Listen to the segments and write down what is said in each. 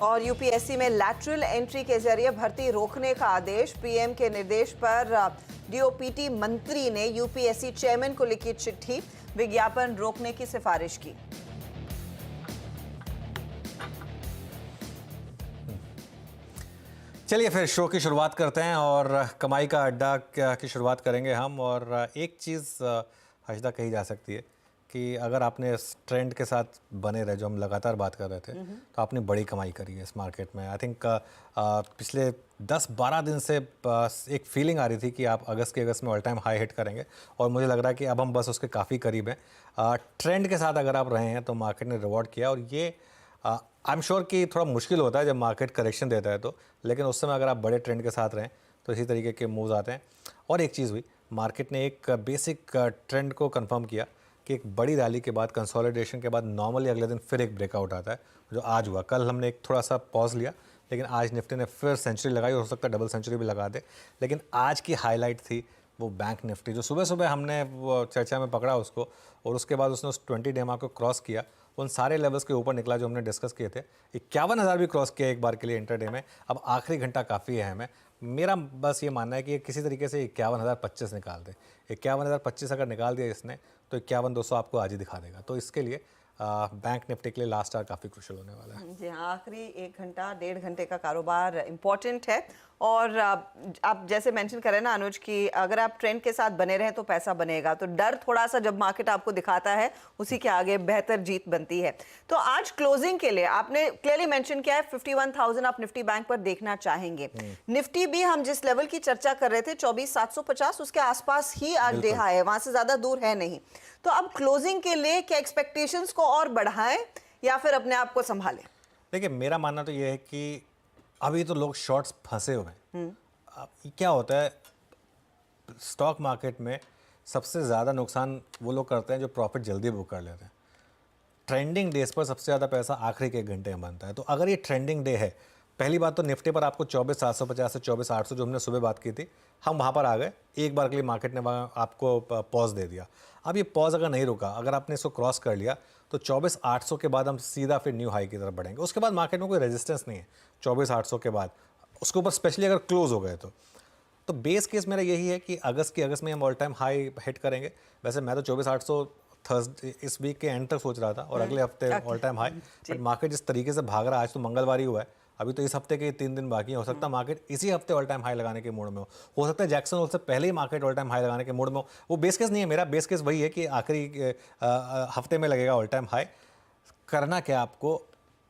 और यूपीएससी में lateral entry के जरिए भर्ती रोकने का आदेश। पीएम के निर्देश पर डीओपीटी मंत्री ने यूपीएससी चेयरमैन को लिखी चिट्ठी, विज्ञापन रोकने की सिफारिश की। चलिए फिर शो की शुरुआत करते हैं और कमाई का अड्डा की शुरुआत करेंगे हम। और एक चीज़ हर्षदा कही जा सकती है कि अगर आपने इस ट्रेंड के साथ बने रहे, जो हम लगातार बात कर रहे थे, तो आपने बड़ी कमाई करी है इस मार्केट में। आई थिंक पिछले 10-12 दिन से एक फीलिंग आ रही थी कि आप अगस्त में ऑल टाइम हाई हिट करेंगे, और मुझे लग रहा है कि अब हम बस उसके काफ़ी करीब हैं। ट्रेंड के साथ अगर आप रहे हैं तो मार्केट ने रिवॉर्ड किया, और ये आई एम श्योर कि थोड़ा मुश्किल होता है जब मार्केट करेक्शन देता है तो, लेकिन उस समय अगर आप बड़े ट्रेंड के साथ रहें तो इसी तरीके के मूव्स आते हैं। और एक चीज़ हुई, मार्केट ने एक बेसिक ट्रेंड को कंफर्म किया कि एक बड़ी रैली के बाद, कंसोलिडेशन के बाद नॉर्मली अगले दिन फिर एक ब्रेकआउट आता है, जो आज हुआ। कल हमने एक थोड़ा सा पॉज लिया, लेकिन आज निफ्टी ने फिर सेंचुरी लगाई, हो सकता है डबल सेंचुरी भी लगा दे। लेकिन आज की हाईलाइट थी वो बैंक निफ्टी, जो सुबह सुबह हमने वो चर्चा में पकड़ा उसको, और उसके बाद उसने उस 20 डेमा को क्रॉस किया, उन सारे लेवल्स के ऊपर निकला जो हमने डिस्कस किए थे। 51,000 भी क्रॉस किया एक बार के लिए इंटरडे में। अब आखिरी घंटा काफ़ी अहम है। मेरा बस ये मानना है कि किसी तरीके से 51,025 निकाल दे। 51,025 अगर निकाल दिया इसने तो 51,200 आपको आज ही दिखा देगा। तो इसके लिए बैंक निफ्टी के लिए लास्ट आवर काफ़ी क्रूशियल होने वाला है। जी हाँ, आखिरी 1-1.5 घंटे का कारोबार इम्पोर्टेंट है। और आप जैसे मेंशन करें ना अनुज कि अगर आप ट्रेंड के साथ बने रहें तो पैसा बनेगा, तो डर थोड़ा सा जब मार्केट आपको दिखाता है उसी के आगे बेहतर जीत बनती है। तो आज क्लोजिंग के लिए आपने क्लियरली मेंशन किया है 51,000 आप निफ्टी बैंक पर देखना चाहेंगे। निफ्टी भी हम जिस लेवल की चर्चा कर रहे थे 24,750 उसके आसपास ही आज डे हाई है, वहां से ज्यादा दूर है नहीं। तो अब क्लोजिंग के लिए क्या एक्सपेक्टेशंस को और बढ़ाएं या फिर अपने आप को संभालें? देखिए, मेरा मानना तो ये है कि अभी तो लोग शॉर्ट्स फंसे हुए हैं। अब क्या होता है स्टॉक मार्केट में, सबसे ज़्यादा नुकसान वो लोग करते हैं जो प्रॉफिट जल्दी बुक कर लेते हैं। ट्रेंडिंग डेज पर सबसे ज़्यादा पैसा आखिरी के 1 घंटे में बनता है। तो अगर ये ट्रेंडिंग डे है, पहली बात तो निफ्टी पर आपको 24,750 से 24,800 जो हमने सुबह बात की थी, हम वहाँ पर आ गए। एक बार के लिए मार्केट ने वहाँ आपको पॉज दे दिया। अब ये पॉज अगर नहीं रुका, अगर आपने इसको क्रॉस कर लिया, तो 24,800 के बाद हम सीधा फिर न्यू हाई की तरफ बढ़ेंगे। उसके बाद मार्केट में कोई रेजिस्टेंस नहीं है 24,800 के बाद, उसके ऊपर स्पेशली अगर क्लोज हो गए तो बेस केस मेरा यही है कि अगस्त में हम ऑल टाइम हाई हिट करेंगे। वैसे मैं तो 24,800 थर्सडे इस वीक के एंड तक सोच रहा था, और अगले हफ्ते all time high. But market जिस तरीके से भाग रहा है, आज तो मंगलवार ही हुआ है, अभी तो इस हफ्ते के 3 दिन बाकी हैं। हो सकता है मार्केट इसी हफ्ते ऑल टाइम हाई लगाने के मूड में हो सकता है जैक्सन होल से पहले ही मार्केट ऑल टाइम हाई लगाने के मूड में हो। वो बेस केस नहीं है मेरा, बेस केस वही है कि आखिरी हफ्ते में लगेगा ऑल टाइम हाई। करना क्या आपको,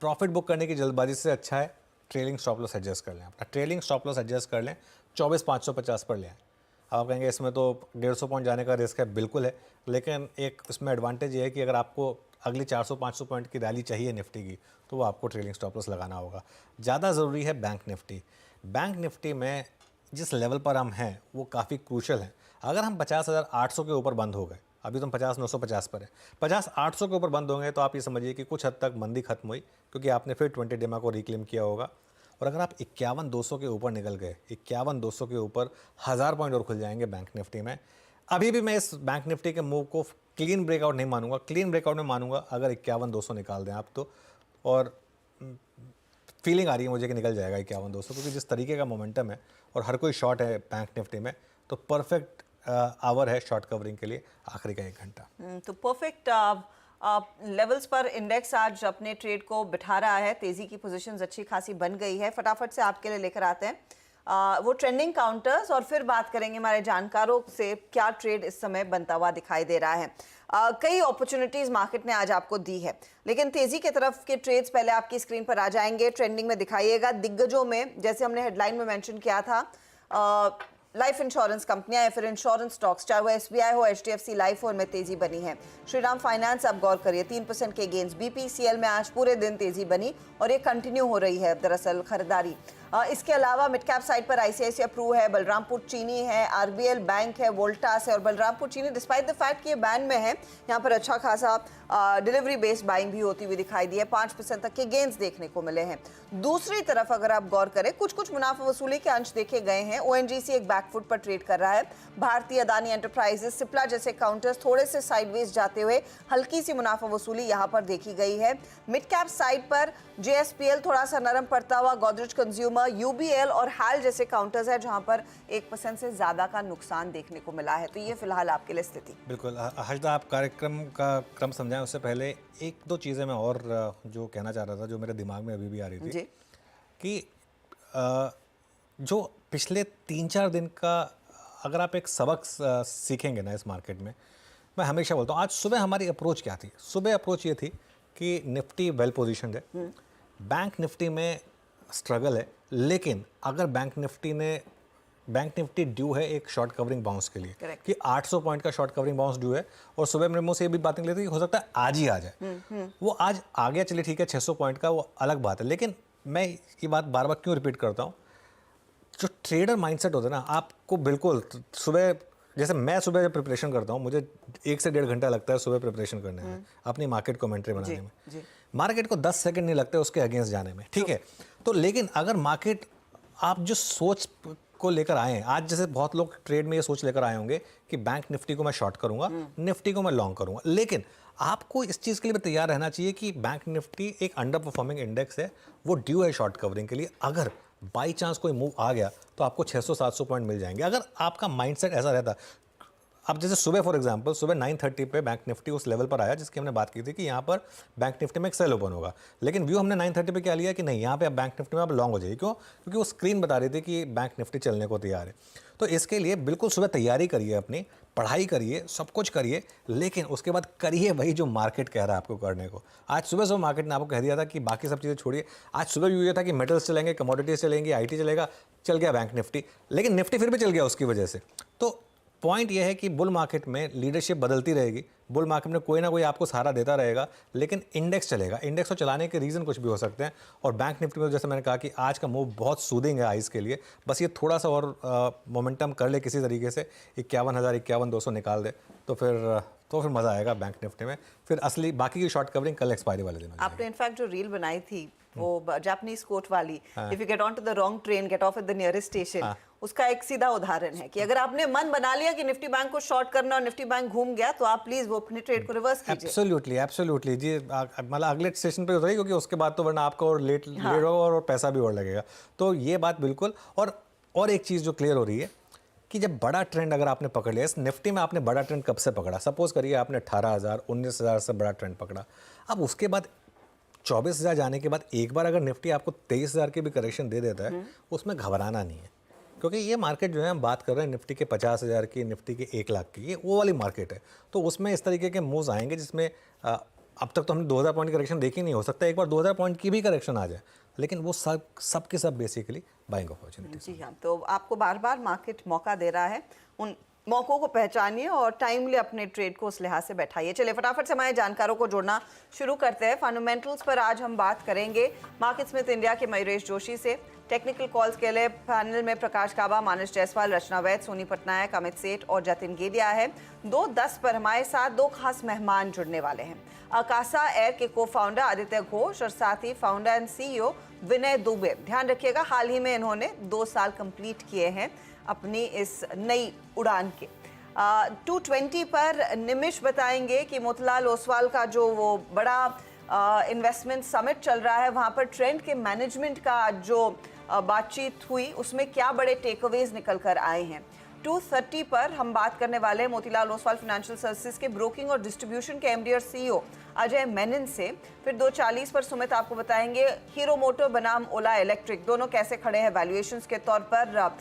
प्रॉफिट बुक करने की जल्दबाजी से अच्छा है ट्रेलिंग स्टॉप लॉस एडजस्ट कर लें। अपना ट्रेलिंग स्टॉप लॉस एडजस्ट कर लें, 24,550 पर ले आए। आप कहेंगे इसमें तो 150 पॉइंट जाने का रिस्क है, बिल्कुल है, लेकिन एक उसमें एडवांटेज ये है कि अगर आपको अगली 400-500 पॉइंट की रैली चाहिए निफ्टी की, तो वो आपको ट्रेलिंग स्टॉप लॉस लगाना होगा। ज़्यादा ज़रूरी है बैंक निफ्टी। बैंक निफ्टी में जिस लेवल पर हम हैं वो काफ़ी क्रूशल है। अगर हम 50,800 के ऊपर बंद हो गए, अभी तो हम 50,950 पर है, 50,800 के ऊपर बंद होंगे तो आप ये समझिए कि कुछ हद तक मंदी खत्म हुई, क्योंकि आपने फिर 20 डेमा को रिक्लेम किया होगा। और अगर आप 51,200 के ऊपर निकल गए, 51,200 के ऊपर 1000 पॉइंट और खुल जाएंगे बैंक निफ्टी में। अभी भी मैं इस बैंक निफ्टी के मूव को क्लीन ब्रेकआउट नहीं मानूंगा, क्लीन ब्रेकआउट में मानूंगा अगर 51,200 निकाल दें आप तो। और फीलिंग आ रही है मुझे कि निकल जाएगा 51,200, क्योंकि जिस तरीके का मोमेंटम है और हर कोई शॉर्ट है बैंक निफ्टी में, तो परफेक्ट आवर है शॉर्ट कवरिंग के लिए आखिरी का 1 घंटा। तो परफेक्ट लेवल्स पर इंडेक्स आज अपने ट्रेड को बिठा रहा है। तेजी की पोजीशंस अच्छी खासी बन गई है। फटाफट से आपके लिए लेकर आते हैं वो ट्रेंडिंग काउंटर्स, और फिर बात करेंगे हमारे जानकारों से क्या ट्रेड इस समय बनता हुआ दिखाई दे रहा है। कई अपॉर्चुनिटीज मार्केट ने आज आपको दी है, लेकिन तेजी की तरफ के ट्रेड्स पहले आपकी स्क्रीन पर आ जाएंगे। ट्रेंडिंग में दिखाइएगा। दिग्गजों में, जैसे हमने हेडलाइन में मेंशन किया था, लाइफ इंश्योरेंस कंपनियां या फिर इंश्योरेंस स्टॉक्स, चाहे वो एसबीआई हो, एचडीएफसी लाइफ हो, उनमें तेजी बनी है। श्रीराम फाइनेंस आप गौर करिए 3% के गेंस। बीपीसीएल में आज पूरे दिन तेजी बनी और ये कंटिन्यू हो रही है दरअसल खरीदारी। इसके अलावा मिड कैप साइड पर आईसीआईसीआई प्रू है, बलरामपुर चीनी है, आरबीएल बैंक है, वोल्टास है और बलरामपुर चीनी डिस्पाइट द फैक्ट कि ये बैन में है, यहाँ पर अच्छा खासा डिलीवरी बेस्ड बाइंग भी होती हुई दिखाई दी है। 5% तक के गेंस देखने को मिले हैं। दूसरी तरफ अगर आप गौर करें, कुछ कुछ मुनाफा वसूली के अंश देखे गए हैं। ओएनजीसी एक बैकफुट पर ट्रेड कर रहा है। भारतीय अदानी एंटरप्राइजेस, सिप्ला जैसे काउंटर्स थोड़े से साइडवेज जाते हुए हल्की सी मुनाफा वसूली यहाँ पर देखी गई है। मिड कैप साइड पर जेएसपीएल थोड़ा सा नरम पड़ता हुआ, गोदरेज कंज्यूमर, यूबीएल और हाल जैसे काउंटर्स है जहां पर 1% से ज्यादा का नुकसान देखने को मिला है। तो ये फिलहाल आपके लिए स्थिति। बिल्कुल हर्षदा, आप कार्यक्रम का क्रम समझाएं उससे पहले एक दो चीज़ें मैं और जो कहना चाह रहा था, जो मेरे दिमाग में अभी भी आ रही थी जी। कि जो पिछले 3-4 दिन का अगर आप एक सबक सीखेंगे ना इस मार्केट में, मैं हमेशा बोलता हूँ, आज सुबह हमारी अप्रोच क्या थी? सुबह अप्रोच ये थी कि निफ्टी वेल पोजीशनड है, बैंक निफ्टी में स्ट्रगल है, लेकिन अगर बैंक निफ्टी ड्यू है एक शॉर्ट कवरिंग बाउंस के लिए Correct. कि 800 पॉइंट का शॉर्ट कवरिंग बाउंस ड्यू है, और सुबह मेरे मुंह से ये भी बात निकली थी कि हो सकता है आज ही आ जाए। वो आज आ गया, चलिए ठीक है, 600 पॉइंट का वो अलग बात है, लेकिन मैं ये बात बार बार क्यों रिपीट करता हूँ, जो ट्रेडर माइंडसेट होता है ना, आपको बिल्कुल सुबह, जैसे मैं सुबह जब प्रिपरेशन करता हूँ, मुझे 1 से 1.5 घंटा लगता है सुबह प्रिपरेशन करने में, अपनी मार्केट कमेंट्री बनाने में। मार्केट को 10 सेकंड नहीं लगते उसके अगेंस्ट जाने में, ठीक है। तो लेकिन अगर मार्केट, आप जो सोच को लेकर आए हैं, आज जैसे बहुत लोग ट्रेड में ये सोच लेकर आए होंगे कि बैंक निफ्टी को मैं शॉर्ट करूंगा, निफ्टी को मैं लॉन्ग करूंगा, लेकिन आपको इस चीज़ के लिए भी तैयार रहना चाहिए कि बैंक निफ्टी एक अंडर परफॉर्मिंग इंडेक्स है, वो ड्यू है शॉर्ट कवरिंग के लिए। अगर बाई चांस कोई मूव आ गया तो आपको 600-700 पॉइंट मिल जाएंगे, अगर आपका माइंडसेट ऐसा रहता। अब जैसे सुबह फॉर एग्जांपल सुबह 9:30 पे बैंक निफ्टी उस लेवल पर आया जिसकी हमने बात की थी कि यहाँ पर बैंक निफ्टी में एक सेल ओपन होगा, लेकिन व्यू हमने 9:30 पे क्या लिया कि नहीं, यहाँ पे अब बैंक निफ्टी में अब लॉन्ग हो जाएगी। क्यों? क्योंकि वो स्क्रीन बता रही थी कि बैंक निफ्टी चलने को तैयार है। तो इसके लिए बिल्कुल सुबह तैयारी करिए, अपनी पढ़ाई करिए, सब कुछ करिए, लेकिन उसके बाद करिए वही जो मार्केट कह रहा है आपको करने को। आज सुबह मार्केट ने आपको कह दिया था कि बाकी सब चीज़ें छोड़िए। आज सुबह व्यू ये था कि मेटल्स चलेंगे, कमोडिटीज चलेंगी, आईटी चलेगा, चल गया बैंक निफ्टी, लेकिन निफ्टी फिर भी चल गया उसकी वजह से। तो पॉइंट यह है कि बुल मार्केट में लीडरशिप बदलती रहेगी, बुल मार्केट में कोई ना कोई आपको सहारा देता रहेगा, लेकिन इंडेक्स चलेगा। इंडेक्स को चलाने के रीज़न कुछ भी हो सकते हैं, और बैंक निफ्टी में जैसे मैंने कहा कि आज का मूव बहुत सूदिंग है आइज़ के लिए, बस ये थोड़ा सा और मोमेंटम कर ले किसी तरीके से, 51,000 51,200 निकाल दे तो फिर मज़ा आएगा बैंक निफ्टी में। फिर असली बाकी की शॉर्ट कवरिंग कल एक्सपायरी वाले दिन हो जाएगी। आपने इनफैक्ट जो रील बनाई थी वो जापानीज कोट वाली, if you get on to the wrong train get off at the nearest station, उसका एक सीधा उदाहरण है कि अगर आपने मन बना लिया कि निफ्टी बैंक को शॉर्ट करना और निफ्टी बैंक घूम गया, तो आप प्लीज वो अपनी ट्रेड को रिवर्स कीजिए। एब्सोल्युटली जी, मतलब अगले स्टेशन पे उतरिए, क्योंकि उसके बाद तो वरना आपको और लेट होगा और पैसा भी और लगेगा। तो ये बात बिल्कुल। और एक चीज़ जो क्लियर हो रही है कि जब बड़ा ट्रेंड अगर आपने पकड़ लिया, इस निफ्टी में आपने बड़ा ट्रेंड कब से पकड़ा? सपोज करिए आपने 18,000 19,000 से बड़ा ट्रेंड पकड़ा, अब उसके बाद 24,000 जाने के बाद एक बार अगर निफ्टी आपको 23,000 की भी करेक्शन दे देता है, उसमें घबराना नहीं है, क्योंकि ये मार्केट जो है, हम बात कर रहे हैं निफ्टी के 50,000 की, निफ्टी के 1 लाख की, ये वो वाली मार्केट है। तो उसमें इस तरीके के मूव्स आएंगे जिसमें अब तक तो हमने 2,000 पॉइंट की करेक्शन देखी नहीं, हो सकता है एक बार 2,000 पॉइंट की भी करेक्शन आ जाए, लेकिन वो सब के सब बेसिकली बाइंग अपॉर्चुनिटी। जी हाँ, तो आपको बार बार मार्केट मौका दे रहा है, उन मौक़ों को पहचानिए और टाइमली अपने ट्रेड को उस लिहाज से बैठाइए। चलिए फटाफट से हमारे जानकारों को जोड़ना शुरू करते हैं। फंडामेंटल्स पर आज हम बात करेंगे मार्केट स्मिथ इंडिया के मयूरेश जोशी से। टेक्निकल कॉल्स के लिए पैनल में प्रकाश काबा, मानस जायसवाल, रचना वैद, सोनी पटनायक, अमित सेठ और जतिन गेदिया है। 2:10 पर हमारे साथ 2 खास मेहमान जुड़ने वाले हैं। आकाशा एयर के को फाउंडर आदित्य घोष और साथ ही फाउंडर एंड सीईओ विनय दुबे। ध्यान रखिएगा, हाल ही में इन्होंने 2 साल कंप्लीट किए हैं अपनी इस नई उड़ान के। 2:20 पर निमिष बताएंगे कि मोतीलाल ओसवाल का जो वो बड़ा इन्वेस्टमेंट समिट चल रहा है, वहाँ पर ट्रेंड के मैनेजमेंट का जो बातचीत हुई, उसमें क्या बड़े टेकअवेज निकल कर आए हैं। 2:30 पर हम बात करने वाले हैं मोतीलाल ओसवाल फाइनेंशियल सर्विसेज के ब्रोकिंग और डिस्ट्रीब्यूशन के एमडी और सीईओ अजय मेनन से। फिर 2:40 पर सुमित आपको बताएंगे हीरो मोटर बनाम ओला इलेक्ट्रिक दोनों कैसे खड़े हैं वैल्यूएशंस के तौर पर,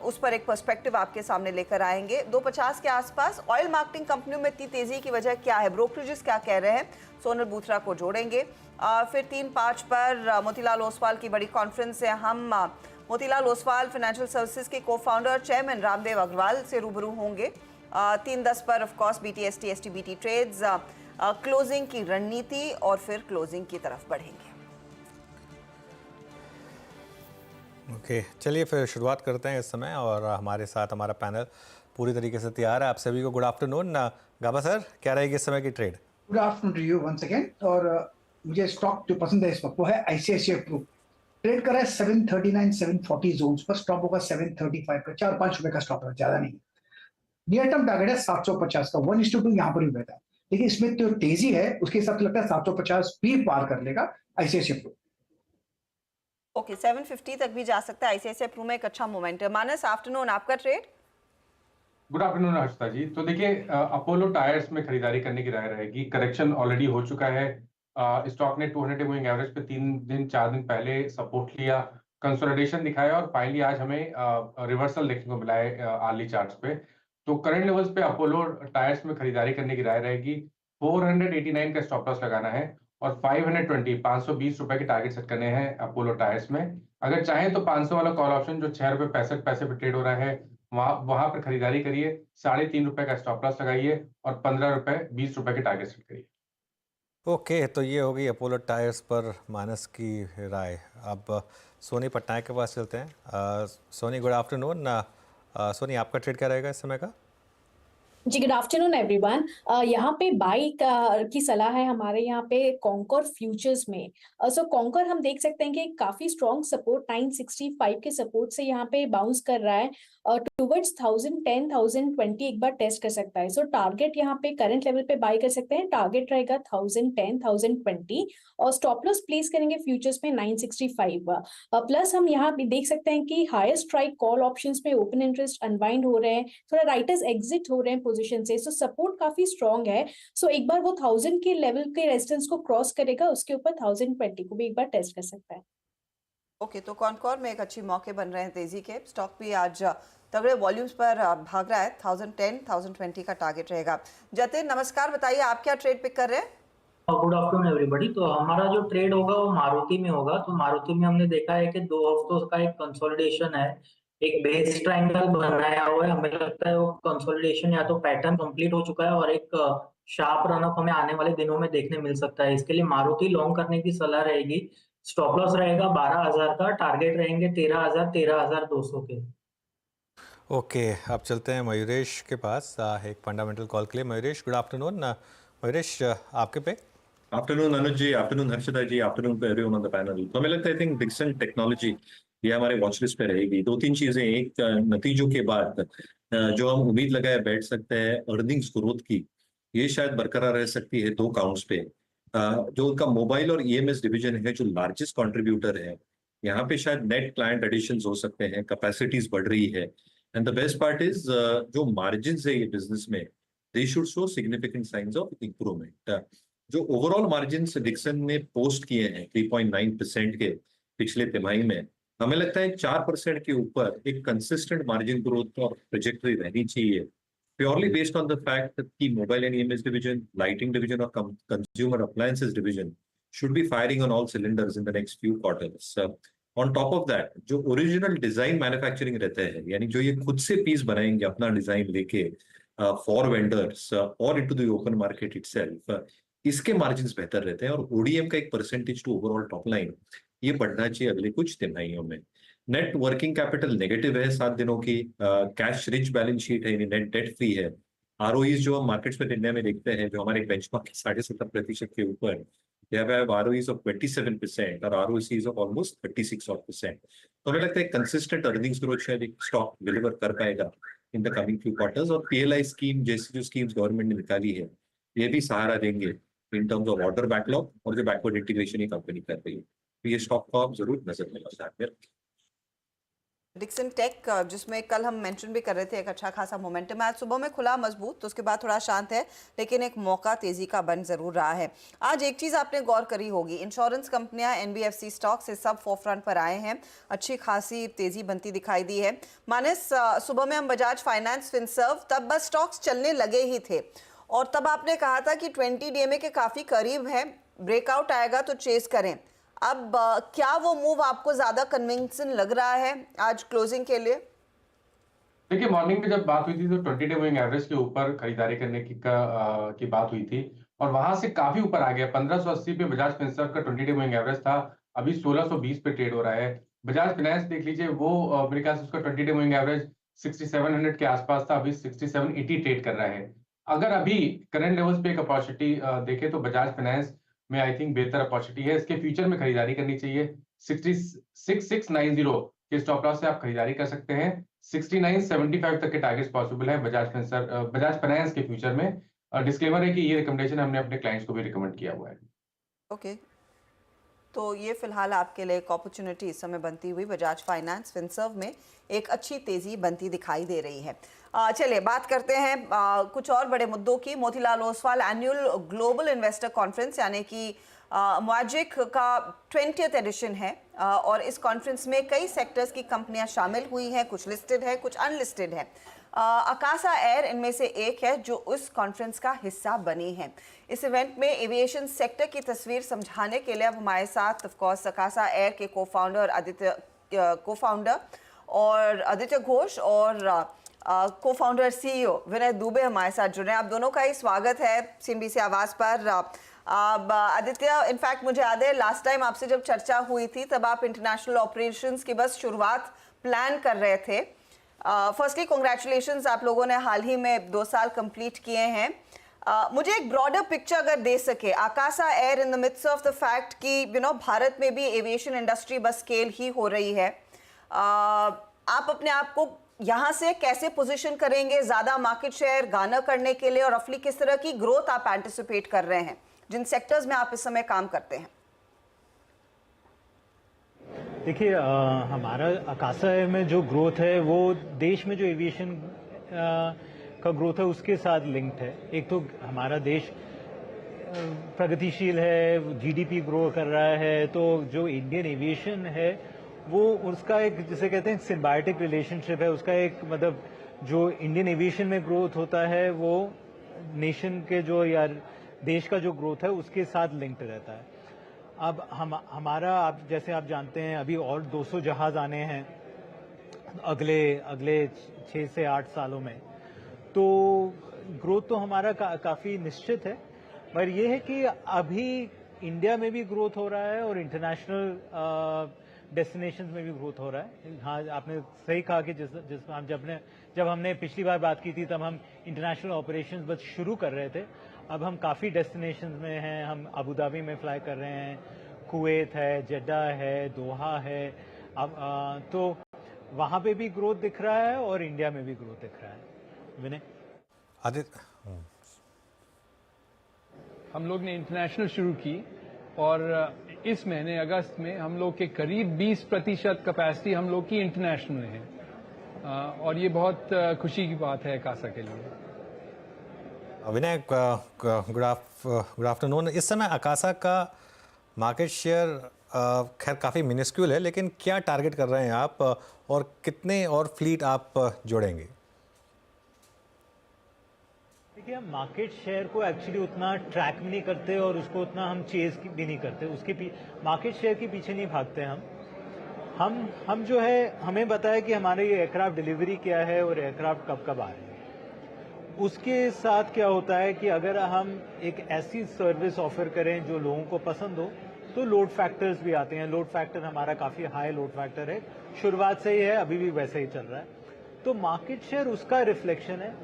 उस पर एक पर्सपेक्टिव आपके सामने लेकर आएंगे। 2:50 के आसपास ऑयल मार्केटिंग कंपनियों में इतनी तेजी की वजह क्या है, ब्रोकरेजेस क्या कह रहे हैं, सोनल बूथरा को जोड़ेंगे। फिर 3:05 पर मोतीलाल ओसवाल की बड़ी कॉन्फ्रेंस है, हम मोतीलाल ओसवाल फाइनेंशियल सर्विसेज के को फाउंडर चेयरमैन रामदेव अग्रवाल से रूबरू होंगे। 3:10 पर of course BTST STBT trades, closing की रणनीति और फिर क्लोजिंग की तरफ बढ़ेंगे। ओके, चलिए फिर शुरुआत करते हैं इस समय, और हमारे साथ हमारा पैनल पूरी तरीके से तैयार है। आप सभी को गुड आफ्टरनून। गाबा सर, क्या रहेगी इस समय की trade? Good afternoon to you once again. और मुझे स्टॉक जो पसंद है इस वक्त वो है आईसीआईसीआई प्रू। ट्रेड कर रहा है 739 740 जोन्स पर, स्टॉप होगा 735 का, 4-5 रुपए का स्टॉप है, ज्यादा नहीं। नियर टर्म टारगेट है 750 का, 1:2 यहाँ पर भी बैठा है। लेकिन इसमें जो तेजी है उसके हिसाब से लगता है 750 भी पार कर लेगा आईसीआईसीआई प्रू। ओके, 750 तक भी जा सकता है आईसीआईसीआई प्रू में, एक अच्छा मोमेंटम। मानस, आफ्टरनून, आपका ट्रेड? गुड आफ्टरनून हर्षिता जी। तो देखिए, अपोलो टायर्स में खरीदारी करने की राय रहेगी। करेक्शन ऑलरेडी हो चुका है। स्टॉक ने 200 मूविंग एवरेज पे 4 दिन पहले सपोर्ट लिया, कंसोलिडेशन दिखाया और फाइनली आज हमें रिवर्सल देखने को मिला है आर्ली चार्ट्स पे। तो करंट लेवल्स पे अपोलो टायर्स में खरीदारी करने की राय रहेगी। 489 का स्टॉप लॉस लगाना है और 520 रुपए के टारगेट सेट करने हैं अपोलो टायर्स में। अगर चाहें तो 500 वाला कॉल ऑप्शन जो 6 रुपए 65 पैसे पे ट्रेड हो रहा है, वहां पर खरीदारी करिए। 3.5 रुपए का स्टॉप लॉस लगाइए और 15 रुपए 20 रुपए के टारगेट सेट करिए। ओके, तो ये हो गई अपोलो टायर्स पर मानस की राय। अब सोनी पटनायक के पास चलते हैं। Soni, good afternoon. सोनी, आपका ट्रेड क्या रहेगा इस समय का? जी, गुड आफ्टरनून एवरीवन। यहाँ पे बाई की सलाह है हमारे यहाँ पे कॉन्कर फ्यूचर्स में। सो कॉन्कर हम देख सकते हैं कि काफी स्ट्रॉन्ग सपोर्ट 965 के सपोर्ट से यहाँ पे बाउंस कर रहा है टुवर्ड्स 1010 1020 एक बार टेस्ट कर सकता है। सो टारगेट यहाँ पे करंट लेवल पे बाई कर सकते हैं, टारगेट रहेगा 1010 1020 और स्टॉप लॉस प्लेस करेंगे फ्यूचर्स में 965। प्लस हम यहाँ पे देख सकते हैं कि हायर स्ट्राइक कॉल ऑप्शंस में ओपन इंटरेस्ट अनवाइंड हो रहे हैं, थोड़ा राइटर्स एग्जिट हो रहे हैं पोजीशन से। सो सपोर्ट काफी स्ट्रांग है। सो एक बार वो 1000 के लेवल के रेजिस्टेंस को क्रॉस करेगा, उसके ऊपर 1020 को भी एक बार टेस्ट कर सकता है। ओके, तो कॉनकॉर में एक अच्छी मौके बन रहे हैं तेजी के। स्टॉक भी आज तगड़े वॉल्यूम्स पर भाग रहा है। 1010 1020 का टारगेट रहेगा। जतिन, नमस्कार, बताइए आप क्या ट्रेड पिक कर रहे हैं? Good afternoon everybody. तो हमारा जो ट्रेड होगा वो मारुति में होगा। तो मारुति में हमने देखा है कि 2 हफ्तों का एक कंसोलिडेशन है, एक बेस ट्रायंगल बनाया हुआ है। हमें लगता है वो कंसोलिडेशन या तो पैटर्न कंप्लीट हो चुका है और एक शार्प रनअप हमें आने वाले दिनों में देखने मिल सकता है। इसके लिए मारुति लॉन्ग करने की सलाह रहेगी। स्टॉप लॉस रहेगा 12,000 का, टारगेट रहेंगे 13,000 13,200 के। ओके, अब चलते हैं मयूरेश के पास एक फंडामेंटल कॉल के लिए। Mayuresh, good afternoon. मयूरेश, आपके पे? Afternoon Anuj ji, afternoon Harshita ji, afternoon to everyone on the panel. तो हमें लगता है आई थिंक डिक्सन टेक्नोलॉजी ये हमारे वॉच लिस्ट पे रहेगी। 2-3 चीजें, एक नतीजों के बाद जो हम उम्मीद लगाए बैठ सकते हैं अर्निंग्स ग्रोथ की, ये शायद बरकरार रह सकती है 2 काउंट्स पे। जो उनका मोबाइल और ईएमएस डिवीजन है जो लार्जेस्ट कंट्रीब्यूटर है, यहाँ पे शायद नेट क्लाइंट एडिशंस हो सकते हैं, कैपेसिटीज बढ़ रही है। And the best part is जो मार्जिन है ये बिजनेस में, they should show significant science of improvement. जो ओवरऑल मार्जिन डिक्सन ने पोस्ट किए हैं 3.9% के पिछले तिमाही में, हमें लगता है 4% के ऊपर एक कंसिस्टेंट मार्जिन ग्रोथ और ट्रेजेक्टरी रहनी चाहिए, purely based on the fact कि mobile and EMS division, lighting division और consumer appliances division should be firing on all cylinders in the next few quarters. On top of that, जो original design manufacturing रहता है, यानी जो ये खुद से पीस बनाएंगे अपना डिजाइन लेके फॉर वेंडर्स और into the open market itself, इसके मार्जिन्स बेहतर रहते हैं और ओडीएम का एक percentage to overall top line ये बढ़ना चाहिए अगले कुछ तिमाहियों में। नेट वर्किंग कैपिटल नेगेटिव है 7 दिनों की, कैश रिच बैलेंस शीट है, नेट डेट फ्री है। आरओईज जो हम मार्केट्स में इंडिया में देखते हैं, जो हमारे बेंचमार्क 70.5% के ऊपर, they have ROEs of 27% और ROCs of almost 36%. तो हमें लगता है कंसिस्टेंट अर्निंग्स ग्रोथ शायद एक स्टॉक डिलीवर कर पाएगा in the coming few quarters. और पीएलआई स्कीम जैसी जो स्कीम्स गवर्नमेंट ने निकाली है, ये भी सहारा देंगे इन टर्म्स ऑफ ऑर्डर बैकलॉग और जो बैकवर्ड इंटीग्रेशन ये कंपनी कर रही है। तो ये स्टॉक को आप जरूर नजर में रखें। डिक्सन टेक, जिसमें कल हम मेंशन भी कर रहे थे, एक अच्छा खासा मोमेंटम आज सुबह में खुला मजबूत, तो उसके बाद थोड़ा शांत है, लेकिन एक मौका तेजी का बन जरूर रहा है। आज एक चीज आपने गौर करी होगी, इंश्योरेंस कंपनियां, एनबीएफसी स्टॉक से सब फोरफ्रंट पर आए हैं, अच्छी खासी तेजी बनती दिखाई दी है। मानस, सुबह में हम बजाज फाइनेंस, फिनसर्व, तब बस स्टॉक्स चलने लगे ही थे और तब आपने कहा था कि 20 डीएमए के काफी करीब है, ब्रेकआउट आएगा तो चेस करें। अब क्या वो मूव आपको ज्यादा कन्विंसिंग लग रहा है आज क्लोजिंग के लिए? देखिए, मॉर्निंग में जब बात हुई थी तो 20 डे मूविंग एवरेज के ऊपर खरीदारी करने की बात हुई थी और वहां से काफी ऊपर आ गया। 1580 पे बजाज फिनसर्व का 20 डे मूविंग एवरेज था, अभी 1620 पे ट्रेड हो रहा है। बजाज फाइनेंस देख लीजिए, वो मेरे ख्याल से उसका 20-डे मूविंग एवरेज 6700 के आसपास था, अभी 6780 ट्रेड कर रहा है। अगर अभी करंट लेवल्स पे एक अपॉर्चुनिटी देखें तो बजाज फाइनेंस में आई थिंक बेहतर अपॉर्चुनिटी है, इसके फ्यूचर में खरीदारी करनी चाहिए। 6690 के स्टॉप लॉस से आप खरीदारी कर सकते हैं। 6975 तक के टारगेट्स पॉसिबल है बजाज फाइनेंस के फ्यूचर में। डिस्क्लेमर है कि ये रिकमेंडेशन हमने अपने क्लाइंट्स को भी रिकमेंड किया हुआ है। ओके, तो ये फिलहाल आपके लिए एक अपॉर्चुनिटी इस समय बनती हुई बजाज फाइनेंस फिनसर्व में एक अच्छी तेजी बनती दिखाई दे रही है। चलिए बात करते हैं कुछ और बड़े मुद्दों की। Motilal Oswal annual global investor conference यानी कि मुआजिक का 20th एडिशन है और इस कॉन्फ्रेंस में कई सेक्टर्स की कंपनियां शामिल हुई हैं, कुछ लिस्टेड है, कुछ अनलिस्टेड है। अकासा एयर इनमें से एक है जो उस कॉन्फ्रेंस का हिस्सा बनी है। इस इवेंट में एविएशन सेक्टर की तस्वीर समझाने के लिए अब हमारे साथ ऑफ कोर्स अकासा एयर के को-फाउंडर आदित्य घोष और को-फाउंडर सीईओ विनय दुबे हमारे साथ जुड़े हैं। आप दोनों का ही स्वागत है CNBC आवाज़ पर। आदित्य, इनफैक्ट मुझे याद है लास्ट टाइम आपसे जब चर्चा हुई थी तब आप इंटरनेशनल ऑपरेशंस की बस शुरुआत प्लान कर रहे थे। फर्स्टली कॉन्ग्रेचुलेशंस, आप लोगों ने हाल ही में 2 साल कंप्लीट किए हैं। मुझे एक ब्रॉडर पिक्चर अगर दे सके, Akasa Air in the mids of the fact कि भारत में भी एविएशन इंडस्ट्री बस स्केल ही हो रही है, आप अपने आप को यहाँ से कैसे पोजीशन करेंगे ज़्यादा मार्केट शेयर गाना करने के लिए, और रफली किस तरह की ग्रोथ आप एंटिसिपेट कर रहे हैं जिन सेक्टर्स में आप इस समय काम करते हैं? देखिए, हमारा अकासा एयर में जो ग्रोथ है वो देश में जो एविएशन का ग्रोथ है उसके साथ लिंक्ड है। एक तो हमारा देश प्रगतिशील है, जीडीपी ग्रो कर रहा है, तो जो इंडियन एविएशन है वो उसका एक, जिसे कहते हैं सिम्बायोटिक रिलेशनशिप है। उसका एक मतलब जो इंडियन एविएशन में ग्रोथ होता है वो नेशन के जो या देश का जो ग्रोथ है उसके साथ लिंक्ड रहता है। अब हमारा, आप जैसे आप जानते हैं, अभी और 200 जहाज आने हैं अगले 6 से 8 सालों में, तो ग्रोथ तो हमारा काफ़ी निश्चित है। पर यह है कि अभी इंडिया में भी ग्रोथ हो रहा है और इंटरनेशनल डेस्टिनेशंस में भी ग्रोथ हो रहा है। हाँ, आपने सही कहा कि जब हमने पिछली बार बात की थी तब हम इंटरनेशनल ऑपरेशंस बस शुरू कर रहे थे। अब हम काफ़ी डेस्टिनेशंस में हैं। हम अबू धाबी में फ्लाई कर रहे हैं, कुवैत है, जेड्डा है, दोहा है। अब तो वहाँ पे भी ग्रोथ दिख रहा है और इंडिया में भी ग्रोथ दिख रहा है। विनय? आदित्य, हम लोग ने इंटरनेशनल शुरू की और इस महीने अगस्त में हम लोग के करीब 20% कैपेसिटी हम लोग की इंटरनेशनल है और ये बहुत खुशी की बात है अकासा के लिए। विनय, गुड आफ्टरनून। इस समय अकासा का मार्केट शेयर खैर काफ़ी मिनिस्क्यूल है, लेकिन क्या टारगेट कर रहे हैं आप और कितने और फ्लीट आप जोड़ेंगे? देखिए, हम मार्केट शेयर को एक्चुअली उतना ट्रैक भी नहीं करते और उसको उतना हम चेज भी नहीं करते। उसके मार्केट शेयर के पीछे नहीं भागते हम जो है, हमें बताया कि हमारे ये एयरक्राफ्ट डिलीवरी क्या है और एयरक्राफ्ट कब आ रहे हैं। उसके साथ क्या होता है कि अगर हम एक ऐसी सर्विस ऑफर करें जो लोगों को पसंद हो तो लोड फैक्टर्स भी आते हैं। लोड फैक्टर हमारा काफ़ी हाई लोड फैक्टर है, शुरुआत से ही है, अभी भी वैसे ही चल रहा है। तो मार्केट शेयर उसका रिफ्लेक्शन है।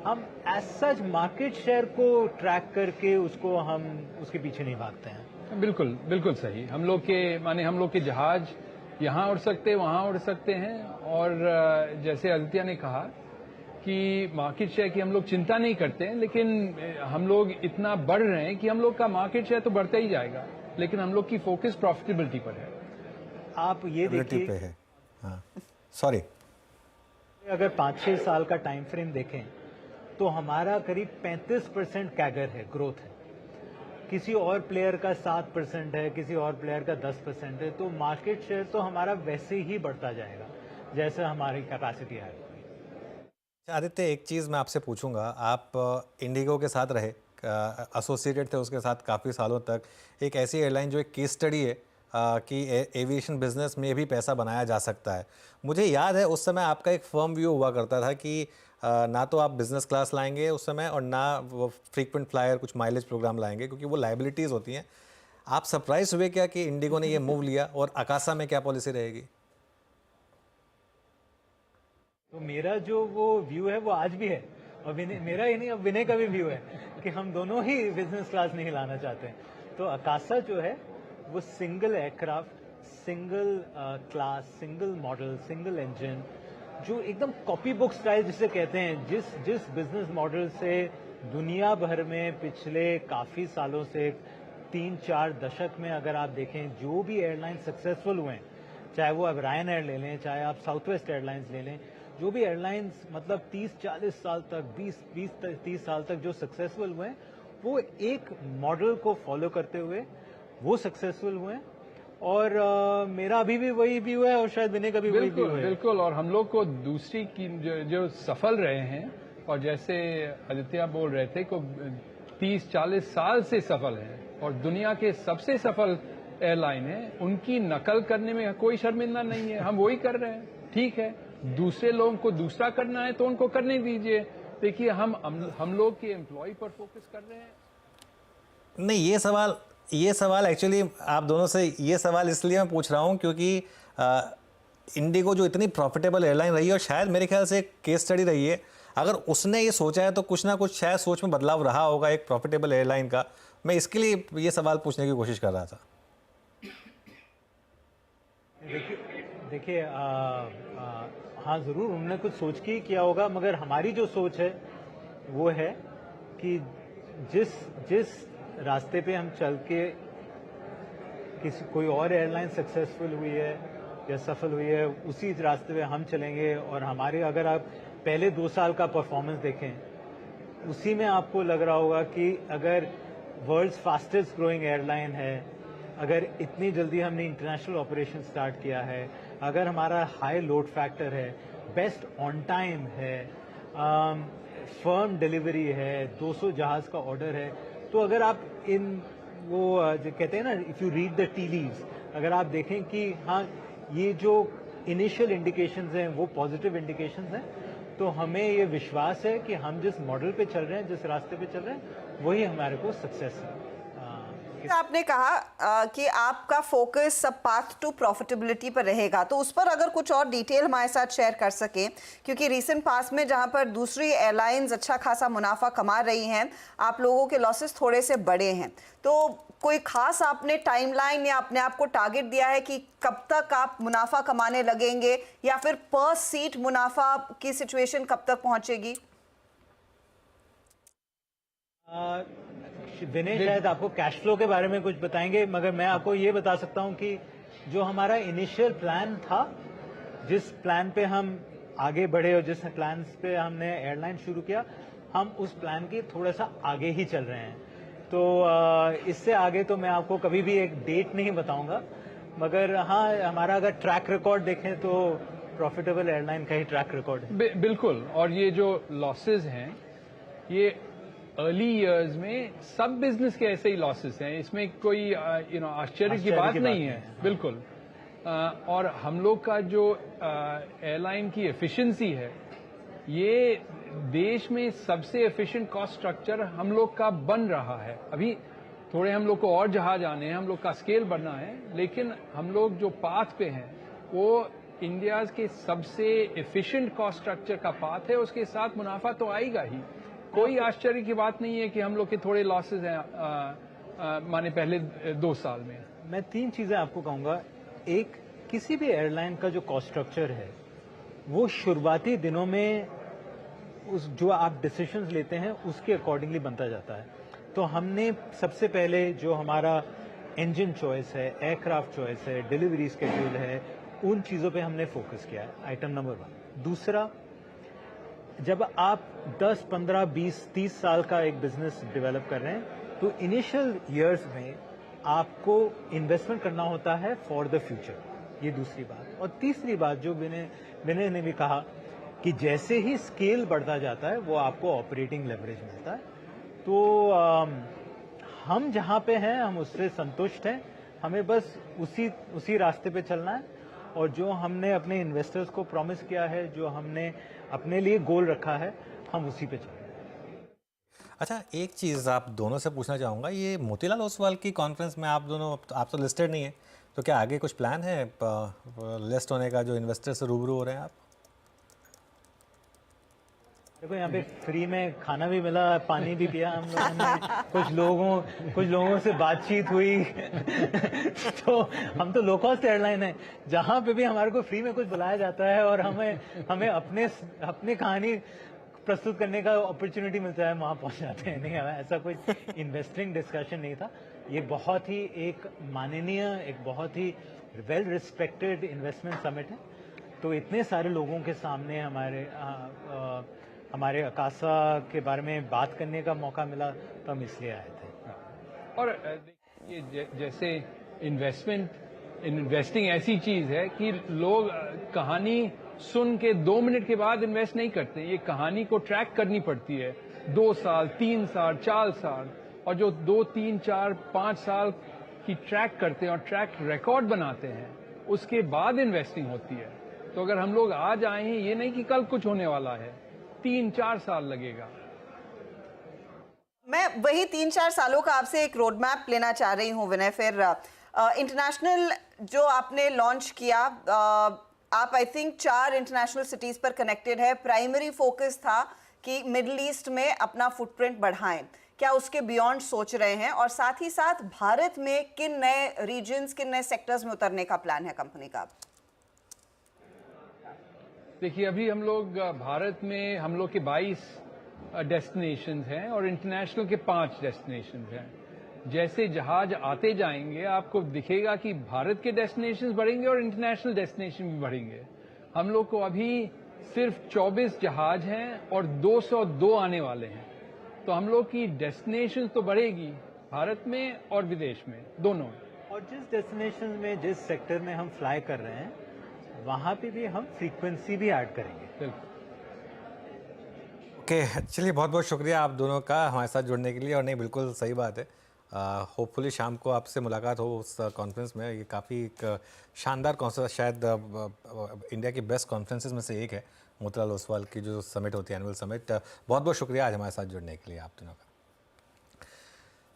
हम एज सच मार्केट शेयर को ट्रैक करके हम उसके पीछे नहीं भागते हैं। बिल्कुल सही। हम लोग के जहाज यहाँ उड़ सकते हैं, वहाँ उड़ सकते हैं और जैसे आदित्य ने कहा कि मार्केट शेयर की हम लोग चिंता नहीं करते हैं, लेकिन हम लोग इतना बढ़ रहे हैं कि हम लोग का मार्केट शेयर तो बढ़ता ही जाएगा, लेकिन हम लोग की फोकस प्रॉफिटेबिलिटी पर है। आप ये देखिए, सॉरी, अगर 5-6 साल का टाइम फ्रेम देखें तो हमारा करीब 35% कैगर है, ग्रोथ है। किसी और प्लेयर का 7% है, किसी और प्लेयर का 10% है। तो मार्केट शेयर तो हमारा वैसे ही बढ़ता जाएगा जैसे हमारी कैपेसिटी है। आदित्य, एक चीज़ मैं आपसे पूछूंगा, आप इंडिगो के साथ रहे, एसोसिएटेड थे उसके साथ काफ़ी सालों तक। एक ऐसी एयरलाइन जो एक केस स्टडी है कि एविएशन बिजनेस में भी पैसा बनाया जा सकता है। मुझे याद है उस समय आपका एक फर्म व्यू हुआ करता था कि ना तो आप बिज़नेस क्लास लाएंगे उस समय और ना वो फ्रीक्वेंट फ्लायर कुछ माइलेज प्रोग्राम लाएंगे, क्योंकि वो लाइबिलिटीज़ होती हैं। आप सरप्राइज हुए क्या कि इंडिगो ने ये मूव लिया, और अकासा में क्या पॉलिसी रहेगी? तो मेरा जो वो व्यू है वो आज भी है, और मेरा ही नहीं, अब विनय का भी व्यू है कि हम दोनों ही बिजनेस क्लास नहीं लाना चाहते हैं। तो अकासा जो है वो single aircraft, single class, single model, single engine, जो एकदम कॉपी बुक स्टाइल जिसे कहते हैं, जिस बिजनेस मॉडल से दुनिया भर में पिछले काफी सालों से 3-4 दशक में अगर आप देखें जो भी एयरलाइन सक्सेसफुल हुए हैं, चाहे वो अब रायन एयर ले लें, चाहे आप साउथ वेस्ट एयरलाइंस ले लें, जो भी एयरलाइंस मतलब 30-40 साल तक 20-30 साल तक जो सक्सेसफुल हुए हैं, वो एक मॉडल को फॉलो करते हुए वो सक्सेसफुल हुए हैं। और मेरा अभी भी वही व्यू है और शायद विनय का भी वही व्यू है। बिल्कुल। और हम लोग को दूसरी की जो सफल रहे हैं, और जैसे आदित्य बोल रहे थे को 30-40 साल से सफल है और दुनिया के सबसे सफल एयरलाइन है, उनकी नकल करने में कोई शर्मिंदा नहीं है। हम वही कर रहे हैं, ठीक है। दूसरे लोगों को दूसरा करना है तो उनको करने दीजिए। देखिए हम लोग के एम्प्लॉय पर फोकस कर रहे हैं। नहीं, ये सवाल एक्चुअली आप दोनों से ये सवाल इसलिए मैं पूछ रहा हूँ क्योंकि इंडिगो जो इतनी प्रॉफिटेबल एयरलाइन रही है और शायद मेरे ख्याल से एक केस स्टडी रही है, अगर उसने ये सोचा है तो कुछ ना कुछ शायद सोच में बदलाव रहा होगा एक प्रॉफिटेबल एयरलाइन का। मैं इसके लिए ये सवाल पूछने की कोशिश कर रहा था। देखिए हाँ ज़रूर उन्होंने कुछ सोच के ही किया होगा, मगर हमारी जो सोच है वो है कि जिस रास्ते पे हम चल के कोई और एयरलाइन सक्सेसफुल हुई है या सफल हुई है, उसी रास्ते पे हम चलेंगे। और हमारे अगर आप पहले 2 साल का परफॉर्मेंस देखें, उसी में आपको लग रहा होगा कि अगर वर्ल्ड्स फास्टेस्ट ग्रोइंग एयरलाइन है, अगर इतनी जल्दी हमने इंटरनेशनल ऑपरेशन स्टार्ट किया है, अगर हमारा हाई लोड फैक्टर है, बेस्ट ऑन टाइम है, फर्म डिलीवरी है, 200 जहाज का ऑर्डर है, तो अगर आप वो जो कहते हैं ना, if you read the tea leaves, अगर आप देखें कि हाँ ये जो इनिशियल इंडिकेशंस हैं वो पॉजिटिव इंडिकेशंस हैं, तो हमें ये विश्वास है कि हम जिस मॉडल पे चल रहे हैं, जिस रास्ते पे चल रहे हैं, वही हमारे को सक्सेस है। आपने कहा कि आपका फोकस सब पाथ टू प्रॉफिटेबिलिटी पर रहेगा, तो उस पर अगर कुछ और डिटेल हमारे साथ शेयर कर सकें, क्योंकि रीसेंट पास में जहां पर दूसरी एयरलाइंस अच्छा खासा मुनाफा कमा रही हैं, आप लोगों के लॉसेस थोड़े से बड़े हैं, तो कोई खास आपने टाइमलाइन या अपने आप को टारगेट दिया है कि कब तक आप मुनाफा कमाने लगेंगे, या फिर पर सीट मुनाफा की सिचुएशन कब तक पहुंचेगी? विनय शायद आपको कैश फ्लो के बारे में कुछ बताएंगे, मगर मैं आपको ये बता सकता हूं कि जो हमारा इनिशियल प्लान था, जिस प्लान पे हम आगे बढ़े और जिस प्लान पे हमने एयरलाइन शुरू किया, हम उस प्लान के थोड़ा सा आगे ही चल रहे हैं। तो इससे आगे तो मैं आपको कभी भी एक डेट नहीं बताऊंगा, मगर हाँ हमारा अगर ट्रैक रिकॉर्ड देखें तो प्रॉफिटेबल एयरलाइन का ही ट्रैक रिकॉर्ड है। बिल्कुल। और ये जो लॉसेज हैं, ये अर्ली इयर्स में सब बिजनेस के ऐसे ही लॉसेस हैं, इसमें कोई आश्चर्य की बात नहीं है। बिल्कुल। और हम लोग का जो एयरलाइन की एफिशिएंसी है, ये देश में सबसे एफिशिएंट कॉस्ट स्ट्रक्चर हम लोग का बन रहा है। अभी थोड़े हम लोग को और जहाज आने हैं, हम लोग का स्केल बढ़ना है, लेकिन हम लोग जो पाथ पे हैं वो इंडिया के सबसे एफिशिएंट कॉस्ट स्ट्रक्चर का पाथ है। उसके साथ मुनाफा तो आएगा ही, कोई आश्चर्य की बात नहीं है कि हम लोग के थोड़े लॉसेज हैं माने पहले 2 साल में। मैं 3 चीजें आपको कहूंगा। एक, किसी भी एयरलाइन का जो कॉस्ट स्ट्रक्चर है वो शुरुआती दिनों में उस जो आप डिसीजंस लेते हैं उसके अकॉर्डिंगली बनता जाता है। तो हमने सबसे पहले जो हमारा इंजन चॉइस है, एयरक्राफ्ट चॉइस है, डिलीवरी स्केड्यूल है, उन चीज़ों पे हमने फोकस किया है, आइटम नंबर 1। दूसरा, जब आप 10, 15, 20, 30 साल का एक बिजनेस डेवलप कर रहे हैं तो इनिशियल ईयर्स में आपको इन्वेस्टमेंट करना होता है फॉर द फ्यूचर, ये दूसरी बात। और तीसरी बात जो विनय ने भी कहा कि जैसे ही स्केल बढ़ता जाता है वो आपको ऑपरेटिंग लेवरेज मिलता है। तो हम जहाँ पे हैं हम उससे संतुष्ट हैं, हमें बस उसी रास्ते पे चलना है, और जो हमने अपने इन्वेस्टर्स को प्रॉमिस किया है, जो हमने अपने लिए गोल रखा है, हम उसी पे चल रहे हैं। अच्छा, एक चीज़ आप दोनों से पूछना चाहूँगा, ये मोतीलाल ओसवाल की कॉन्फ्रेंस में आप दोनों, आप तो लिस्टेड नहीं है, तो क्या आगे कुछ प्लान है लिस्ट होने का, जो इन्वेस्टर से रूबरू हो रहे हैं आप? देखो यहाँ पे फ्री में खाना भी मिला, पानी भी पिया हम लोगों ने, कुछ लोगों से बातचीत हुई तो हम तो लो कॉस्ट एयरलाइन है, जहाँ पे भी हमारे को फ्री में कुछ बुलाया जाता है और हमें अपने कहानी प्रस्तुत करने का अपॉर्चुनिटी मिलता है, वहाँ पहुँच जाते हैं। नहीं, ऐसा कोई इन्वेस्टिंग डिस्कशन नहीं था। ये बहुत ही एक माननीय, एक बहुत ही वेल रिस्पेक्टेड इन्वेस्टमेंट समिट है। तो इतने सारे लोगों के सामने हमारे अकासा के बारे में बात करने का मौका मिला, तो हम इसलिए आए थे। और देखिए, जैसे इन्वेस्टिंग ऐसी चीज है कि लोग कहानी सुन के 2 मिनट के बाद इन्वेस्ट नहीं करते। ये कहानी को ट्रैक करनी पड़ती है 2 साल, 3 साल, 4 साल, और जो 2, 3, 4, 5 साल की ट्रैक करते हैं और ट्रैक रिकॉर्ड बनाते हैं, उसके बाद इन्वेस्टिंग होती है। तो अगर हम लोग आज आए हैं, ये नहीं कि कल कुछ होने वाला है, 3-4 साल लगेगा। मैं वही 3-4 सालों का आपसे एक रोड मैप लेना चाह रही हूँ विनय। फिर इंटरनेशनल जो आपने लॉन्च किया, आप आई थिंक 4 इंटरनेशनल सिटीज पर कनेक्टेड है। प्राइमरी फोकस था कि मिडिल ईस्ट में अपना फुटप्रिंट बढ़ाएं, क्या उसके बियॉन्ड सोच रहे हैं? और साथ ही साथ भारत में किन नए रीजन्स, किन नए सेक्टर्स में उतरने का प्लान है कंपनी का? देखिए, अभी हम लोग भारत में हम लोग के 22 डेस्टिनेशंस हैं और इंटरनेशनल के 5 डेस्टिनेशंस हैं। जैसे जहाज आते जाएंगे, आपको दिखेगा कि भारत के डेस्टिनेशंस बढ़ेंगे और इंटरनेशनल डेस्टिनेशन भी बढ़ेंगे। हम लोग को अभी सिर्फ 24 जहाज हैं और 202 आने वाले हैं। तो हम लोग की डेस्टिनेशन तो बढ़ेगी भारत में और विदेश में, दोनों। और जिस डेस्टिनेशन में, जिस सेक्टर में हम फ्लाई कर रहे हैं, वहाँ पे भी हम फ्रीक्वेंसी भी ऐड करेंगे। बिल्कुल। ओके, चलिए, बहुत बहुत शुक्रिया आप दोनों का हमारे साथ जुड़ने के लिए। और नहीं, बिल्कुल सही बात है। होपफुली शाम को आपसे मुलाकात हो उस कॉन्फ्रेंस में। ये काफ़ी एक शानदार कॉन्फ्रेंस, शायद इंडिया की बेस्ट कॉन्फ्रेंसेस में से एक है, मोतीलाल ओसवाल की जो समिट होती है, एनुअल समिट। बहुत बहुत शुक्रिया आज हमारे साथ जुड़ने के लिए आप दोनों का।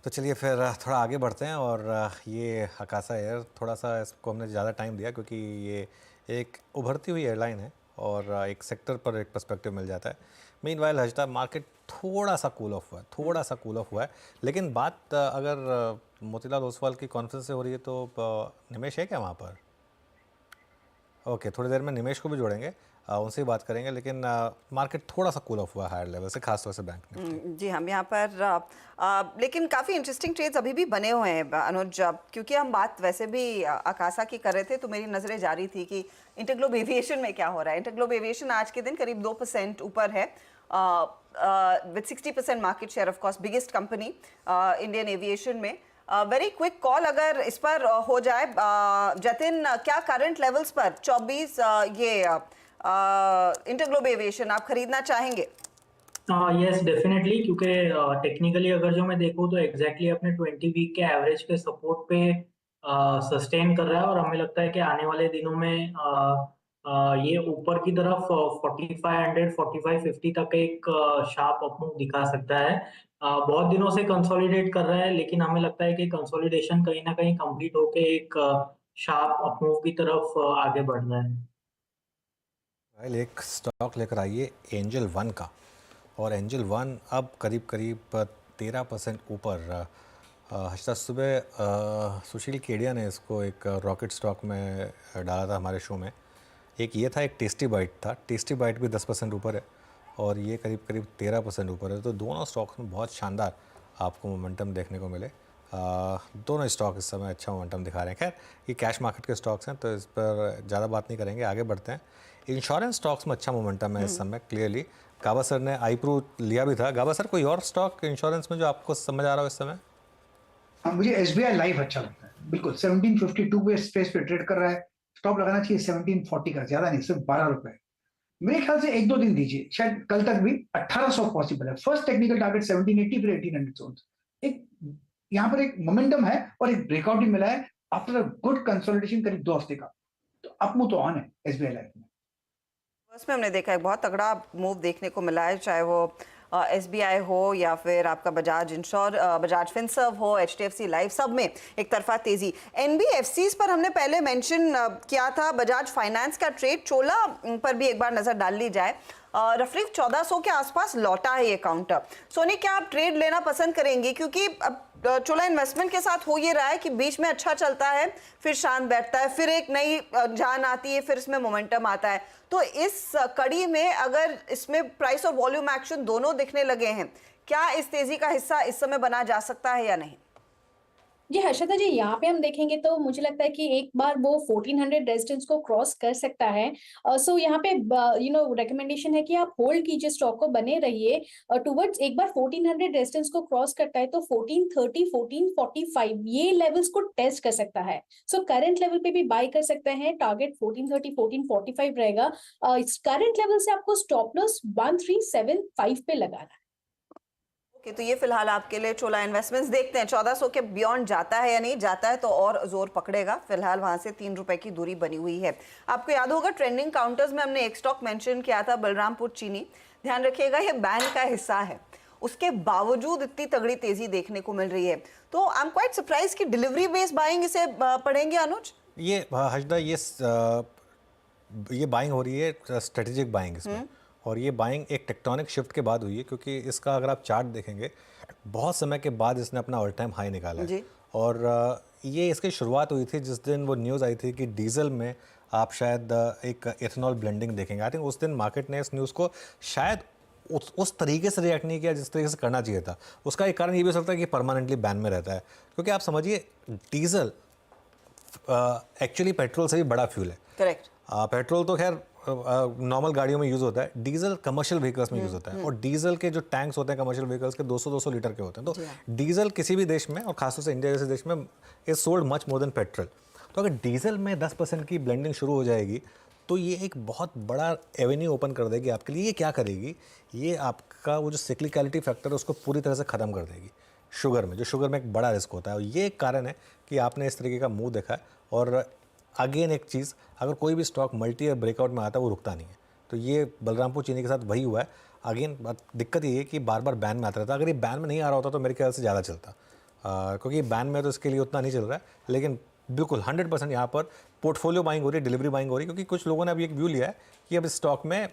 तो चलिए फिर थोड़ा आगे बढ़ते हैं। और ये अकासा एयर, थोड़ा सा इसको हमने ज़्यादा टाइम दिया क्योंकि ये एक उभरती हुई एयरलाइन है और एक सेक्टर पर एक पर्सपेक्टिव मिल जाता है। मीनवाइल हर्षिता, मार्केट थोड़ा सा कूल ऑफ हुआ है, लेकिन बात अगर मोतीलाल ओसवाल की कॉन्फ्रेंस से हो रही है तो निमेश है क्या वहाँ पर? ओके, थोड़ी देर में निमेश को भी जोड़ेंगे, उनसे ही बात करेंगे। लेकिन मार्केट थोड़ा सा कूल ऑफ हुआ हायर लेवल से, खासतौर से बैंक निफ्टी। जी हम यहाँ पर लेकिन काफ़ी इंटरेस्टिंग ट्रेड्स अभी भी बने हुए हैं अनुज, क्योंकि हम बात वैसे भी अकासा की कर रहे थे, तो मेरी नज़रें जा रही थी कि इंटरग्लोब एविएशन में क्या हो रहा है। इंटरग्लोब एविएशन आज के दिन करीब 2% ऊपर है, with 60% market share, of course biggest company Indian aviation में। वेरी क्विक कॉल अगर इस पर हो जाए, जतिन, क्या करंट लेवल्स पर 24 ये इंटरग्लोब एविएशन आप खरीदना चाहेंगे? यस, डेफिनेटली, क्योंकि टेक्निकली अगर जो मैं देखूँ तो एग्जैक्टली अपने 20 वीक के एवरेज के सपोर्ट पे सस्टेन कर रहा है, और हमें लगता है कि आने वाले दिनों में ये ऊपर की तरफ 4500, 4550 तक एक शार्प अपमूव दिखा सकता है। बहुत दिनों से कंसोलिडेट कर रहा है, लेकिन हमें लगता है कि कंसोलिडेशन कहीं ना कहीं कंप्लीट होके एक शार्प अपमूव की तरफ आगे बढ़ रहा है। एक स्टॉक लेकर आइए एंजल वन का, और एंजल वन अब करीब 13% ऊपर। हर्षिता, सुबह सुशील केडिया ने इसको एक रॉकेट स्टॉक में डाला था हमारे शो में। एक ये था, एक टेस्टी बाइट था। टेस्टी बाइट भी 10% ऊपर है और ये करीब 13% ऊपर है। तो दोनों स्टॉक्स में बहुत शानदार आपको मोमेंटम देखने को मिले। दोनों स्टॉक इस समय अच्छा मोमेंटम दिखा रहे हैं। खैर, ये कैश मार्केट के स्टॉक्स हैं तो इस पर ज़्यादा बात नहीं करेंगे, आगे बढ़ते हैं। इंश्योरेंस स्टॉक्स में अच्छा मोमेंटम है इस समय, क्लियरली। गाबा सर ने आईप्रू लिया भी था। गाबा सर, कोई और स्टॉक इंश्योरेंस में जो आपको समझ आ रहा हो इस समय? हाँ, मुझे SBI लाइफ अच्छा लगता है। बिल्कुल 1752 पे स्पेस पे ट्रेड कर रहा है। स्टॉप लगाना चाहिए 1740 का, ज्यादा नहीं, सिर्फ 12 रुपए। मेरे ख्याल से 1-2 दिन दीजिए, शायद कल तक भी 1800 पॉसिबल है। फर्स्ट टेक्निकल टारगेट 1780 फिर 1800 जोन। एक यहाँ पर एक मोमेंटम है और एक ब्रेकआउट भी मिला है आफ्टर अ गुड कंसोलिडेशन करीब 2 हफ्ते का। तो अपमूव तो ऑन है SBI लाइफ में। उसमें हमने देखा है बहुत तगड़ा मूव देखने को मिला है, चाहे वो SBI हो या फिर आपका बजाज फिनसर्व हो, HDFC लाइफ, सब में एक तरफा तेजी। NBFCs पर हमने पहले मेंशन किया था, बजाज फाइनेंस का ट्रेड, चोला पर भी एक बार नजर डाल ली जाए। रफली 1400 के आसपास लौटा है ये काउंटर। सोनी, क्या आप ट्रेड लेना पसंद करेंगे? क्योंकि अब चोला इन्वेस्टमेंट के साथ हो ये रहा है कि बीच में अच्छा चलता है, फिर शांत बैठता है, फिर एक नई जान आती है, फिर इसमें मोमेंटम आता है। तो इस कड़ी में अगर इसमें प्राइस और वॉल्यूम एक्शन दोनों दिखने लगे हैं, क्या इस तेजी का हिस्सा इस समय बना जा सकता है या नहीं? जी हर्षदा जी, यहाँ पे हम देखेंगे तो मुझे लगता है कि एक बार वो 1400 रेजिस्टेंस को क्रॉस कर सकता है। सो यहाँ पे रिकमेंडेशन है कि आप होल्ड कीजिए स्टॉक को, बने रहिए टुवर्ड्स। एक बार 1400 रेजिस्टेंस को क्रॉस करता है तो 1430 1445 ये लेवल्स को टेस्ट कर सकता है। सो करंट लेवल पे भी बाय कर सकते हैं। टारगेट 1430 1445 रहेगा। करंट लेवल से आपको स्टॉप लॉस 1375 पे लगाना है। तो ये फिलहाल आपके लिए चोला इन्वेस्टमेंट्स। देखते हैं 1400 के बियॉन्ड जाता है या नहीं, जाता है तो और जोर पकड़ेगा। फिलहाल वहां से 3 रुपए की दूरी बनी हुई है। आपको याद होगा ट्रेंडिंग काउंटर्स में हमने एक स्टॉक मेंशन किया था, बलरामपुर चीनी। ध्यान रखिएगा ये बैंक का हिस्सा है, उसके बावजूद इतनी तगड़ी तेजी देखने को मिल रही है। तो आई एम क्वाइट सरप्राइज कि डिलीवरी बेस्ड बाइंग इसे पढ़ेंगे अनुज। ये हर्षदा ये बाइंग हो रही है, स्ट्रेटेजिक बाइंग इसमें। और ये बाइंग एक टेक्टोनिक शिफ्ट के बाद हुई है, क्योंकि इसका अगर आप चार्ट देखेंगे बहुत समय के बाद इसने अपना ऑल टाइम हाई निकाला है। और ये इसकी शुरुआत हुई थी जिस दिन वो न्यूज़ आई थी कि डीजल में आप शायद एक एथेनॉल ब्लेंडिंग देखेंगे। आई थिंक उस दिन मार्केट ने इस न्यूज़ को शायद उस तरीके से रिएक्ट नहीं किया जिस तरीके से करना चाहिए था। उसका एक कारण ये भी हो सकता है कि परमानेंटली बैन में रहता है, क्योंकि आप समझिए डीजल एक्चुअली पेट्रोल से भी बड़ा फ्यूल है। करेक्ट। पेट्रोल तो खैर नॉर्मल गाड़ियों में यूज़ होता है, डीजल कमर्शियल व्हीकल्स में यूज़ होता है। और डीजल के जो टैंक्स होते हैं कमर्शियल व्हीकल्स के 200-200 लीटर के होते हैं। तो डीजल किसी भी देश में और खासतौर से इंडिया जैसे देश में is sold much more than petrol. तो अगर डीजल में 10% की ब्लेंडिंग शुरू हो जाएगी तो ये एक बहुत बड़ा एवेन्यू ओपन कर देगी आपके लिए। ये क्या करेगी, ये आपका वो जो सिक्लिकलिटी फैक्टर है उसको पूरी तरह से ख़त्म कर देगी शुगर में, जो शुगर में एक बड़ा रिस्क होता है। और ये एक कारण है कि आपने इस तरीके का मूव देखा है। और अगेन एक चीज़, अगर कोई भी स्टॉक मल्टी या ब्रेकआउट में आता है वो रुकता नहीं है। तो ये बलरामपुर चीनी के साथ वही हुआ है। अगेन दिक्कत ये है कि बार बार बैन में आता रहता है। अगर ये बैन में नहीं आ रहा होता तो मेरे ख्याल से ज़्यादा चलता, क्योंकि बैन में तो इसके लिए उतना नहीं चल रहा है। लेकिन बिल्कुल 100% यहाँ पर पोर्टफोलियो बाइंग हो रही है, डिलीवरी बाइंग हो रही है, क्योंकि कुछ लोगों ने अभी एक व्यू लिया है कि अब इस स्टॉक में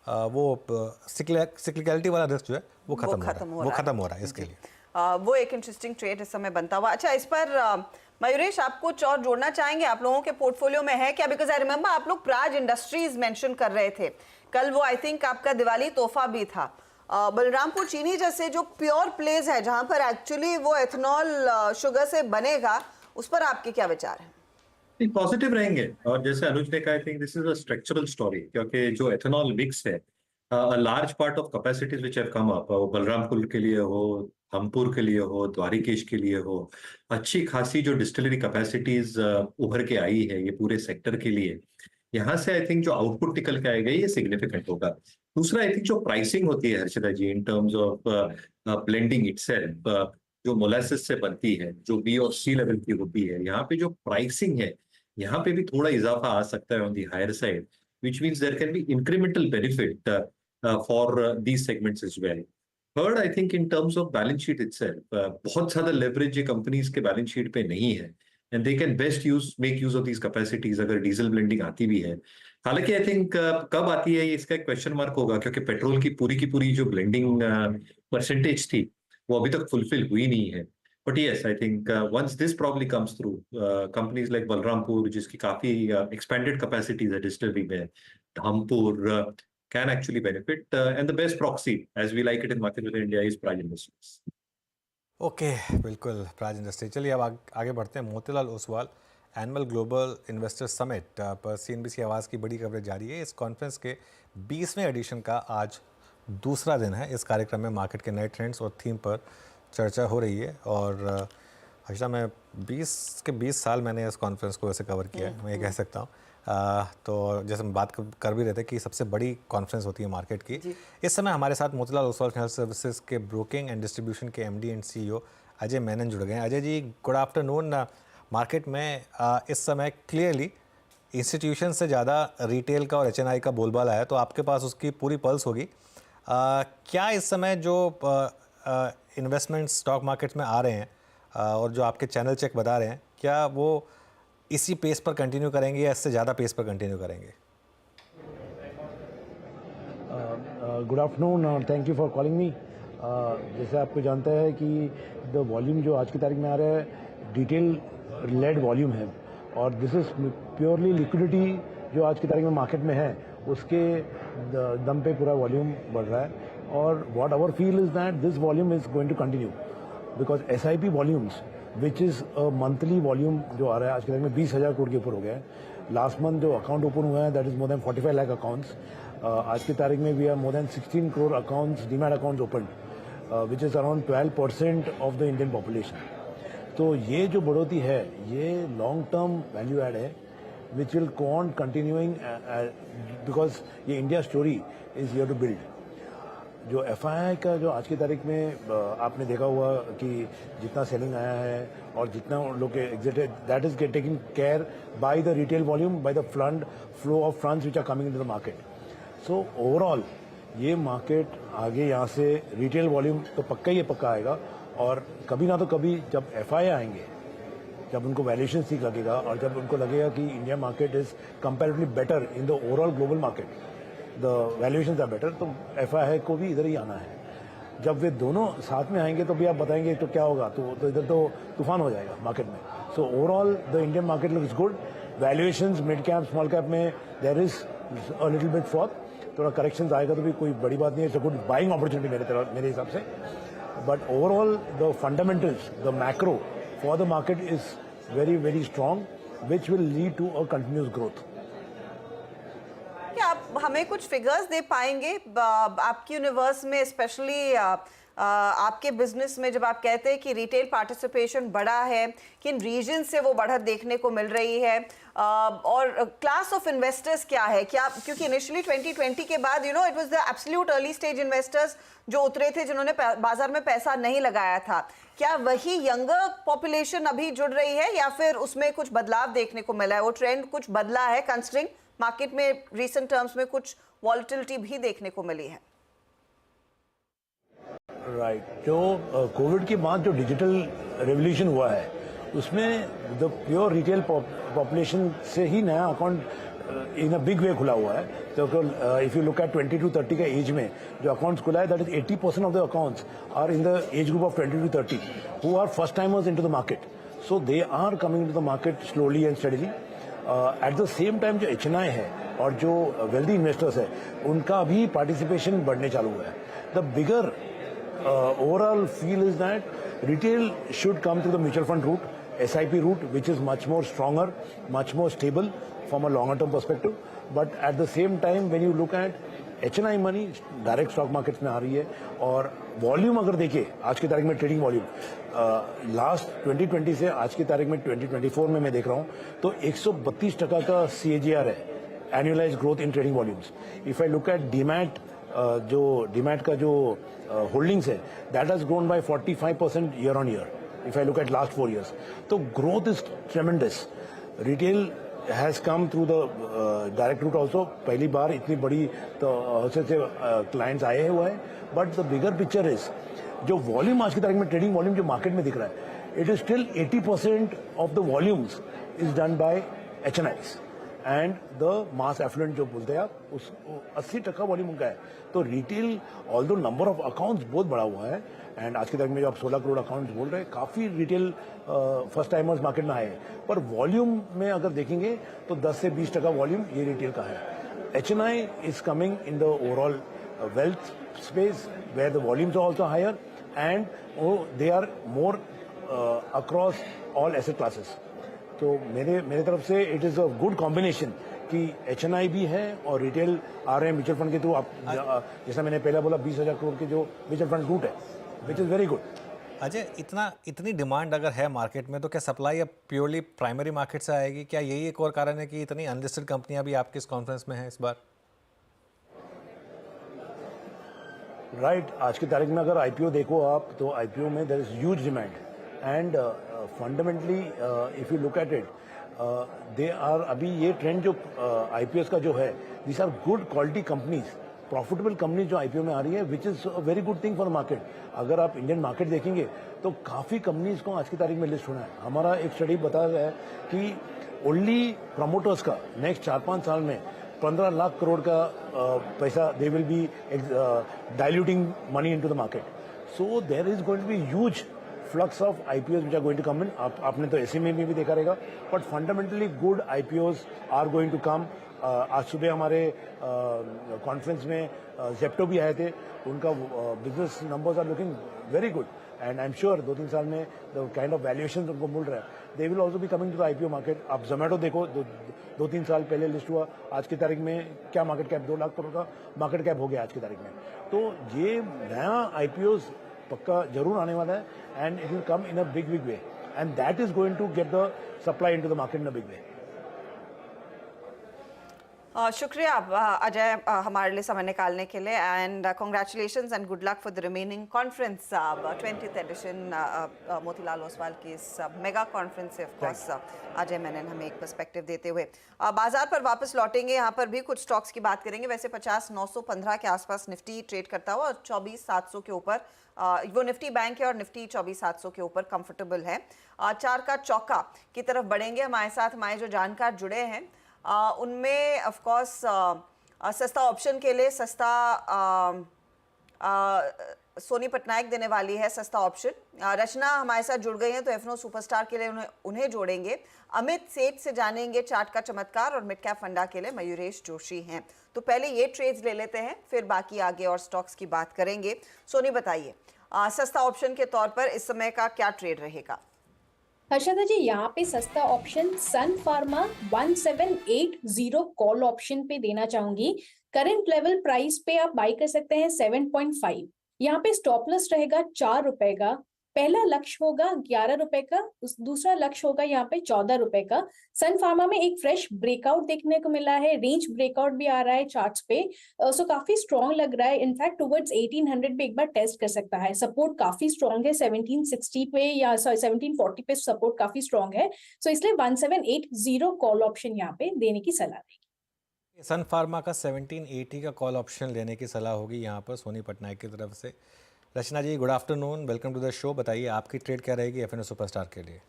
वो सिक्लिकलिटी वाला रिस्क जो है वो खत्म हो रहा है इसके लिए। वो एक इंटरेस्टिंग ट्रेड इस समय बनता हुआ। अच्छा, इस पर मयूरेश आप कुछ और जोड़ना चाहेंगे? आप लोगों के पोर्टफोलियो में है क्या? बिकॉज आई रिमेंबर आप लोग प्राज इंडस्ट्रीज मेंशन कर रहे थे कल, वो आई थिंक आपका दिवाली तोहफा भी था। बलरामपुर चीनी जैसे जो प्योर प्लेस है जहां पर एक्चुअली वो एथेनॉल शुगर से बनेगा, उस पर आपके क्या विचार हैं? पॉजिटिव रहेंगे। और जैसे अनुज ने कहा, I think this is a structural story, क्योंकि जो एथेनॉल मिक्स है, large part of capacities which have come up, वो बलरामपुर के लिए हो, धमपुर के लिए हो, द्वारिकेश के लिए हो, अच्छी खासी जो डिस्टिलरी कैपेसिटीज उभर के आई है ये पूरे सेक्टर के लिए, यहाँ से आई थिंक जो आउटपुट निकल के आएगा ये सिग्निफिकेंट होगा। दूसरा, आई थिंक जो प्राइसिंग होती है Harshada ji in terms of blending itself, जो मोलासिस से बनती है, जो बी और सी लेवल की होती है, यहाँ पे जो प्राइसिंग है यहाँ पे भी थोड़ा इजाफा आ सकता है on the higher side, which means there can be incremental benefit for these segments as well. Third, I think in terms of balance sheet itself, बहुत ज्यादा leverage ये companies के balance sheet पे नहीं है, and they can best make use of these capacities अगर diesel blending आती भी है। हालांकि I think कब आती है इसका एक क्वेश्चन मार्क होगा, क्योंकि पेट्रोल की पूरी जो ब्लेंडिंग परसेंटेज थी वो अभी तक फुलफिल हुई नहीं है। But yes, I think once this probably comes through, companies like Balrampur, जिसकी काफी expanded capacities है distillery में, Dhampur can actually benefit, and the best proxy, as we like it in market with India, is Praj Industries. Okay, बिल्कुल Praj industry. चलिए अब आगे बढ़ते हैं। Motilal Oswal annual global investor summit पर CNBC आवाज़ की बड़ी कवरेज जारी है। इस कॉन्फ्रेंस के 20वें एडिशन का आज दूसरा दिन है। इस कार्यक्रम में मार्केट के नए ट्रेंड्स और थीम पर चर्चा हो रही है। और हर्षा, मैं 20 साल मैंने इस कॉन्फ्रेंस को वैसे कवर किया है, मैं ये कह सकता हूँ। तो जैसे हम बात कर भी रहे थे कि सबसे बड़ी कॉन्फ्रेंस होती है मार्केट की। इस समय हमारे साथ मोतीलाल ओसवाल फाइनेंशियल सर्विसेज के ब्रोकिंग एंड डिस्ट्रीब्यूशन के MD and CEO Ajay Menon जुड़ गए हैं। Ajay ji, good afternoon. Market में इस समय क्लियरली इंस्टीट्यूशन से ज़्यादा रिटेल का और HNI का बोलबाला है, तो आपके पास उसकी पूरी पल्स होगी। क्या इस समय जो इन्वेस्टमेंट स्टॉक मार्केट में आ रहे हैं और जो आपके चैनल चेक बता रहे हैं, क्या वो इसी पेस पर कंटिन्यू करेंगे या इससे ज़्यादा पेस पर कंटिन्यू करेंगे? गुड आफ्टरनून और thank you for calling me. जैसे आपको जानता है कि द वॉल्यूम जो आज की तारीख में आ रहा है डिटेल लेड वॉल्यूम है और दिस इज प्योरली लिक्विडिटी जो आज की तारीख में मार्केट में है उसके दम पे पूरा वॉल्यूम बढ़ रहा है और what our feel is that this volume is going to continue because SIP volumes which is a monthly volume जो आ रहा है आज की तारीख में 20,000 करोड़ के ऊपर हो गया है। लास्ट मंथ जो अकाउंट ओपन हुआ है that is more than 45 lakh accounts. आज की तारीख में we are more than 16 crore accounts demat accounts open which is around 12% of the Indian population. तो ये जो बढ़ोतरी है ये लॉन्ग टर्म वैल्यू एड है which will go on continuing because ये India story is here to build. जो FII का जो आज की तारीख में आपने देखा हुआ कि जितना सेलिंग आया है और जितना लोग exited that is taking care by the retail volume by the fund flow of funds which are coming in the market. So overall ये मार्केट आगे यहाँ से रिटेल वॉल्यूम तो पक्का ही पक्का आएगा और कभी ना तो कभी जब FII आएंगे जब उनको वैल्यूएशन ठीक लगेगा और जब उनको लगेगा कि India market is comparatively better in the overall global market the valuations are better तो FII को भी इधर ही आना है। जब वे दोनों साथ में आएंगे तो भी आप बताएंगे तो क्या होगा तो इधर तो तूफान हो जाएगा मार्केट में। So overall the Indian market looks good. Valuations mid cap small cap में there is a little bit fall थोड़ा करेक्शन आएगा तो भी कोई बड़ी बात नहीं है। It's a good buying opportunity मेरे हिसाब से but overall the fundamentals the macro for the market is very very strong which will lead to a continuous growth. क्या आप हमें कुछ फिगर्स दे पाएंगे आपकी यूनिवर्स में स्पेशली आपके बिजनेस में जब आप कहते हैं कि रिटेल पार्टिसिपेशन बढ़ा है किन रीजन से वो बढ़त देखने को मिल रही है और क्लास ऑफ इन्वेस्टर्स क्या है क्या क्योंकि इनिशियली 2020 के बाद it was the absolute early stage investors जो उतरे थे जिन्होंने बाजार में पैसा नहीं लगाया था। क्या वही यंगर पॉपुलेशन अभी जुड़ रही है या फिर उसमें कुछ बदलाव देखने को मिला है? वो ट्रेंड कुछ बदला है कंसिडरिंग मार्केट में रीसेंट टर्म्स में कुछ वॉलेटिलिटी भी देखने को मिली है। राइट जो कोविड के बाद जो डिजिटल रेवोल्यूशन हुआ है उसमें द प्योर रिटेल पॉपुलेशन से ही नया अकाउंट इन अ बिग वे खुला हुआ है। तो if you look eight 20 to 30 का एज में जो अकाउंट्स खुला है that is 80% of the accounts are in the age group of 20 to 30 who are first timers into the market. So they are coming to the market slowly and steadily. At the same time जो HNI है और जो wealthy investors है उनका भी participation बढ़ने चालू हुआ है। The bigger overall feel is that retail should come through the mutual fund route, SIP route, which is much more stronger, much more stable from a longer term perspective. But at the same time, when you look at HNI money, direct stock markets में आ रही है और volume अगर देखें आज की तारीख में ट्रेडिंग वॉल्यूम लास्ट 2020 से आज की तारीख में 2024 में मैं देख रहा हूँ तो 132% का CAGR है annualise growth in trading volumes. If I look at demat जो डीमैट का जो होल्डिंग्स है that has grown by 45% year on year if I look at last 4 years। तो growth is ट्रेमेंडस। Retail has come through the direct route also. पहली बार इतनी बड़ी तो से क्लाइंट्स आए हुए हैं but the bigger picture is जो वॉल्यूम आज की तारीख में ट्रेडिंग वॉल्यूम जो मार्केट में दिख रहा है it is still 80% of the volumes is done by HNIs and the mass affluent जो बोलते हैं आप उस 80% वॉल्यूम उनका है। तो retail although number of accounts बहुत बड़ा हुआ है एंड आज की तारीख में जो आप 16 करोड़ अकाउंट्स बोल रहे हैं काफी रिटेल फर्स्ट टाइमर्स मार्केट में आए हैं पर वॉल्यूम में अगर देखेंगे तो 10 से 20% वॉल्यूम ये रिटेल का है। HNI is coming in the overall wealth space where the volumes are also higher and they are more across all asset classes. तो मेरे तरफ से it is a good combination कि HNI भी है और रिटेल आ रहे हैं म्यूचुअल फंड के थ्रू। आप जैसा मैंने पहले बोला 20,000 करोड़ के जो म्यूचुअल फंड रूट है which is very good. Ajay इतनी डिमांड अगर है मार्केट में तो क्या सप्लाई अब प्योरली प्राइमरी मार्केट से आएगी? क्या यही एक और कारण है कि इतनी अनलिस्टेड कंपनियां भी आपके इस कॉन्फ्रेंस में हैं इस बार? राइट आज की तारीख में अगर IPO देखो आप तो IPO में there is huge demand and fundamentally if you look at it they are अभी ये ट्रेंड जो IPOs का जो है this are good quality companies profitable companies जो IPO में आ रही है which is a very good thing for market. अगर आप इंडियन मार्केट देखेंगे तो काफी कंपनीज को आज की तारीख में लिस्ट होना है। हमारा एक स्टडी बता रहा है कि ओनली प्रमोटर्स का नेक्स्ट 4-5 साल में 15 लाख करोड़ का पैसा they will be diluting money into the market. So there is going to be huge flux of IPOs which are going to come in. आपने तो SMA में भी देखा रहेगा, but fundamentally good IPOs are going to come. आज सुबह हमारे conference में जेप्टो भी आए थे. उनका business numbers are looking very good and I am sure 2-3 साल में द काइंड ऑफ वैल्यूएशन उनको मिल रहा है, they will also be coming to the IPO market. आप जोमेटो देखो, 2-3 साल पहले लिस्ट हुआ, आज की तारीख में क्या मार्केट कैप 2 लाख करोड़ का मार्केट कैप हो गया आज की तारीख में. तो ये नया IPOs पक्का जरूर आने वाला है and it will come in a big way and that is going to get the supply into the market in a big way. शुक्रिया अजय हमारे लिए समय निकालने के लिए and congratulations and good luck for the remaining conference 20th edition Motilal Oswal की इस mega conference से ऑफ कोर्स अजय मेनन हमें एक पर्सपेक्टिव देते हुए बाजार पर वापस लौटेंगे. यहाँ पर भी कुछ स्टॉक्स की बात करेंगे. वैसे 50,915 के आसपास निफ्टी ट्रेड करता हुआ और 24,700 के ऊपर वो निफ्टी बैंक है और निफ्टी 24,700 के ऊपर कंफर्टेबल है. चार का चौका की तरफ बढ़ेंगे. हमारे साथ हमारे जो जानकार जुड़े हैं उनमें ऑफ कोर्स सस्ता ऑप्शन के लिए सस्ता सोनी पटनायक देने वाली है सस्ता ऑप्शन. रचना हमारे साथ जुड़ गई हैं तो एफनो सुपरस्टार के लिए उन्हें जोड़ेंगे. अमित सेठ से जानेंगे चार्ट का चमत्कार और मिड कैप फंडा के लिए मयूरेश जोशी हैं. तो पहले ये ट्रेड्स ले लेते हैं, फिर बाकी आगे और स्टॉक्स की बात करेंगे. सोनी बताइए सस्ता ऑप्शन के तौर पर इस समय का क्या ट्रेड रहेगा? हर्षदा जी, यहाँ पे सस्ता ऑप्शन सन फार्मा 1780 कॉल ऑप्शन पे देना चाहूंगी. करंट लेवल प्राइस पे आप बाई कर सकते हैं 7.5. यहाँ पे स्टॉप लॉस रहेगा 4 रुपए का. पहला लक्ष्य होगा 11 रुपए का, दूसरा लक्ष्य होगा यहाँ पे 14 रुपए का. सन फार्मा में एक फ्रेश ब्रेकआउट देखने को मिला है, रेंज ब्रेकआउट भी आ रहा है चार्ट्स पे. सो काफी स्ट्रॉन्ग लग रहा है. इनफैक्ट टुवर्ड्स 1800 पे एक बार टेस्ट कर सकता है. सपोर्ट काफी स्ट्रॉन्ग है 1760 पे या 1740 पे सपोर्ट काफी स्ट्रॉन्ग है. सो इसलिए 1780 कॉल ऑप्शन यहाँ पे देने की सलाह रहेगी. सन फार्मा का 1780 का कॉल ऑप्शन लेने की सलाह होगी यहाँ पर सोनी पटनायक की तरफ से. Rachna ji, good afternoon, welcome to the show. बताइए आपकी ट्रेड क्या रहेगी एफएनओ सुपरस्टार के लिए?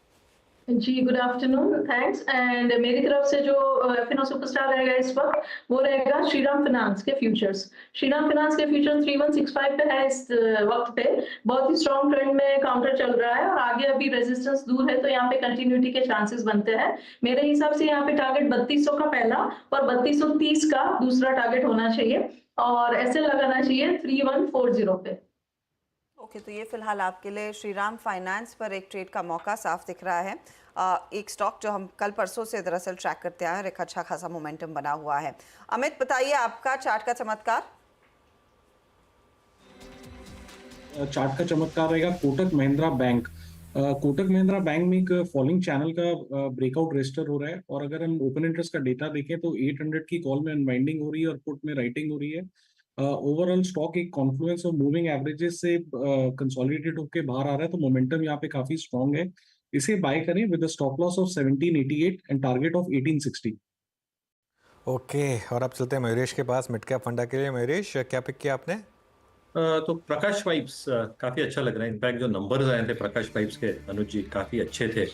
जी गुड आफ्टरनून, थैंक्स. एंड मेरी तरफ से जो एफएनओ सुपरस्टार रहेगा इस वक्त वो रहेगा श्रीराम फाइनेंस के फ्यूचर्स. श्रीराम फाइनेंस के फ्यूचर्स 3165 पे है इस वक्त पे. बहुत ही स्ट्रॉन्ग ट्रेंड में काउंटर चल रहा है और आगे अभी रेजिस्टेंस दूर है तो यहाँ पे कंटिन्यूटी के चांसेस बनते हैं. मेरे हिसाब से यहाँ पे टारगेट 3200 का पहला और 3230 का दूसरा टारगेट होना चाहिए और ऐसे लगाना चाहिए 3140 पे. ओके, तो ये फिलहाल आपके लिए श्रीराम फाइनेंस पर एक ट्रेड का मौका साफ दिख रहा है. एक स्टॉक जो हम कल परसों से दरअसल ट्रैक करते आए हैं, एक अच्छा खासा मोमेंटम बना हुआ है. अमित बताइए आपका चार्ट का चमत्कार. चार्ट का चमत्कार रहेगा कोटक महिंद्रा बैंक. कोटक महिंद्रा बैंक में एक फॉलिंग चैनल का ब्रेकआउट रजिस्टर हो रहा है और अगर हम ओपन इंटरेस्ट का डेटा देखें तो 800 की कॉल में अनवाइंडिंग हो रही है और पुट में राइटिंग हो रही है. ओवरऑल स्टॉक एक कॉन्फ्लुएंस ऑफ मूविंग एवरेजेस से कंसोलिडेटेड होकर बाहर आ रहा है तो मोमेंटम यहाँ पे काफी स्ट्रॉन्ग है. इसे बाय करें with stop loss of 1788 and target of 1860. Okay, और अब चलते हैं मयूरेश के पास मिड कैप फंडा के लिए. मयूरेश, क्या पिक किया आपने? तो प्रकाश पाइप्स काफी अच्छा लग रहा है. इनफैक्ट जो नंबर्स आए थे प्रकाश पाइप्स के अनुज जी काफी अच्छे थे,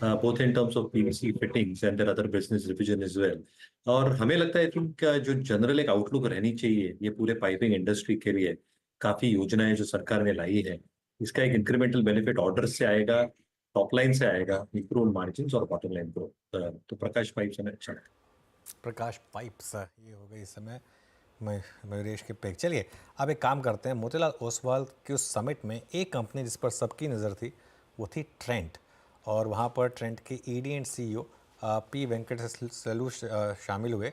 both in terms of PVC fittings and their other business division as well. और हमें लगता है कि जो जनरल एक आउटलुक रहनी चाहिए ये पूरे पाइपिंग इंडस्ट्री के लिए, काफी योजनाएं जो सरकार ने लाई है, इसका एक इंक्रीमेंटल बेनिफिट ऑर्डर्स से आएगा, टॉप लाइन से आएगा, इंप्रूव मार्जिन्स और बॉटम लाइन ग्रोथ. तो प्रकाश पाइप्स हमें अच्छा. प्रकाश पाइप्स ये हो गई इस समय मयूरेश के पिक. चलिए अब एक काम करते हैं. मोतीलाल ओसवाल के उस समिट में एक कंपनी जिस पर सबकी नज़र थी वो थी ट्रेंट, और वहाँ पर ट्रेंट के ED and CEO P Venkateswarlu शामिल हुए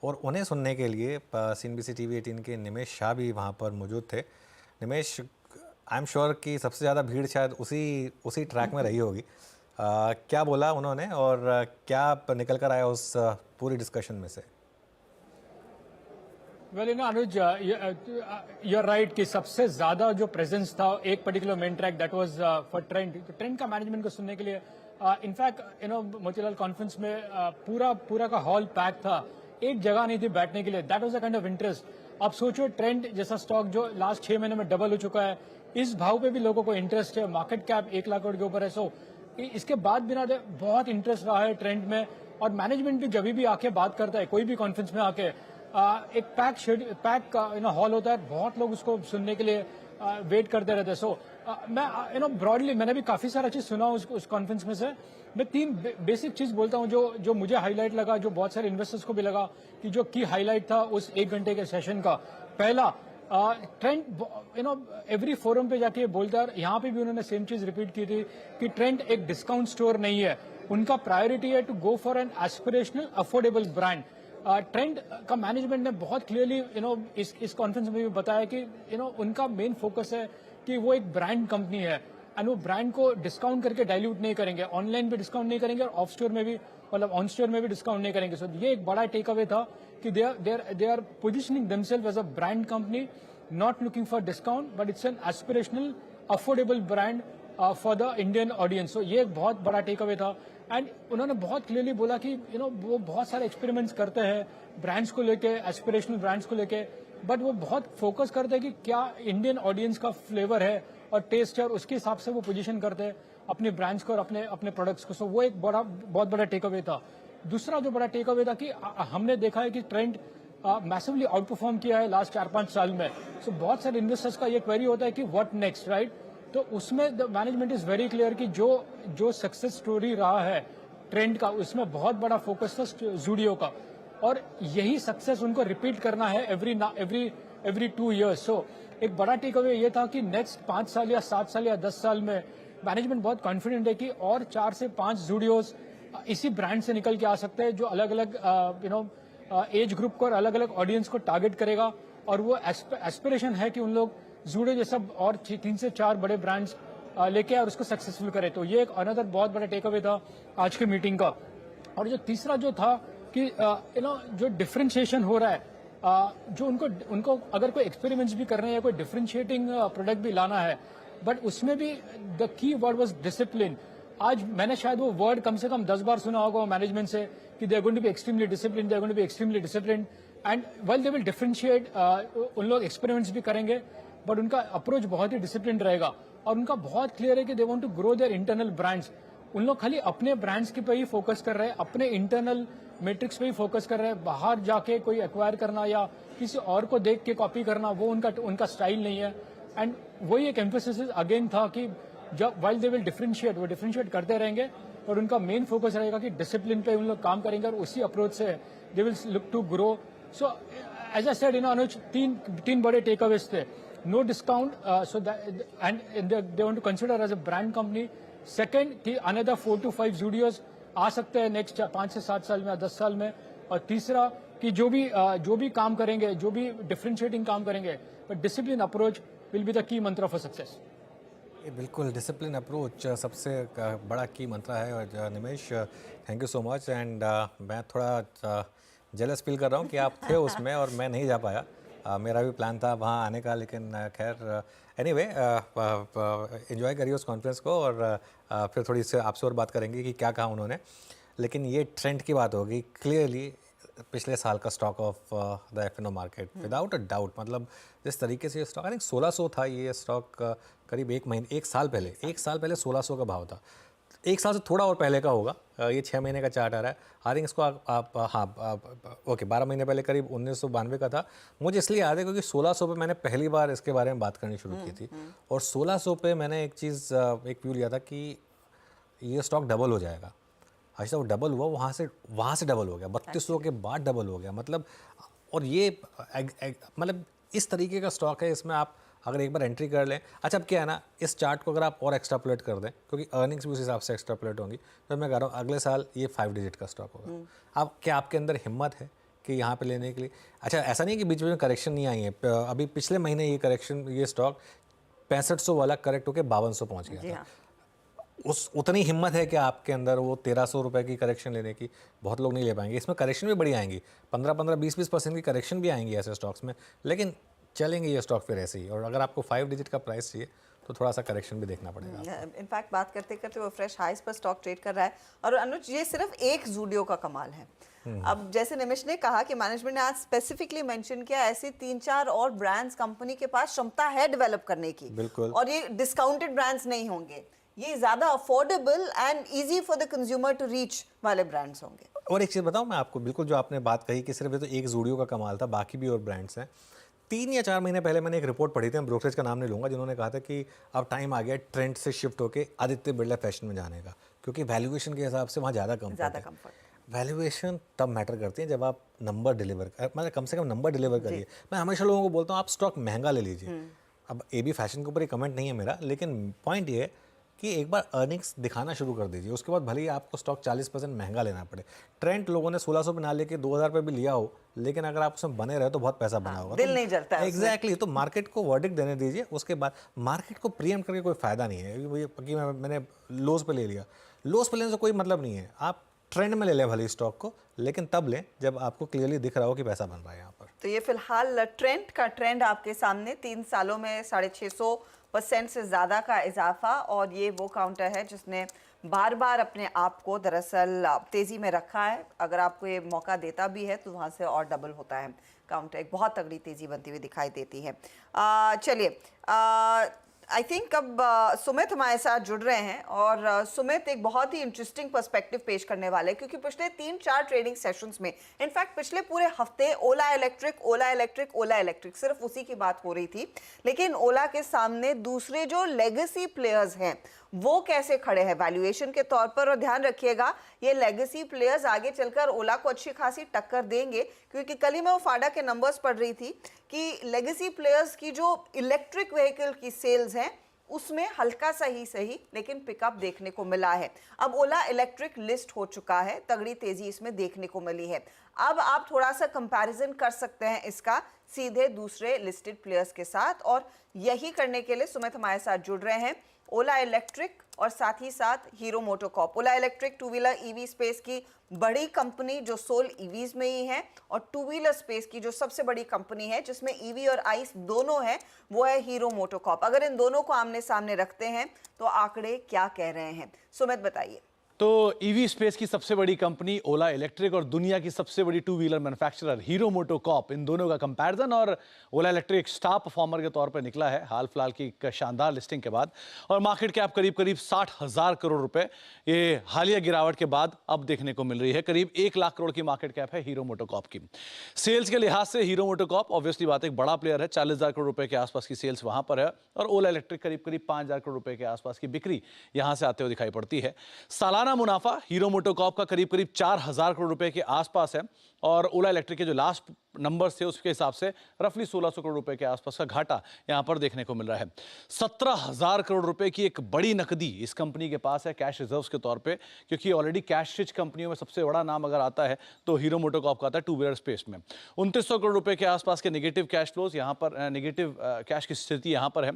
और उन्हें सुनने के लिए CNBC TV 18 के निमेश शाह भी वहाँ पर मौजूद थे. निमेश, आई एम श्योर कि सबसे ज़्यादा भीड़ शायद उसी ट्रैक में रही होगी. क्या बोला उन्होंने और क्या निकल कर आया उस पूरी डिस्कशन में से? Well Anuj, you are right कि सबसे ज्यादा जो प्रेजेंस था एक particular main track that was for Trent. तो ट्रेंड का मैनेजमेंट को सुनने के लिए इनफैक्ट मोतीलाल कॉन्फ्रेंस में पूरा का हॉल पैक था. एक जगह नहीं थी बैठने के लिए. That was a kind of interest. अब सोचो ट्रेंड जैसा स्टॉक जो लास्ट 6 महीने में डबल हो चुका है, इस भाव पे भी लोगों को इंटरेस्ट है. मार्केट कैप 1 लाख करोड़ के ऊपर है. सो इसके बाद बिना बहुत इंटरेस्ट रहा है ट्रेंड में. और मैनेजमेंट भी जब भी आके बात करता है, कोई भी कॉन्फ्रेंस में आके एक पैक हॉल होता है, बहुत लोग उसको सुनने के लिए वेट करते रहते हैं। सो मैं ब्रॉडली मैंने भी काफी सारा चीज सुना उस कॉन्फ्रेंस में से। मैं 3 बेसिक चीज बोलता हूँ जो मुझे हाईलाइट लगा, जो बहुत सारे इन्वेस्टर्स को भी लगा कि जो की हाईलाइट था उस 1 घंटे के सेशन का। पहला, ट्रेंड एवरी फोरम पे जाके बोलता है, यहाँ पे भी उन्होंने सेम चीज रिपीट की थी कि ट्रेंड एक डिस्काउंट स्टोर नहीं है, उनका प्रायोरिटी है to go for an aspirational affordable brand. Trent का मैनेजमेंट ने बहुत क्लियरली इस कॉन्फ्रेंस में भी बताया कि उनका मेन फोकस है कि वो एक ब्रांड कंपनी है एंड वो ब्रांड को डिस्काउंट करके डाइल्यूट नहीं करेंगे, ऑनलाइन पे डिस्काउंट नहीं करेंगे और ऑफ स्टोर में भी मतलब ऑन स्टोर में भी डिस्काउंट नहीं करेंगे। सो ये एक बड़ा टेक अवे था कि they are positioning themselves as a brand company, not looking for discount but it's an aspirational affordable brand for the Indian audience. So ये एक बहुत बड़ा टेक अवे था एंड उन्होंने बहुत क्लियरली बोला कि वो बहुत सारे एक्सपेरिमेंट्स करते हैं ब्रांड्स को लेके, एस्पिरेशनल ब्रांड्स को लेके, बट वो बहुत फोकस करते हैं कि क्या इंडियन ऑडियंस का फ्लेवर है और टेस्ट है और उसके हिसाब से वो पोजीशन करते हैं अपने ब्रांड्स को और अपने प्रोडक्ट्स को। सो वो एक बहुत बड़ा टेक अवे था। दूसरा जो बड़ा टेक अवे था कि हमने देखा है कि ट्रेंड मैसिवली आउट परफॉर्म किया है लास्ट 4-5 साल में। सो बहुत सारे इन्वेस्टर्स का ये क्वेरी होता है कि व्हाट नेक्स्ट, राइट? तो उसमें the management is very clear कि जो सक्सेस स्टोरी रहा है ट्रेंड का, उसमें बहुत बड़ा फोकस था ज़ूडियो का और यही सक्सेस उनको रिपीट करना है एवरी 2 years। सो एक बड़ा टेक अवे ये था कि नेक्स्ट 5 साल या 7 साल या 10 साल में मैनेजमेंट बहुत कॉन्फिडेंट है कि और 4 से 5 ज़ूडियोस इसी ब्रांड से निकल के आ सकते हैं जो अलग अलग एज ग्रुप को और अलग अलग ऑडियंस को टारगेट करेगा और वो एस्पिरेशन है कि उन लोग ज़ूडियो जैसा और 3 से 4 बड़े ब्रांड्स लेके और उसको सक्सेसफुल करे। तो ये एक अनदर बहुत बड़ा टेक अवे था आज की मीटिंग का। और जो तीसरा जो था कि जो डिफरेंशिएशन हो रहा है, जो उनको अगर कोई एक्सपेरिमेंट्स भी कर रहे हैं या कोई डिफरेंशिएटिंग प्रोडक्ट भी लाना है, बट उसमें भी the key word was discipline. आज मैंने शायद वो वर्ड कम से कम 10 बार सुना होगा मैनेजमेंट से कि they are going to be extremely discipline, they are going to be extremely discipline and well they will differentiate, उन लोग एक्सपेरिमेंट्स भी करेंगे बट उनका अप्रोच बहुत ही डिसिप्लिन रहेगा और उनका बहुत क्लियर है कि they want to grow their internal brands. उन लोग खाली अपने ब्रांड्स के पे ही फोकस कर रहे हैं, अपने इंटरनल मैट्रिक्स पे ही फोकस कर रहे हैं। बाहर जाके कोई एक्वायर करना या किसी और को देख के कॉपी करना वो उनका स्टाइल नहीं है। एंड वही एक एम्फेसिस अगेन था कि जब वाइल दे विल डिफरेंशिएट, वो डिफरेंशिएट करते रहेंगे और उनका मेन फोकस रहेगा कि डिसिप्लिन पे उन लोग काम करेंगे और उसी अप्रोच से they will look to grow. So as I said Anuj, तीन बड़े टेक अवेज थे। No discount, so that and they want to consider as a brand company. Second, कि another 4 to 5 studios आ सकते हैं नेक्स्ट 5 से 7 साल में या 10 साल में। और तीसरा कि जो भी काम करेंगे, जो भी डिफरेंशिएटिंग काम करेंगे, but discipline approach will be the key मंत्र फॉर सक्सेस। ये बिल्कुल डिसिप्लिन अप्रोच सबसे बड़ा की मंत्र है। और Nimesh, thank you so much. And मैं थोड़ा जेलस फील कर रहा हूँ कि आप थे उसमें और मैं नहीं जा पाया। मेरा भी प्लान था वहाँ आने का, लेकिन खैर एनीवे एंजॉय करिए उस कॉन्फ्रेंस को और फिर थोड़ी से आपसे और बात करेंगे कि क्या कहा उन्होंने। लेकिन ये ट्रेंड की बात होगी, क्लियरली पिछले साल का stock of the F N O market without a doubt, मतलब जिस तरीके से ये स्टॉक, आई थिंक 1600 था ये स्टॉक करीब एक साल पहले 1600 का भाव था। 1 साल से थोड़ा और पहले का होगा, ये 6 महीने का चार्ट आ रहा है। आई थिंक इसको ओके 12 महीने पहले करीब 1992 का था। मुझे इसलिए याद है क्योंकि 1600 पे मैंने पहली बार इसके बारे में बात करनी शुरू की थी और 1600 पे मैंने एक व्यू लिया था कि ये स्टॉक डबल हो जाएगा। अच्छा वो डबल हुआ, वहाँ से डबल हो गया, 3200 के बाद डबल हो गया। मतलब और ये मतलब इस तरीके का स्टॉक है, इसमें आप अगर एक बार एंट्री कर लें। अच्छा अब क्या है ना, इस चार्ट को अगर आप और एक्स्ट्रापोलेट कर दें, क्योंकि अर्निंग्स भी उस हिसाब से एक्स्ट्रापोलेट होंगी, तो मैं कह रहा हूँ अगले साल ये 5 डिजिट का स्टॉक होगा। अब क्या आपके अंदर हिम्मत है कि यहाँ पे लेने के लिए? अच्छा ऐसा नहीं है कि बीच में करेक्शन नहीं आई है, अभी पिछले महीने ये स्टॉक 6500 वाला करेक्ट होकर 5200 पहुँच गया था। उतनी हिम्मत है कि आपके अंदर वो 1300 रुपये की करेक्शन लेने की? बहुत लोग नहीं ले पाएंगे। इसमें करेक्शन भी बड़ी आएंगी, 15-20% की करेक्शन भी आएंगी ऐसे स्टॉक्स में, लेकिन चलेंगे ये स्टॉक फिर ऐसे ही। और अगर आपको 5 डिजिट का प्राइस चाहिए तो थोड़ा सा करेक्शन भी देखना पड़ेगा। इनफैक्ट बात करते करते वो फ्रेश हाइस पर स्टॉक ट्रेड कर रहा है। और अनुज, ये सिर्फ एक ज़ूडियो का कमाल है। अब जैसे निमिष ने कहा कि मैनेजमेंट ने आज स्पेसिफिकली मेंशन किया, ऐसी 3-4 और ब्रांड्स कंपनी के पास क्षमता है डेवलप करने की। बिल्कुल। और ये डिस्काउंटेड ब्रांड्स नहीं होंगे, ये ज़्यादा affordable and easy for the consumer to reach वाले ब्रांड्स होंगे। और एक चीज़ बताऊं मैं आपको, बिल्कुल जो आपने बात कही कि सिर्फ ये तो एक जूडियो का कमाल था, बाकी भी और ब्रांड्स हैं। 3 या 4 महीने पहले मैंने एक रिपोर्ट पढ़ी थी, मैं ब्रोकरेज का नाम नहीं लूँगा, जिन्होंने कहा था कि अब टाइम आ गया ट्रेंड से शिफ्ट होकर आदित्य बिरला फैशन में जाने का, क्योंकि वैल्यूएशन के हिसाब से वहाँ ज़्यादा कम्फर्ट। वैल्यूएशन तब मैटर करती है जब आप नंबर डिलीवर मतलब कम से कम नंबर डिलीवर करिए। मैं हमेशा लोगों को बोलता हूँ आप स्टॉक महंगा ले लीजिए। अब AB फैशन के ऊपर ये कमेंट नहीं है मेरा, लेकिन पॉइंट ये है कि एक बार अर्निंग्स दिखाना शुरू कर दीजिए, उसके बाद भले ही आपको स्टॉक 40% महंगा लेना पड़े। ट्रेंड लोगों ने 1600 पे ना लेके 2000 पे भी लिया हो, लेकिन अगर आप उसमें बने रहे तो बहुत पैसा बना होगा। दिल नहीं जलता है। एग्जैक्टली, तो मार्केट को वर्डिक्ट देने दीजिए, उसके बाद मार्केट को प्रीएम्प्ट करके कोई फायदा नहीं है कि मैंने लोज पे ले लिया। लोज पे लेने से कोई मतलब नहीं है, आप ट्रेंड में ले लें भले स्टॉक को, लेकिन तब लें जब आपको क्लियरली दिख रहा हो कि पैसा बन रहा है यहाँ पर। तो ये फिलहाल ट्रेंड आपके सामने 3 सालों में 650% से ज़्यादा का इजाफा, और ये वो काउंटर है जिसने बार बार अपने आप को दरअसल तेज़ी में रखा है। अगर आपको ये मौका देता भी है तो वहाँ से और डबल होता है काउंटर, एक बहुत तगड़ी तेज़ी बनती हुई दिखाई देती है। चलिए, आई थिंक अब सुमित हमारे साथ जुड़ रहे हैं, और सुमित एक बहुत ही इंटरेस्टिंग पर्सपेक्टिव पेश करने वाले हैं, क्योंकि पिछले 3-4 ट्रेडिंग सेशंस में, इनफैक्ट पिछले पूरे हफ्ते ओला इलेक्ट्रिक सिर्फ उसी की बात हो रही थी, लेकिन ओला के सामने दूसरे जो लेगेसी प्लेयर्स हैं वो कैसे खड़े हैं वैल्यूएशन के तौर पर। और ध्यान रखिएगा, ये लेगेसी प्लेयर्स आगे चलकर ओला को अच्छी खासी टक्कर देंगे, क्योंकि कल ही मैं वो फाडा के नंबर्स पढ़ रही थी कि लेगेसी प्लेयर्स की जो इलेक्ट्रिक व्हीकल की सेल्स हैं उसमें हल्का सा ही सही लेकिन पिकअप देखने को मिला है। अब ओला इलेक्ट्रिक लिस्ट हो चुका है, तगड़ी तेजी इसमें देखने को मिली है। अब आप थोड़ा सा कंपैरिजन कर सकते हैं इसका सीधे दूसरे लिस्टेड प्लेयर्स के साथ, और यही करने के लिए सुमित हमारे साथ जुड़ रहे हैं। ओला इलेक्ट्रिक और साथ ही साथ Hero MotoCorp. Ola electric two wheeler EV space की बड़ी कंपनी जो सोल ईवीज में ही है, और टू व्हीलर स्पेस की जो सबसे बड़ी कंपनी है जिसमें ईवी और आइस दोनों है, वो है हीरो मोटोकॉर्प। अगर इन दोनों को आमने सामने रखते हैं तो आंकड़े क्या कह रहे हैं, सुमित बताइए। तो ईवी स्पेस की सबसे बड़ी कंपनी ओला इलेक्ट्रिक और दुनिया की सबसे बड़ी two wheeler manufacturer Hero MotoCorp, इन दोनों का कंपैरिजन, और ओला इलेक्ट्रिक स्टार परफॉर्मर के तौर पर निकला है हाल फिलहाल की एक शानदार लिस्टिंग के बाद, और मार्केट कैप करीब 60,000 करोड़ रुपए ये हालिया गिरावट के बाद अब देखने को मिल रही है। करीब 1 लाख करोड़ की मार्केट कैप है हीरो मोटोकॉर्प की। सेल्स के लिहाज से हीरो मोटोकॉर्प ऑब्वियसली बात एक बड़ा प्लेयर है, 40,000 करोड़ रुपए के आसपास की सेल्स वहां पर है, और ओला इलेक्ट्रिक करीब 5,000 करोड़ रुपए के आसपास की बिक्री यहां से आते हुए दिखाई पड़ती है। सालाना मुनाफा हीरो मोटोकॉर्प का करीब 4,000 करोड़ रुपए के आसपास है, और ओला इलेक्ट्रिक के जो लास्ट नंबर्स थे उसके हिसाब से रफली 1,600 करोड़ रुपए के आसपास का घाटा यहां पर देखने को मिल रहा है। 17,000 करोड़ रुपए की एक बड़ी नकदी इस कंपनी के पास है कैश रिजर्व्स के तौर पे, क्योंकि ऑलरेडी कैश रिच कंपनियों में सबसे बड़ा नाम अगर आता है तो हीरो मोटोकॉर्प का आता है टू व्हीलर स्पेस में। 2,900 करोड़ रुपए के आसपास के नेगेटिव कैश फ्लोज यहां पर, नेगेटिव कैश की स्थिति यहां पर है।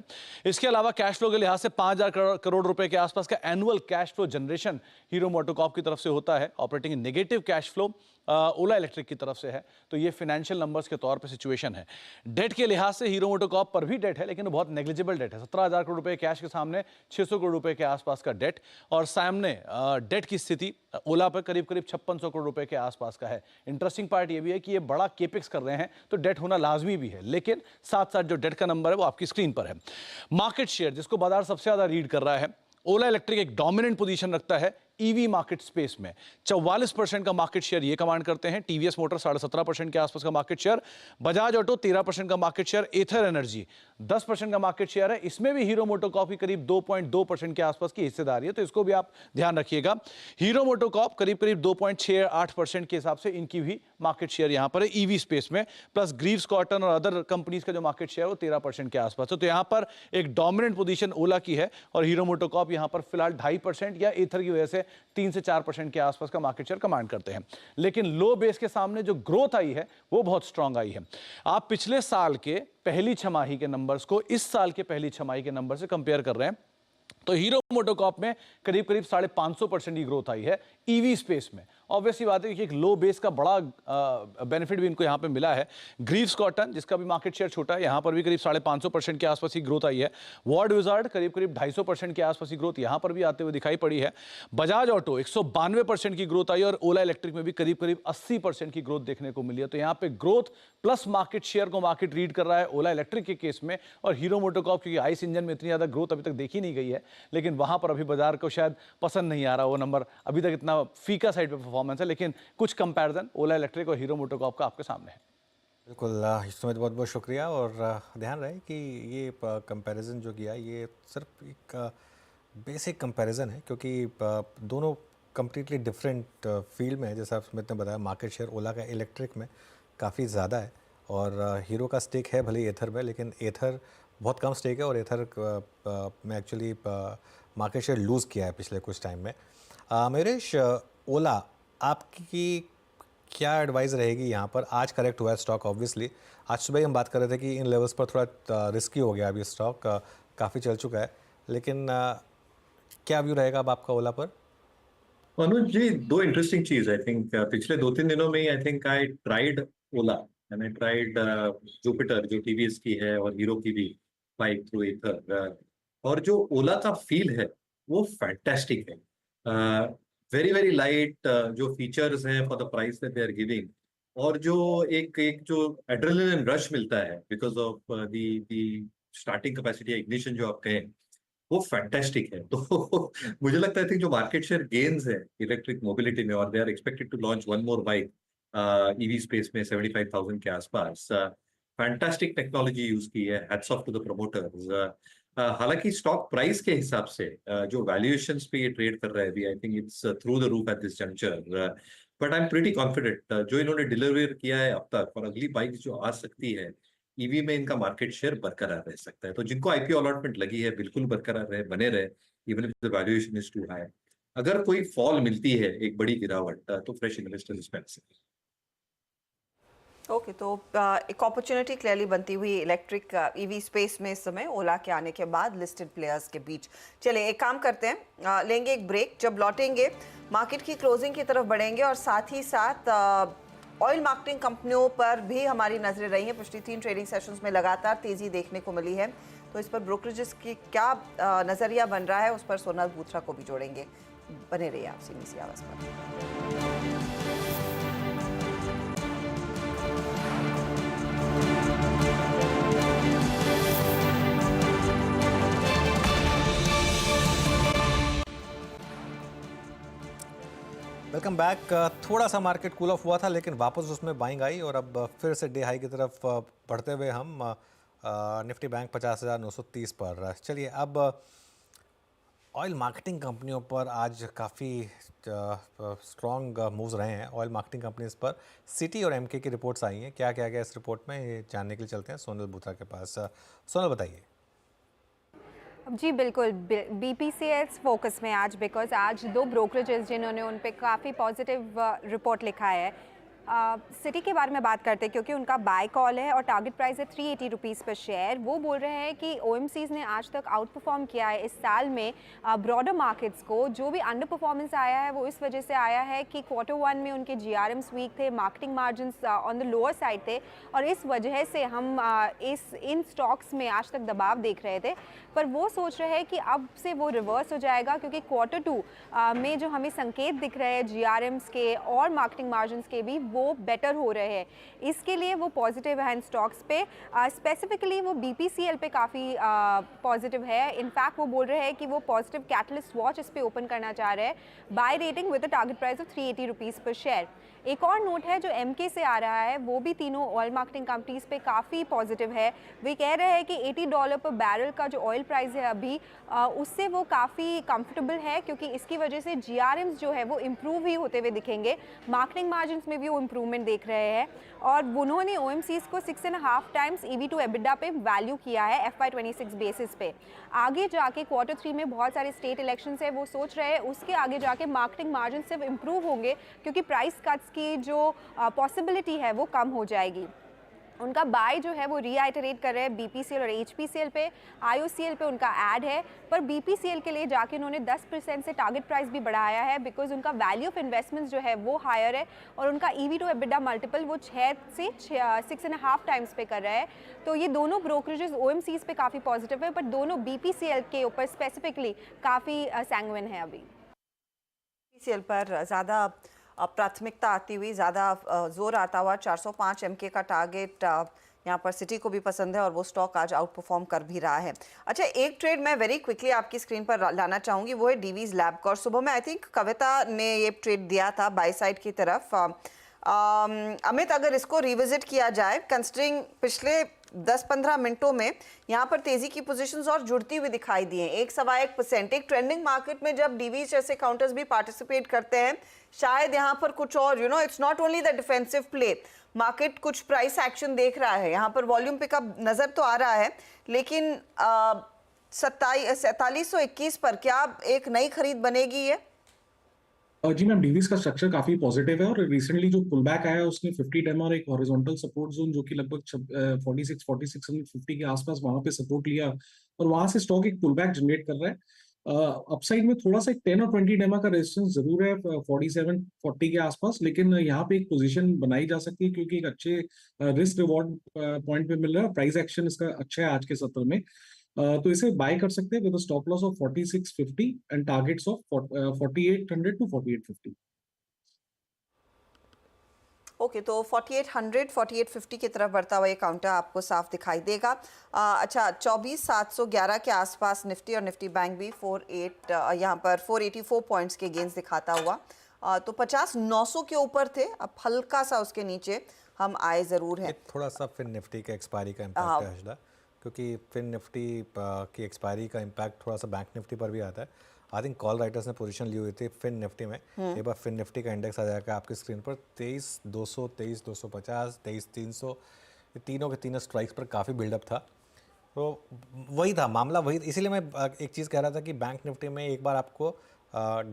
इसके अलावा कैश फ्लो के लिहाज से 5,000 करोड़ रुपए के आसपास का annual cash flow generation hero MotoCorp की तरफ से होता है। ऑपरेटिंग नेगेटिव कैश फ्लो ओला इलेक्ट्रिक की तरफ से है। तो ये फाइनेंशियल नंबर्स के तौर पे सिचुएशन है। डेट के लिहाज से हीरो मोटोकॉर्प पर भी डेट है, लेकिन वो बहुत नेग्लिजिबल डेट है। 17,000 करोड़ रुपए कैश के सामने 600 करोड़ रुपए के आसपास का डेट, और सामने डेट की स्थिति ओला पर करीब 5600 करोड़ रुपए के आसपास का है। इंटरेस्टिंग पार्ट ये भी है कि ये बड़ा केपेक्स कर रहे हैं तो डेट होना लाजमी भी है, लेकिन साथ साथ जो डेट का नंबर है वो आपकी स्क्रीन पर है। मार्केट शेयर जिसको बाजार सबसे ज्यादा रीड कर रहा है, ओला इलेक्ट्रिक एक डोमिनेंट पोजीशन रखता है ईवी मार्केट स्पेस में। 44% का मार्केट शेयर ये कमांड करते हैं। टीवीएस मोटर 17.5% के आसपास का मार्केट शेयर, बजाज ऑटो 13% का मार्केट शेयर, एथर एनर्जी 10% का मार्केट शेयर है। इसमें भी हीरो मोटोकॉर्प की करीब 2.2% के आसपास की हिस्सेदारी है, तो इसको भी आप ध्यान रखिएगा। हीरो मोटोकॉर्प करीब 2.68% के हिसाब से इनकी भी मार्केट शेयर यहां पर है ईवी स्पेस में, प्लस ग्रीव्स कॉटन और अदर कंपनीज का जो मार्केट शेयर है वो 13% के आसपास है। तो यहां पर एक डोमिनेंट पोजीशन ओला की है, और हीरो मोटोकॉर्प यहां पर फिलहाल 2.5% या एथर की वजह से 3 से 4% के आसपास का मार्केट शेयर कमांड करते हैं। लेकिन लो बेस के सामने जो ग्रोथ आई है वो बहुत स्ट्रांग आई है। आप पिछले साल के पहली छमाही के नंबर्स को इस साल के पहली छमाही के नंबर से कंपेयर कर रहे हैं, तो हीरो मोटोकॉर्प में करीब 550% की ग्रोथ आई है ईवी स्पेस में। ऑब्वियसली बात है कि एक लो बेस का बड़ा बेनिफिट भी इनको यहाँ पे मिला है। ग्रीव्स कॉटन जिसका भी मार्केट शेयर छोटा है, यहाँ पर भी करीब 550% के आसपास की ग्रोथ आई है। वॉर्ड विजार्ड करीब 250% के आसपास की ग्रोथ यहाँ पर भी आते हुए दिखाई पड़ी है। बजाज ऑटो 192% की ग्रोथ आई, और ओला इलेक्ट्रिक में भी करीब 80% की ग्रोथ देखने को मिली है। तो यहाँ पे ग्रोथ प्लस मार्केट शेयर को मार्केट रीड कर रहा है ओला इलेक्ट्रिक के केस में, और हीरो मोटोकॉर्प क्योंकि आइस इंजन में इतनी ज्यादा ग्रोथ अभी तक देखी नहीं गई है, लेकिन वहां पर अभी बाजार को शायद पसंद नहीं आ रहा वो नंबर, अभी तक इतना अपना फीका साइड पे परफॉर्मेंस है, लेकिन कुछ कंपैरिजन ओला इलेक्ट्रिक और हीरो मोटोकॉर्प का आपके सामने है। बिल्कुल, सुमित बहुत बहुत शुक्रिया। और ध्यान रहे कि ये कंपैरिजन जो किया ये सिर्फ एक बेसिक कंपैरिजन है, क्योंकि दोनों कंप्लीटली डिफरेंट फील्ड में है। जैसा सुमित ने बताया, मार्केट शेयर ओला का इलेक्ट्रिक में काफ़ी ज़्यादा है और हीरो का स्टेक है भले एथर में, लेकिन एथर बहुत कम स्टेक है और एथर में एक्चुअली मार्केट शेयर लूज़ किया है पिछले कुछ टाइम में। मयूरेश, ओला आपकी क्या एडवाइस रहेगी यहाँ पर? आज करेक्ट हुआ है स्टॉक ऑब्वियसली, आज सुबह ही हम बात कर रहे थे कि इन लेवल्स पर थोड़ा रिस्की हो गया अभी स्टॉक, काफ़ी चल चुका है, लेकिन क्या व्यू रहेगा अब आपका ओला पर? अनुज जी, दो इंटरेस्टिंग चीज आई थिंक पिछले 2-3 दिनों में ही I think I tried Ola and I tried Jupiter जो टीवीएस की है और हीरो की भी बाइक थ्रू एथर, और जो ओला का फील है वो फैंटास्टिक है। वेरी वेरी लाइट, जो फीचर्स हैं for the price that they are giving, और जो एक एक जो एड्रेनलिन रश मिलता है because of the starting capacity ignition जो आप कहें, वो फैंटास्टिक है। तो मुझे लगता है कि जो मार्केट शेयर गेन्स है इलेक्ट्रिक मोबिलिटी में, और they are expected to launch one more bike EV space में 75,000 के आसपास, फैंटास्टिक टेक्नोलॉजी यूज की है, hats off to the promoters. हालांकि स्टॉक प्राइस के हिसाब से जो वैल्यूएशंस पे ये ट्रेड कर रहा है अभी, I think it's through the roof at this juncture, but I am pretty confident जो इन्होंने डिलीवर किया है अब तक, और अगली बाइक जो आ सकती है ईवी में, इनका मार्केट शेयर बरकरार रह सकता है। तो जिनको आईपीओ अलॉटमेंट लगी है बिल्कुल बरकरार रहे, बने रहे, even if the valuation is too high. अगर कोई फॉल मिलती है, एक बड़ी गिरावट, तो फ्रेश इन्वेस्टर्स इसमें आ सकते हैं। ओके, तो एक अपॉर्चुनिटी क्लियरली बनती हुई इलेक्ट्रिक ईवी स्पेस में इस समय ओला के आने के बाद लिस्टेड प्लेयर्स के बीच। चलिए एक काम करते हैं, लेंगे एक ब्रेक, जब लौटेंगे मार्केट की क्लोजिंग की तरफ बढ़ेंगे और साथ ही साथ ऑयल मार्केटिंग कंपनियों पर भी हमारी नजरें रही हैं। पिछली 3 ट्रेडिंग सेशंस में लगातार तेजी देखने को मिली है, तो इस पर ब्रोकरेजेस की क्या नजरिया बन रहा है, उस पर सोनल बूथरा को भी जोड़ेंगे। बने रहिए आप सीमी आवाज पर। Welcome back. थोड़ा सा मार्केट कूल ऑफ हुआ था, लेकिन वापस उसमें बाइंग आई और अब फिर से डे हाई की तरफ बढ़ते हुए हम निफ्टी बैंक 50,930 पर। चलिए, अब ऑयल मार्केटिंग कंपनियों पर आज काफ़ी स्ट्रॉन्ग मूव्स रहे हैं। ऑयल मार्केटिंग कंपनीज पर सिटी और एमके की रिपोर्ट्स आई हैं। क्या क्या गया इस रिपोर्ट में, ये जानने के लिए चलते हैं सोनल बूथरा के पास। सोनल, बताइए। जी बिल्कुल, बीपीसीएल फोकस में आज, बिकॉज आज 2 ब्रोकरेजेस जिन्होंने उन पे काफ़ी पॉजिटिव रिपोर्ट लिखा है। सिटी के बारे में बात करते हैं क्योंकि उनका बाय कॉल है और टारगेट प्राइस है 380 रुपीज़ पर शेयर। वो बोल रहे हैं कि ओएमसीज ने आज तक आउट परफॉर्म किया है इस साल में ब्रॉडर मार्केट्स को। जो भी अंडर परफॉर्मेंस आया है वो इस वजह से आया है कि Q1 में उनके जीआरएम्स वीक थे, marketing margins on the lower side थे, और इस वजह से हम इन स्टॉक्स में आज तक दबाव देख रहे थे। पर वो सोच रहे हैं कि अब से वो रिवर्स हो जाएगा, क्योंकि Q2 में जो हमें संकेत दिख रहे हैं जीआरएम्स के और मार्केटिंग मार्जिन्स के भी, वो बेटर हो रहे हैं। इसके लिए वो पॉजिटिव है इन स्टॉक्स पे। स्पेसिफिकली वो बीपीसीएल पे काफ़ी पॉजिटिव है। इनफैक्ट वो बोल रहे हैं कि वो पॉजिटिव कैटलिस्ट वॉच इस पे ओपन करना चाह रहे हैं, buy rating with a target price of 380 rupees per share. एक और नोट है जो एमके से आ रहा है, वो भी तीनों ऑयल मार्केटिंग कंपनीज पे काफ़ी पॉजिटिव है। वे कह रहे हैं कि $80 पर बैरल का जो ऑयल प्राइस है अभी, उससे वो काफ़ी कंफर्टेबल है, क्योंकि इसकी वजह से जीआरएम्स जो है वो इम्प्रूव ही होते हुए दिखेंगे। मार्केटिंग मार्जिन्स में भी वो इम्प्रूवमेंट देख रहे हैं, और उन्होंने ओएमसीज को 6.5 टाइम्स EV to EBITDA पे वैल्यू किया है FY26 बेसिस पे। आगे जाके Q3 में बहुत सारे स्टेट इलेक्शंस है, वो सोच रहे हैं उसके आगे जाके मार्केटिंग मार्जिन सिर्फ इम्प्रूव होंगे, क्योंकि प्राइस कट्स की जो पॉसिबिलिटी है वो कम हो जाएगी। उनका बाय जो है वो रीआइटरेट कर रहे हैं बीपीसीएल और एचपीसीएल पे। आईओसीएल पे उनका ऐड है, पर बीपीसीएल के लिए जाके उन्होंने 10% से टारगेट प्राइस भी बढ़ाया है, बिकॉज उनका वैल्यू ऑफ इन्वेस्टमेंट्स जो है वो हायर है, और उनका EV to EBITDA मल्टीपल वो 6 से 6.5 टाइम्स पे कर रहा है। तो ये दोनों ब्रोकरेजेस ओएमसीज पे काफ़ी पॉजिटिव है, पर दोनों बीपीसीएल के ऊपर स्पेसिफिकली काफ़ी सैंग्विन है अभी। बीपीसीएल पर ज़्यादा प्राथमिकता आती हुई, ज़्यादा जोर आता हुआ। 405 MK का टारगेट यहाँ पर सिटी को भी पसंद है और वो स्टॉक आज आउट परफॉर्म कर भी रहा है। अच्छा, एक ट्रेड मैं वेरी क्विकली आपकी स्क्रीन पर लाना चाहूँगी, वो है डीवीज लैबकॉर। सुबह में आई थिंक कविता ने ये ट्रेड दिया था बाय साइड की तरफ। अमित, अगर इसको रिविजिट किया जाए, कंसिडरिंग पिछले 10-15 मिनटों में यहाँ पर तेजी की पोजीशंस और जुड़ती हुई दिखाई दी हैं, 1-1.25%। एक ट्रेंडिंग मार्केट में जब डीवीज जैसे काउंटर्स भी पार्टिसिपेट करते हैं, शायद यहाँ पर कुछ और it's not only the defensive play, market कुछ प्राइस एक्शन देख रहा है। यहाँ पर वॉल्यूम पिकअप नजर तो आ रहा है, लेकिन 4721 पर क्या एक नई खरीद बनेगी ये? जी मैम, डीवीज का स्ट्रक्चर काफी पॉजिटिव है और रिसेंटली जो पुल बैक आया है उसने 50 डेमा और एक हॉरिजॉन्टल सपोर्ट जोन जो कि लगभग 4650 के आसपास वहां पे सपोर्ट लिया और वहां से स्टॉक एक पुल बैक जनरेट कर रहा है। अपसाइड में थोड़ा सा एक 10 और 20 डेमा का रेजिस्टेंस जरूर है 4740 के आसपास, लेकिन यहाँ पे एक पोजीशन बनाई जा सकती है क्योंकि एक अच्छे रिस्क रिवॉर्ड पॉइंट पे मिल रहा है। प्राइस एक्शन इसका अच्छा है आज के सत्र में, तो इसे बाय कर सकते हैं with stop loss of 4650 and targets of 4800 to 4850। Okay, तो 4800 4850 की तरफ बढ़ता हुआ ये काउंटर आपको साफ दिखाई देगा। अच्छा, 24711 के आसपास निफ्टी और निफ्टी बैंक भी यहाँ पर 484 पॉइंट्स के गेंस दिखाता हुआ, तो 50-900 के ऊपर थे, अब हल्का सा उसके नीचे हम आए ज़रूर हैं। थोड़ा सा फिर निफ्टी के एक्सपायरी का इम्पैक्ट है हर्षदा, क्योंकि फिर निफ्टी की एक्सपायरी का इम्पैक्ट थोड़ा सा बैंक निफ्टी पर भी आता है। आई थिंक कॉल राइटर्स ने पोजीशन ली हुई थी फिन निफ्टी में। एक बार फिन निफ्टी का इंडेक्स आ जाएगा आपकी स्क्रीन पर 23200, 23250, 23300, ये तीनों के तीनों स्ट्राइक्स पर काफ़ी बिल्डअप था। तो वही था मामला, वही, इसीलिए मैं एक चीज़ कह रहा था कि बैंक निफ्टी में एक बार आपको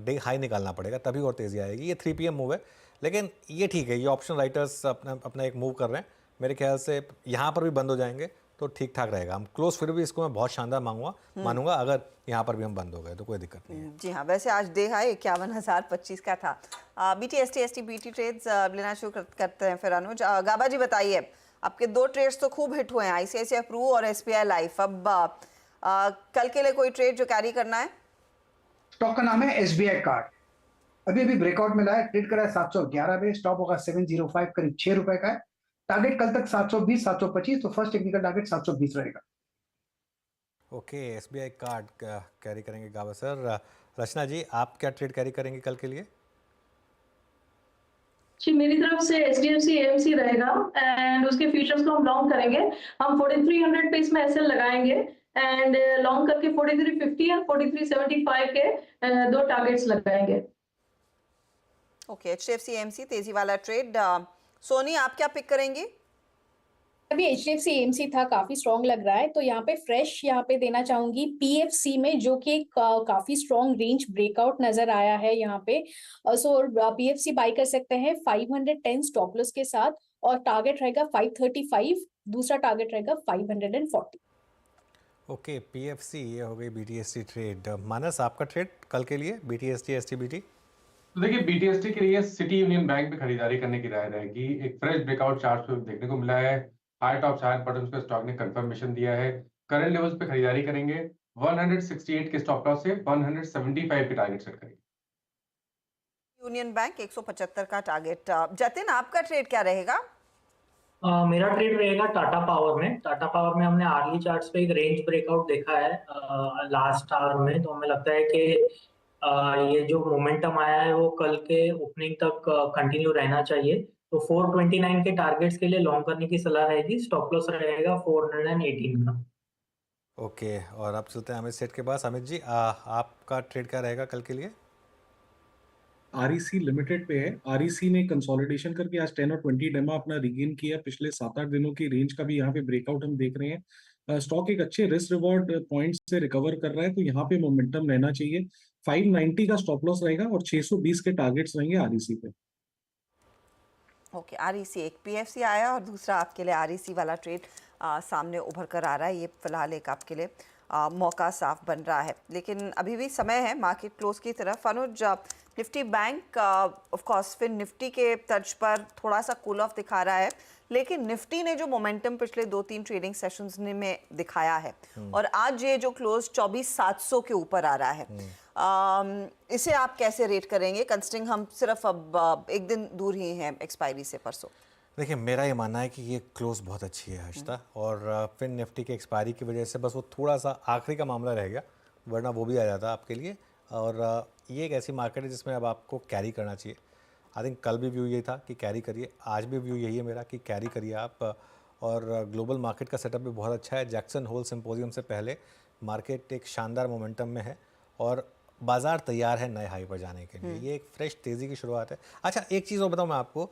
डे हाई निकालना पड़ेगा, तभी और तेज़ी आएगी। ये 3 PM मूव है, लेकिन ये ठीक है, ये ऑप्शन राइटर्स अपना एक मूव कर रहे हैं। मेरे ख्याल से यहाँ पर भी बंद हो जाएंगे तो ठीक ठाक रहेगा। हम क्लोज फिर भी इसको मैं बहुत शानदार मानूंगा अगर यहाँ पर भी हम बंद हो गए तो कोई दिक्कत नहीं है। जी हाँ, वैसे आज डे हाई 51,025 का था। BT ट्रेड्स लेना शुरू करते हैं फिर अनुज। गाबा जी बताइए, आपके 2 ट्रेड्स तो खूब हिट हुए हैं, ICICI प्रू और SBI लाइफ। अब कल के लिए कोई ट्रेड जो कैरी करना है? स्टॉक का नाम है SBI कार्ड, अभी ब्रेकआउट मिला है, ट्रेड करा है 711 पे, स्टॉप होगा 705, करीब 6 रुपए का है। टारगेट कल तक 720 725, तो फर्स्ट टेक्निकल टारगेट 720 रहेगा। ओके, SBI कार्ड कैरी करेंगे गाबा सर। रचना जी, आप क्या ट्रेड कैरी करेंगे कल के लिए? जी, मेरी तरफ से HDFC AMC रहेगा एंड उसके फ्यूचर्स को हम लॉन्ग करेंगे। हम 4300 पे इसमें SL लगाएंगे एंड लॉन्ग करके 4350 और 4375 के 2 टारगेट्स लगाएंगे। ओके, HDFC AMC तेजी वाला ट्रेड। सोनी, आप क्या पिक करेंगी? अभी HDFC AMC था, काफी स्ट्रॉन्ग लग रहा है, तो यहाँ पे फ्रेश यहाँ पे देना चाहूंगी PFC में, जो कि काफी स्ट्रॉन्ग रेंज ब्रेकआउट नजर आया है यहाँ पे। सो PFC बाय कर सकते हैं 510 स्टॉप लॉस के साथ और टारगेट रहेगा 535, दूसरा टारगेट रहेगा 540। ओके, PFC ये हो गई BTST ट्रेड। मानस, आपका ट्रेड कल के लिए BTST STBT? तो देखिए, BTST के लिए सिटी यूनियन बैंक में खरीदारी करने की राय रहेगी। एक फ्रेश ब्रेकआउट चार्ट पे देखने को मिला है, हाई टॉप हाई बॉटम्स पे स्टॉक ने कंफर्मेशन दिया है। करंट लेवल्स पे खरीदारी करेंगे, 168 के स्टॉप लॉस से 175 के टारगेट सेट करेंगे। यूनियन बैंक 175 का टारगेट। जतिन, आपका ट्रेड क्या रहेगा? मेरा ट्रेड रहेगा टाटा पावर में। टाटा पावर में हमने आर्ली चार्ट्स पे एक रेंज ब्रेकआउट देखा है लास्ट आवर में, तो हमें लगता है कि ये जो मोमेंटम आया है वो कल के ओपनिंग तक कंटिन्यू रहना चाहिए। तो 429 के टारगेट्स के लिए लॉन्ग करने की सलाह रहेगी। स्टॉप लॉस रहेगा 418 का। ओके, और अब चलते हैं अमित सेठ के पास। अमित जी, आपका ट्रेड क्या रहेगा कल के लिए? REC लिमिटेड पे है। REC ने कंसोलिडेशन करके आज 10 और 20 डेमा अपना रिगेन किया। पिछले 7-8 दिनों की रेंज का भी यहाँ पे ब्रेकआउट हम देख रहे हैं। स्टॉक एक अच्छे रिस्क रिवॉर्ड पॉइंट्स से रिकवर कर रहा है, तो यहाँ पे मोमेंटम रहना चाहिए। 590 का स्टॉप लॉस रहेगा और 620 के टारगेट्स रहेंगे REC पे। ओके, REC एक PFC आया और दूसरा आपके लिए REC वाला ट्रेड सामने उभर कर आ रहा है। ये फिलहाल एक आपके लिए मौका साफ बन रहा है, लेकिन अभी भी समय है मार्केट क्लोज की तरफ। अनुज, निफ्टी बैंक ऑफ कोर्स फिर निफ्टी के तर्ज पर थोड़ा सा कूल ऑफ दिखा रहा है, लेकिन निफ्टी ने जो मोमेंटम पिछले 2-3 ट्रेडिंग सेशंस में दिखाया है और आज ये जो क्लोज 24,700 के ऊपर आ रहा है, इसे आप कैसे रेट करेंगे कंसिडरिंग हम सिर्फ अब एक दिन दूर ही हैं एक्सपायरी से परसों? देखिए, मेरा ये मानना है कि ये क्लोज बहुत अच्छी है हर्षिता, और फिर निफ्टी के एक्सपायरी की वजह से बस वो थोड़ा सा आखिरी का मामला रह गया, वरना वो भी आ जाता आपके लिए। और ये एक ऐसी मार्केट है जिसमें अब आपको कैरी करना चाहिए। आई थिंक कल भी व्यू यही था कि कैरी करिए, आज भी व्यू यही है मेरा कि कैरी करिए आप। और ग्लोबल मार्केट का सेटअप भी बहुत अच्छा है। जैक्सन होल सिंपोजियम से पहले मार्केट एक शानदार मोमेंटम में है और बाज़ार तैयार है नए हाई पर जाने के लिए। ये एक फ्रेश तेज़ी की शुरुआत है। अच्छा, एक चीज़ और बताऊँ मैं आपको,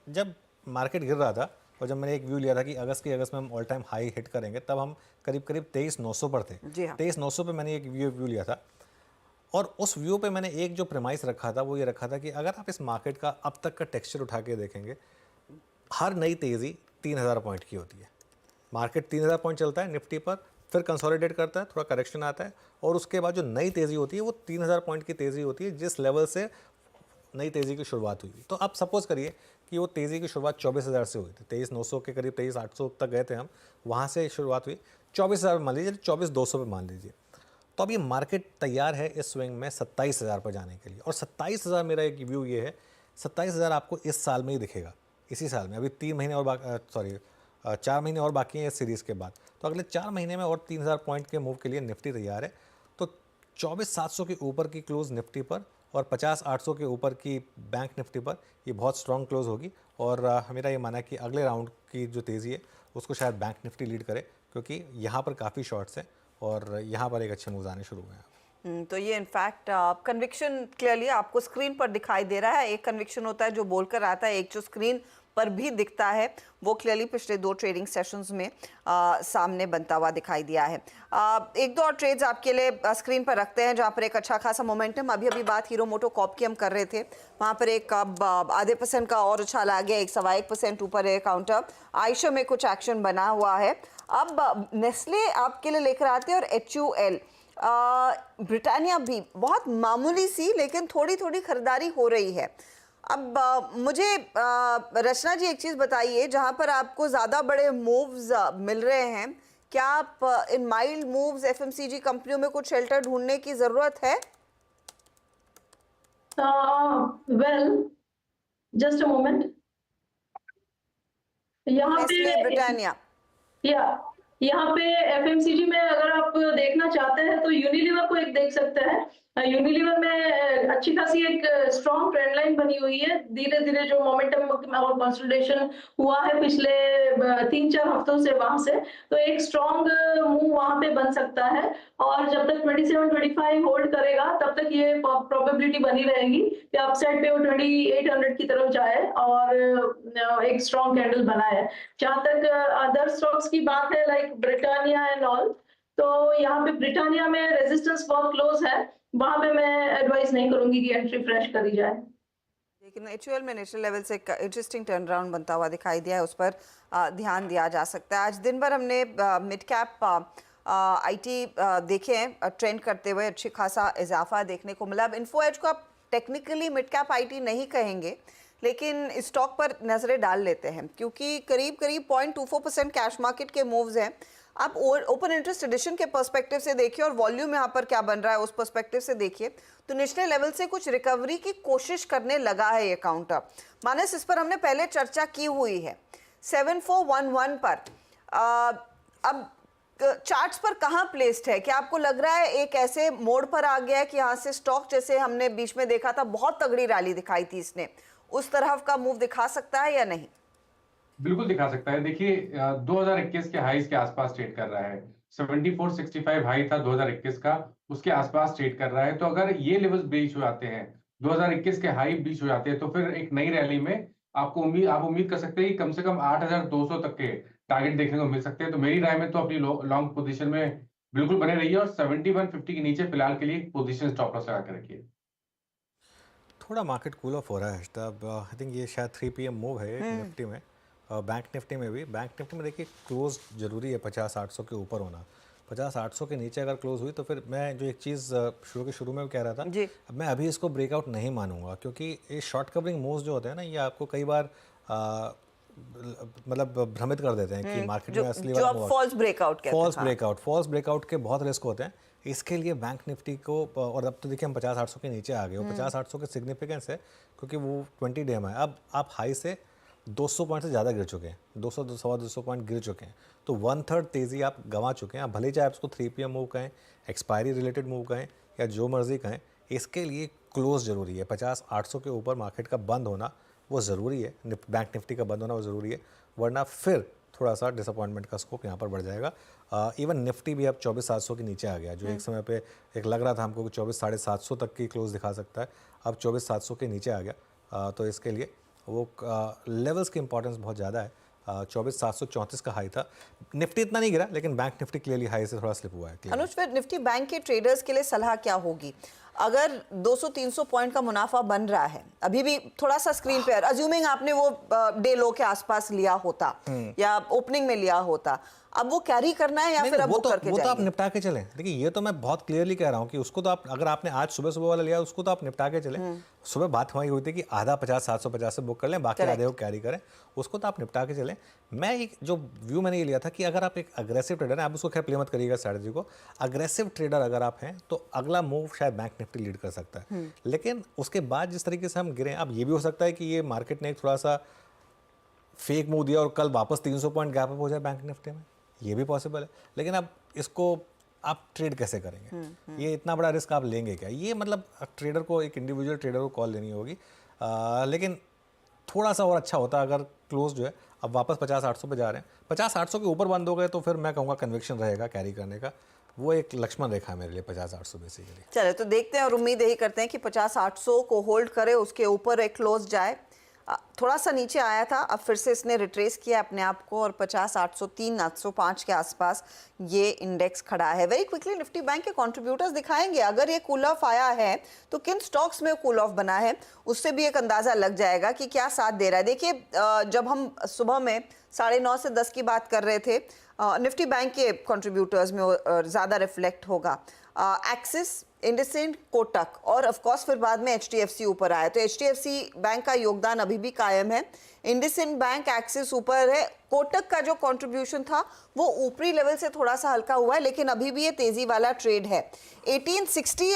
जब मार्केट गिर रहा था और जब मैंने एक व्यू लिया था कि अगस्त में हम ऑल टाइम हाई हिट करेंगे, तब हम करीब 23,900 पर थे। 23,900 पे मैंने एक व्यू लिया था, और उस व्यू पे मैंने एक जो प्रेमाइस रखा था वो ये रखा था कि अगर आप इस मार्केट का अब तक का टेक्सचर उठा के देखेंगे, हर नई तेज़ी 3,000 पॉइंट की होती है। मार्केट 3,000 पॉइंट चलता है निफ्टी पर, फिर कंसोलिडेट करता है, थोड़ा करेक्शन आता है, और उसके बाद जो नई तेज़ी होती है वो 3,000 पॉइंट की तेज़ी होती है जिस लेवल से नई तेज़ी की शुरुआत हुई। तो आप सपोज़ करिए कि वो तेज़ी की शुरुआत 24,000 से हुई थी, 23,900 के करीब 23,800 तक गए थे हम, वहाँ से शुरुआत हुई 24,000 मान लीजिए, 24,200 पे मान लीजिए। तो अब ये मार्केट तैयार है इस स्विंग में 27,000 पर जाने के लिए, और 27,000 मेरा एक व्यू ये है, 27,000 आपको इस साल में ही दिखेगा, इसी साल में। अभी 3 महीने और 4 महीने और बाकी हैं इस सीरीज़ के बाद, तो अगले 4 महीने में और 3,000 पॉइंट के मूव के लिए निफ्टी तैयार है। तो 24,700 के ऊपर की क्लोज निफ्टी पर और 50,800 के ऊपर की बैंक निफ्टी पर ये बहुत स्ट्रॉन्ग क्लोज होगी, और मेरा ये मानना है कि अगले राउंड की जो तेज़ी है उसको शायद बैंक निफ्टी लीड करे, क्योंकि यहाँ पर काफ़ी शॉर्ट्स हैं और यहाँ पर एक अच्छे मूव आने शुरू हुए हैं। तो ये इनफैक्ट कन्विक्शन क्लियरली आपको स्क्रीन पर दिखाई दे रहा है। एक कन्विक्शन होता है जो बोलकर आता है, एक जो स्क्रीन पर भी दिखता है, वो क्लियरली पिछले 2 ट्रेडिंग सेशंस में सामने बनता हुआ दिखाई दिया है। एक दो और ट्रेड्स आपके लिए स्क्रीन पर रखते हैं जहाँ पर एक अच्छा खासा मोमेंटम, अभी बात हीरो मोटो कॉर्प की हम कर रहे थे, वहाँ पर एक अब आधे % का और उछाल आ गया, 1.25% ऊपर है काउंटर। आयशा में कुछ एक्शन बना हुआ है। अब नेस्ले आपके लिए लेकर आते हैं, और HUL, ब्रिटानिया भी बहुत मामूली सी लेकिन थोड़ी थोड़ी खरीदारी हो रही है। अब मुझे रचना जी एक चीज़ बताइए, जहाँ पर आपको ज़्यादा बड़े मूव्स मिल रहे हैं, क्या आप इन माइल्ड मूव्स FMCG कंपनियों में कुछ शेल्टर ढूंढने की ज़रूरत है? Well, just a moment. यहाँ पे ब्रिटानिया, यहाँ पे FMCG में अगर आप देखना चाहते हैं तो यूनिलीवर को एक देख सकते हैं। यूनिलीवर में अच्छी खासी एक स्ट्रॉन्ग ट्रेंड लाइन बनी हुई है। धीरे धीरे जो मोमेंटम और कंसोलिडेशन हुआ है पिछले 3-4 हफ्तों से, वहां से तो एक स्ट्रॉन्ग मूव वहां पे बन सकता है, और जब तक 27-25 होल्ड करेगा तब तक ये प्रोबेबिलिटी बनी रहेगी कि अपसाइड पे वो 2800 की तरफ जाए और एक स्ट्रॉन्ग कैंडल बनाए। जहां तक अदर स्टॉक्स की बात है लाइक ब्रिटानिया एंड ऑल, तो यहाँ पे ब्रिटानिया में रेजिस्टेंस बहुत क्लोज है, वहां पे मैं एडवाइस नहीं करूंगी कि एंट्री फ्रेश करी जाए। लेकिन HUL में नेशनल लेवल से एक इंटरेस्टिंग टर्न राउंड बनता हुआ दिखाई दिया है, उस पर ध्यान दिया जा सकता है। आज दिन भर हमने मिड कैप IT देखे हैं ट्रेंड करते हुए, अच्छी खासा इजाफा देखने को मिला। अब इन्फो एज को आप टेक्निकली मिड कैप IT नहीं कहेंगे, लेकिन इस स्टॉक पर नजरें डाल लेते हैं क्योंकि करीब 0.24% कैश मार्केट के मूव्स हैं। आप ओपन इंटरेस्ट एडिशन के पर्सपेक्टिव से देखिए और वॉल्यूम यहाँ पर क्या बन रहा है उस पर्सपेक्टिव से देखिए, तो नेशनल लेवल से कुछ रिकवरी की कोशिश करने लगा है ये काउंटर। मानस, इस पर हमने पहले चर्चा की हुई है 7411 पर। अब चार्ट्स पर कहाँ प्लेस्ड है? क्या आपको लग रहा है एक ऐसे मोड पर आ गया है कि यहाँ से स्टॉक, जैसे हमने बीच में देखा था बहुत तगड़ी रैली दिखाई थी इसने, उस तरह का मूव दिखा सकता है या नहीं? बिल्कुल दिखा सकता है। देखिए 2021 के हाईज के आसपास ट्रेड कर रहा है, 7465 हाई था 2021 का, उसके आसपास ट्रेड कर रहा है। तो अगर ये लेवल्स ब्रीच हो जाते हैं, 2021 के हाई ब्रीच हो जाते हैं, तो फिर एक नई रैली में आप उम्मीद कर सकते हैं कि कम से कम 8,200 तक के टारगेट देखने को मिल सकते हैं। तो मेरी राय में तो अपनी लॉन्ग पोजीशन में बिल्कुल बने रहिए और 7150 के नीचे फिलहाल के लिए पोजीशन स्टॉप लॉस लगा के रखिए। थोड़ा मार्केट कूल ऑफ हो रहा है तब। आई थिंक ये शायद 3 PM मूव है निफ्टी में, बैंक निफ्टी में भी। बैंक निफ्टी में देखिए क्लोज जरूरी है 50-800 के ऊपर होना, 50-800 के नीचे अगर क्लोज हुई तो फिर मैं जो एक चीज़ शुरू में कह रहा था जी। मैं अभी इसको ब्रेकआउट नहीं मानूंगा, क्योंकि ये शॉर्ट कवरिंग मूव्स जो होते हैं ना, ये आपको कई बार मतलब भ्रमित कर देते हैं कि मार्केट में असली वाला move फॉल्स ब्रेकआउट कहते हैं। फॉल्स ब्रेकआउट के बहुत रिस्क होते हैं। इसके लिए बैंक निफ्टी को, और अब तो देखिए हम 50-800 के नीचे आ गए, वो 50-800 के सिग्निफिकेंस है क्योंकि वो 20 डे में है। अब आप हाई से 200 पॉइंट से ज़्यादा गिर चुके हैं, 200-200 पॉइंट गिर चुके हैं, तो 1/3 तेज़ी आप गंवा चुके हैं। आप भले चाहे उसको 3 PM मूव कहें, एक्सपायरी रिलेटेड मूव कहें या जो मर्जी कहें, इसके लिए क्लोज ज़रूरी है। 50-800 के ऊपर मार्केट का बंद होना वो ज़रूरी है, बैंक निफ्टी का बंद होना वो ज़रूरी है, वरना फिर थोड़ा सा डिसअपॉइंटमेंट का स्कोप यहाँ पर बढ़ जाएगा। इवन निफ्टी भी अब 24,700 के नीचे आ गया, जो एक समय पे एक लग रहा था हमको कि 24,750 तक की क्लोज दिखा सकता है, अब 24,700 के नीचे आ गया। तो इसके लिए वो लेवल्स की इंपॉर्टेंस बहुत ज़्यादा है। 24,734 का हाई था। निफ्टी इतना नहीं गिरा, लेकिन बैंक निफ्टी क्लियरली हाई से थोड़ा स्लिप हुआ है। अनुज, फिर निफ्टी बैंक के ट्रेडर्स के लिए सलाह क्या होगी? अगर 200-300 पॉइंट का मुनाफा बन रहा है, अभी भी थोड़ा सा स्क्रीन पे, अज्यूमिंग आपने वो डे लो के आसपास लिया होता या ओपनिंग में लिया होता, अब वो कैरी करना है या फिर अब बुक करके वो तो आप जाएंगे? निपटा के चलें। देखिए ये तो मैं बहुत क्लियरली कह रहा हूँ कि उसको तो आप, अगर आपने आज सुबह वाला लिया उसको तो आप निपटा के चलें। सुबह बात हमारी हुई थी कि आधा 50-750 से बुक कर लें, बाकी आधे को कैरी करें, उसको तो आप निपटा के चलें। मैं एक जो व्यू मैंने ये लिया था कि अगर आप एक अग्रेसिव ट्रेडर हैं, आप उसको खैर प्ले मत करिएगा स्ट्रैटेजी को, अग्रेसिव ट्रेडर अगर आप हैं तो अगला मूव शायद बैंक निफ्टी लीड कर सकता है। लेकिन उसके बाद जिस तरीके से हम गिरे, अब ये भी हो सकता है कि ये मार्केट ने एक थोड़ा सा फेक मूव दिया और कल वापस 300 पॉइंट गैप अप हो जाए बैंक निफ्टी में, ये भी पॉसिबल है। लेकिन अब इसको आप ट्रेड कैसे करेंगे? ये इतना बड़ा रिस्क आप लेंगे क्या? ये मतलब ट्रेडर को, एक इंडिविजुअल ट्रेडर को कॉल लेनी होगी। लेकिन थोड़ा सा और अच्छा होता अगर क्लोज जो है अब वापस 50-800 पे जा रहे हैं, 50-800 के ऊपर बंद हो गए तो फिर मैं कहूँगा कन्विक्शन रहेगा कैरी करने का। वो एक लक्ष्मण रेखा है मेरे लिए 50-800 बेसिकली। चले तो देखते हैं और उम्मीद यही करते हैं कि 50-800 को होल्ड करे, उसके ऊपर एक क्लोज जाए। थोड़ा सा नीचे आया था, अब फिर से इसने रिट्रेस किया अपने आप को और 50-803-805 के आसपास ये इंडेक्स खड़ा है। वेरी क्विकली निफ्टी बैंक के कंट्रीब्यूटर्स दिखाएंगे, अगर ये कूल ऑफ आया है तो किन स्टॉक्स में कूल ऑफ बना है, उससे भी एक अंदाजा लग जाएगा कि क्या साथ दे रहा है। देखिए जब हम सुबह में 9:30 से 10 की बात कर रहे थे, निफ्टी बैंक के कंट्रीब्यूटर्स में ज़्यादा रिफ्लेक्ट होगा। एक्सिस, इंडसइंड, कोटक और ऑफ कोर्स फिर बाद में एचडीएफसी ऊपर आया, तो एचडीएफसी बैंक का योगदान अभी भी कायम है। इंडसइंड बैंक, एक्सिस ऊपर है। कोटक का जो कंट्रीब्यूशन था वो ऊपरी लेवल से थोड़ा सा हल्का हुआ है, लेकिन अभी भी ये तेजी वाला ट्रेड है। 1860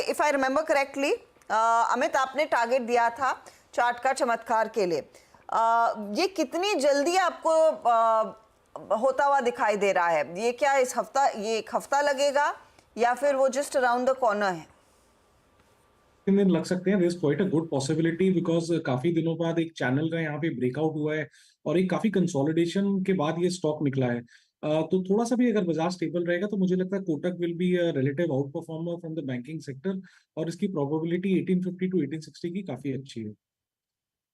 if I remember correctly, Amit आपने टारगेट दिया था चार्ट का चमत्कार के लिए, ये कितनी जल्दी आपको होता हुआ दिखाई दे रहा है? ये क्या इस हफ्ता, ये एक हफ्ता लगेगा या फिर वो जस्ट अराउंड द कॉर्नर है? 3 दिन लग सकते हैं। There is quite a good possibility because काफी दिनों बाद एक चैनल का यहाँ पे ब्रेकआउट हुआ है और एक काफी कंसोलिडेशन के बाद ये स्टॉक निकला है। तो थोड़ा सा भी अगर बाजार स्टेबल रहेगा तो मुझे लगता है Kotak will be a relative out performer from the banking sector और इसकी प्रोबेबिलिटी 1850 टू 1860 की काफी अच्छी है।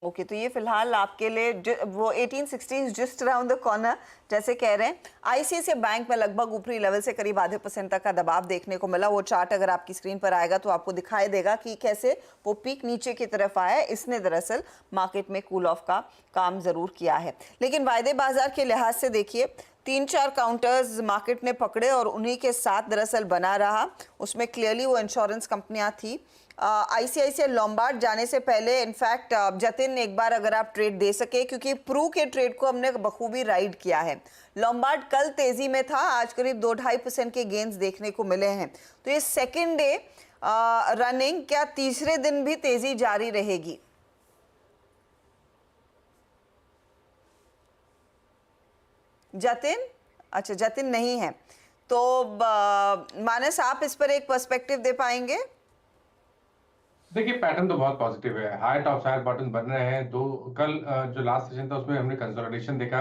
ओके, तो ये फिलहाल आपके लिए वो 1860 जस्ट अराउंड द कॉर्नर जैसे कह रहे हैं। आईसीआईसीआई बैंक में लगभग ऊपरी लेवल से करीब आधे % तक का दबाव देखने को मिला। वो चार्ट अगर आपकी स्क्रीन पर आएगा तो आपको दिखाई देगा कि कैसे वो पीक नीचे की तरफ आया है। इसने दरअसल मार्केट में कूल ऑफ का काम जरूर किया है, लेकिन वायदे बाजार के लिहाज से देखिए 3-4 काउंटर्स मार्केट ने पकड़े और उन्हीं के साथ दरअसल बना रहा। उसमें क्लियरली वो इंश्योरेंस कंपनियां थी। आईसीआईसीआई लॉम्बार्ड जाने से पहले इनफैक्ट जतिन एक बार अगर आप ट्रेड दे सके, क्योंकि प्रू के ट्रेड को हमने बखूबी राइड किया है। लॉम्बार्ड कल तेजी में था, आज करीब 2-2.5% के गेन्स देखने को मिले हैं। तो ये सेकेंड डे रनिंग, क्या तीसरे दिन भी तेजी जारी रहेगी? जतिन, अच्छा जतिन नहीं है तो मानस आप इस पर एक पर्सपेक्टिव दे पाएंगे? देखिए पैटर्न तो बहुत पॉजिटिव है, हाई टॉप हाई बॉटम बन रहे हैं। कल जो लास्ट सेशन था उसमें हमने कंसोलिडेशन देखा,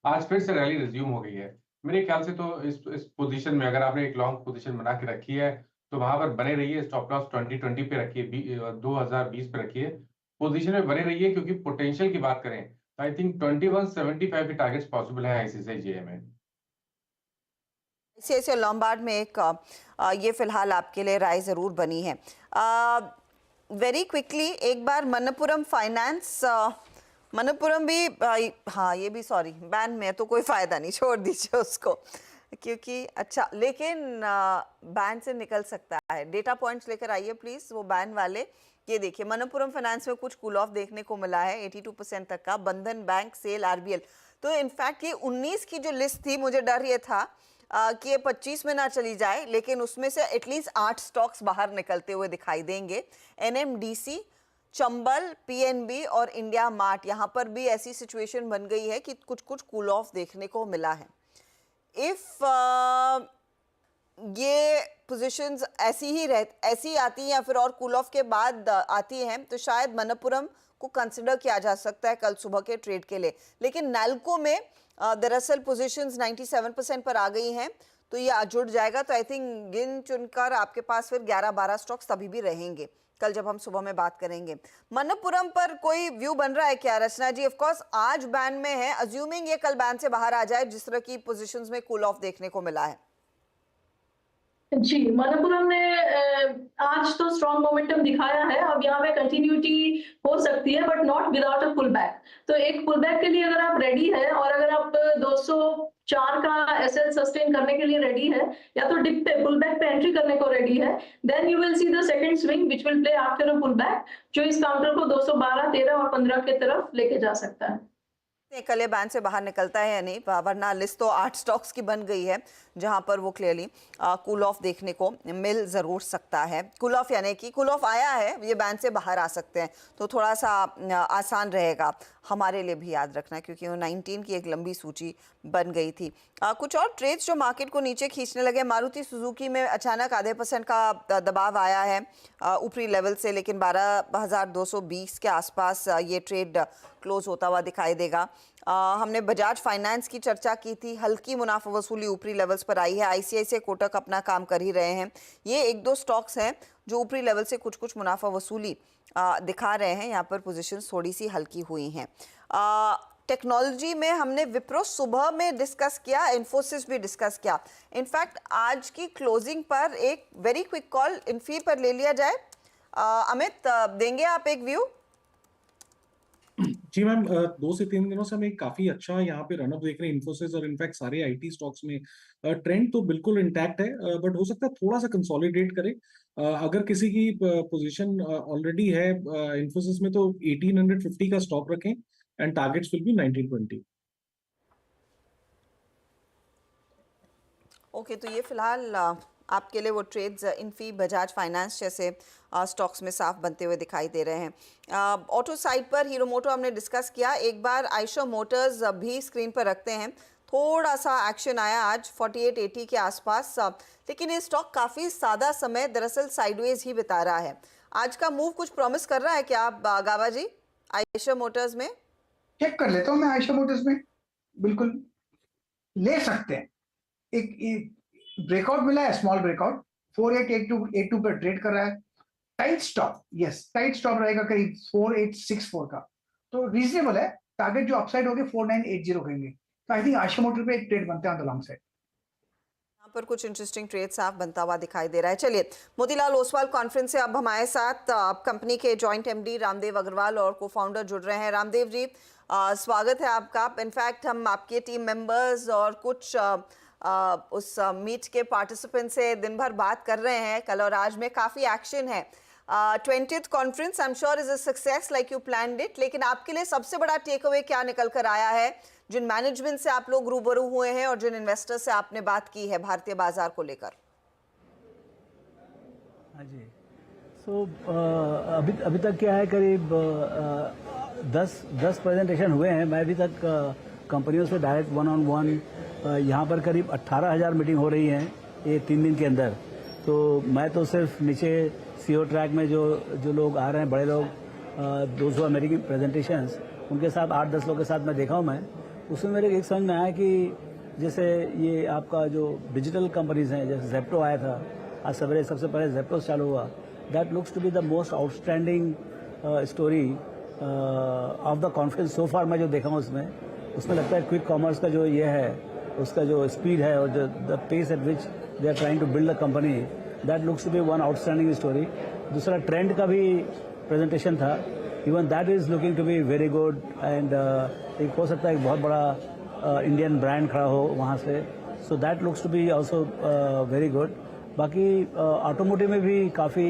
आज फिर से रैली रिज्यूम हो गई है। मेरे ख्याल से तो इस पोजीशन में अगर आपने एक लॉन्ग पोजीशन बना के रखी है तो वहां पर बने रहिए। स्टॉप लॉस 2020 पे रखिए, 2020 पे रखिए, पोजीशन में बने रहिए, क्योंकि पोटेंशियल की बात करें तो आई थिंक 2175 के टारगेट्स पॉसिबल है आईसीआईसीआई में। आईसीआईसीआई लॉम्बार्ड में एक ये फिलहाल आपके लिए राय जरूर बनी है। वेरी क्विकली एक बार मनप्पुरम फाइनेंस, मनप्पुरम भी हाँ ये भी सॉरी बैन में है तो कोई फायदा नहीं, छोड़ दीजिए उसको। क्योंकि अच्छा, लेकिन बैन से निकल सकता है। डेटा पॉइंट्स लेकर आइए प्लीज, वो बैन वाले। ये देखिए, मनप्पुरम फाइनेंस में कुछ कूल ऑफ देखने को मिला है 82% तक का। बंधन बैंक, सेल, आरबीएल। तो इनफैक्ट ये 19 की जो लिस्ट थी, मुझे डर ये था कि ये 25 में ना चली जाए, लेकिन उसमें से एटलीस्ट 8 स्टॉक्स बाहर निकलते हुए दिखाई देंगे। एनएमडीसी, चंबल, पीएनबी और इंडिया मार्ट, यहाँ पर भी ऐसी सिचुएशन बन गई है कि कुछ कुछ कूल ऑफ देखने को मिला है। इफ ये पोजीशंस ऐसी आती हैं या फिर और कूल ऑफ के बाद आती हैं, तो शायद मनप्पुरम को कंसिडर किया जा सकता है कल सुबह के ट्रेड के लिए। लेकिन नाल्को में दरअसल पोजीशंस 97% पर आ गई हैं, तो ये जुड़ जाएगा। तो आई थिंक गिन चुनकर आपके पास फिर 11-12 स्टॉक्स तभी भी रहेंगे कल जब हम सुबह में बात करेंगे। मनप्पुरम पर कोई व्यू बन रहा है क्या रचना जी? ऑफ कोर्स आज बैन में है, अज्यूमिंग ये कल बैन से बाहर आ जाए, जिस तरह की पोजीशंस में कूल ऑफ देखने को मिला है। जी, मनप्पुरम ने आज तो स्ट्रॉन्ग मोमेंटम दिखाया है। अब यहाँ पे कंटिन्यूटी हो सकती है, but not without a pull back. तो एक पुल बैक के लिए अगर आप रेडी है और अगर आप 204 का एसएल सस्टेन करने के लिए रेडी है, या तो डिप पे पुल बैक पे एंट्री करने को रेडी है, then you will see the second swing which will play after a pull back, जो इस काउंटर को 212, 13 और 15 के तरफ लेके जा सकता है। कल ये बैन से बाहर निकलता है या नहीं, वरना लिस्ट तो 8 स्टॉक्स की बन गई है जहां पर वो क्लियरली कूल ऑफ देखने को मिल जरूर सकता है। कूल ऑफ यानी कि कूल ऑफ आया है, ये बैन से बाहर आ सकते हैं, तो थोड़ा सा आसान रहेगा हमारे लिए भी याद रखना, क्योंकि वो 19 की एक लंबी सूची बन गई थी। कुछ और ट्रेड्स जो मार्केट को नीचे खींचने लगे। मारुति सुजुकी में अचानक आधे % का दबाव आया है ऊपरी लेवल से, लेकिन 12,220 के आसपास ये ट्रेड क्लोज होता हुआ दिखाई देगा। हमने बजाज फाइनेंस की चर्चा की थी, हल्की मुनाफा वसूली ऊपरी लेवल्स पर आई है। आईसीआईसीआई, कोटक अपना काम कर ही रहे हैं। ये 1-2 स्टॉक्स हैं जो ऊपरी लेवल से कुछ कुछ मुनाफा वसूली दिखा रहे हैं। यहाँ पर पोजीशंस थोड़ी सी हल्की हुई हैं। टेक्नोलॉजी में हमने विप्रो सुबह में डिस्कस किया, इन्फोसिस भी डिस्कस किया। इनफैक्ट आज की क्लोजिंग पर एक वेरी क्विक कॉल इन्फी पर ले लिया जाए। अमित, देंगे आप एक व्यू? जी मैम, 2 से 3 दिनों से हम एक काफी अच्छा यहाँ पे रनअप देख रहे हैं इन्फोसिस और इनफैक्ट सारे आईटी स्टॉक्स में। ट्रेंड तो बिल्कुल इंटैक्ट है, बट हो सकता है थोड़ा सा कंसोलिडेट करे। अगर किसी की पोजीशन ऑलरेडी है इन्फोसिस में, तो 1850 का स्टॉप रखें and targets will be 1920। Okay, तो ये फिलहाल आपके लिए वो ट्रेड्स इन्फी, बजाज फाइनेंस जैसे स्टॉक्स में साफ बनते हुए दिखाई दे रहे हैं। ऑटो साइड पर हीरो मोटो हमने डिस्कस किया, एक बार आयशर मोटर्स भी स्क्रीन पर रखते हैं। थोड़ा सा एक्शन आया आज 4880 के आसपास, लेकिन ये स्टॉक काफ़ी सादा समय दरअसल साइडवेज ही बिता रहा है। आज का मूव कुछ प्रॉमिस कर रहा है क्या आप गावा जी आयशर मोटर्स में? चेक कर लेता हूँ मैं आयशर मोटर्स में, बिल्कुल ले सकते हैं। एक ब्रेकआउट मिला है, स्मॉल ब्रेकआउट 4882 पर ट्रेड कर रहा है। Tight stop, yes tight stop रहेगा करीब 4864 का, तो रीजनेबल है। टारगेट जो अपसाइड हो गए 4980 कहेंगे, तो आई थिंक आयशर मोटर पे एक ट्रेड बनते हैं ऑन द लॉन्ग साइड। यहाँ पर कुछ इंटरेस्टिंग ट्रेड साफ बनता हुआ दिखाई दे रहा है। चलिए, मोतीलाल ओसवाल कॉन्फ्रेंस से अब हमारे साथ कंपनी के जॉइंट एमडी रामदेव अग्रवाल और को फाउंडर जुड़ रहे हैं। रामदेव जी, स्वागत है आपका। इनफैक्ट हम आपके टीम मेंबर्स और कुछ उस मीट के पार्टिसिपेंट से दिन भर बात कर रहे हैं। कल और आज में काफ़ी एक्शन है। 20th conference I am sure is a success like you planned it, लेकिन आपके लिए सबसे बड़ा टेक अवे क्या निकल कर आया है, जिन मैनेजमेंट से आप लोग रूबरू हुए हैं और जिन इन्वेस्टर से आपने बात की है भारतीय बाजार को लेकर? हाँ जी, सो अभी तक क्या है, करीब 10 प्रेजेंटेशन हुए हैं। मैं अभी तक कंपनियों से डायरेक्ट 1-on-1 यहाँ पर करीब 18,000 मीटिंग हो रही हैं ये 3 दिन के अंदर। तो मैं तो सिर्फ नीचे सीओ ट्रैक में जो लोग आ रहे हैं, बड़े लोग, 200 अमेरिकी प्रेजेंटेशंस, उनके साथ 8-10 लोग के साथ मैं देखा हूँ। मैं उसमें मेरे एक समझ में आया कि जैसे ये आपका जो डिजिटल कंपनीज हैं, जैसे जेप्टो आया था आज सवेरे, सबसे पहले जेप्टो चालू हुआ। That looks to be the most outstanding story of the conference so far. मैं जो देखा हूँ उसमें लगता है क्विक कॉमर्स का जो ये है, उसका जो स्पीड है और the pace at which they are trying to build the company, that looks to be one outstanding story. दूसरा ट्रेंड का भी प्रेजेंटेशन था, even that is looking to be very good. And एक हो सकता है एक बहुत बड़ा इंडियन ब्रांड खड़ा हो वहाँ से। So that looks to be also very good. बाकी ऑटोमोटिव में भी काफ़ी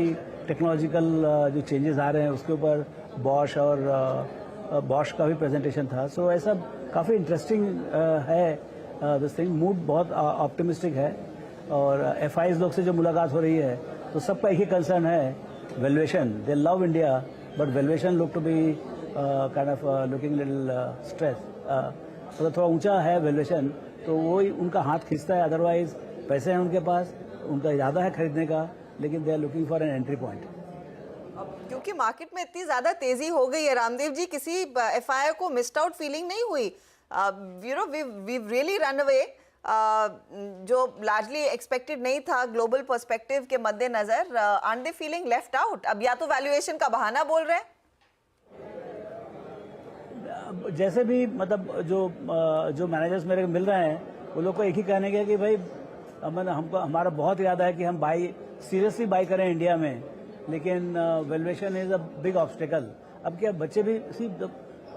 टेक्नोलॉजिकल जो चेंजेस आ रहे हैं उसके ऊपर बॉश और बॉश का भी प्रेजेंटेशन था। सो ऐसा काफ़ी इंटरेस्टिंग है दिस थिंग। मूड बहुत ऑप्टिमिस्टिक है और एफआईज लोग से जो मुलाकात हो रही है तो सबका एक ही कंसर्न है, valuation. They love India but valuation look to be kind of looking little stress. मतलब थोड़ा ऊंचा है वैल्यूएशन, तो वही उनका हाथ खींचता है। अदरवाइज पैसे हैं उनके पास, उनका इरादा है खरीदने का, लेकिन they are looking for an entry point. क्योंकि मार्केट में इतनी ज्यादा तेजी हो गई है रामदेव जी, किसी एफआईआई को मिस्ड आउट फीलिंग नहीं हुई। You know we really run away, जो लार्जली एक्सपेक्टेड नहीं था ग्लोबल पर्सपेक्टिव के मद्देनजर। Are they feeling left out? अब या तो वैल्यूएशन का बहाना बोल रहे हैं, जैसे भी मतलब जो मैनेजर्स मेरे को मिल रहे हैं वो लोग को एक ही कहने के कि भाई हमको हमारा बहुत इरादा है कि हम सीरियसली बाई करें इंडिया में, लेकिन valuation is a big obstacle. अब क्या बच्चे भी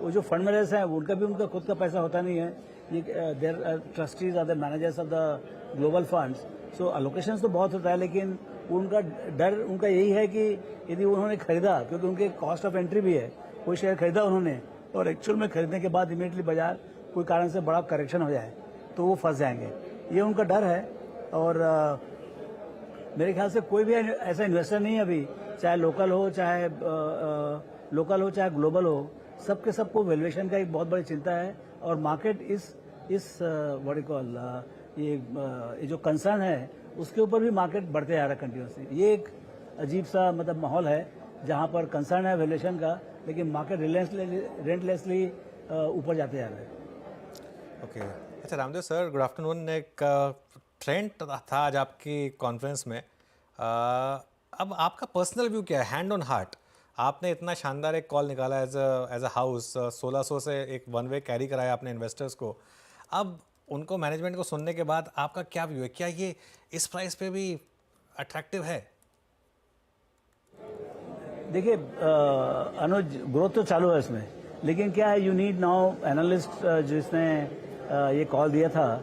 वो जो फंड मैनेजर्स हैं उनका खुद का पैसा होता नहीं है, ये their trustees are the managers of the global funds. So allocations तो बहुत होता है, लेकिन उनका डर उनका यही है कि यदि उन्होंने खरीदा, क्योंकि उनके कॉस्ट ऑफ एंट्री भी है, कोई शेयर खरीदा उन्होंने और एक्चुअल में खरीदने के बाद इमीडिएटली बाजार कोई कारण से बड़ा करेक्शन हो जाए तो वो फंस जाएंगे, ये उनका डर है। और मेरे ख्याल से कोई भी ऐसा इन्वेस्टर नहीं है अभी, चाहे लोकल हो चाहे ग्लोबल हो, सबके सबको वैल्यूएशन का एक बहुत बड़ी चिंता है। और मार्केट इस व्हाट यू कॉल ये जो कंसर्न है उसके ऊपर भी मार्केट बढ़ते जा रहा है कंटिन्यूसली। ये एक अजीब सा मतलब माहौल है जहां पर कंसर्न है वैल्यूएशन का, लेकिन मार्केट रेंटलेसली ऊपर जाते जा रहा है। ओके अच्छा रामदेव सर, गुड आफ्टरनून। एक ट्रेंड था आज आपकी कॉन्फ्रेंस में, अब आपका पर्सनल व्यू क्या है, हैंड ऑन हार्ट? आपने इतना शानदार एक कॉल निकाला एज अ हाउस, 1600 से एक वन वे कैरी कराया आपने इन्वेस्टर्स को। अब उनको मैनेजमेंट को सुनने के बाद आपका क्या व्यू है, क्या ये इस प्राइस पे भी अट्रैक्टिव है? देखिए अनुज, ग्रोथ तो चालू है इसमें, लेकिन क्या है, यू नीड नाउ एनालिस्ट जिसने ये कॉल दिया था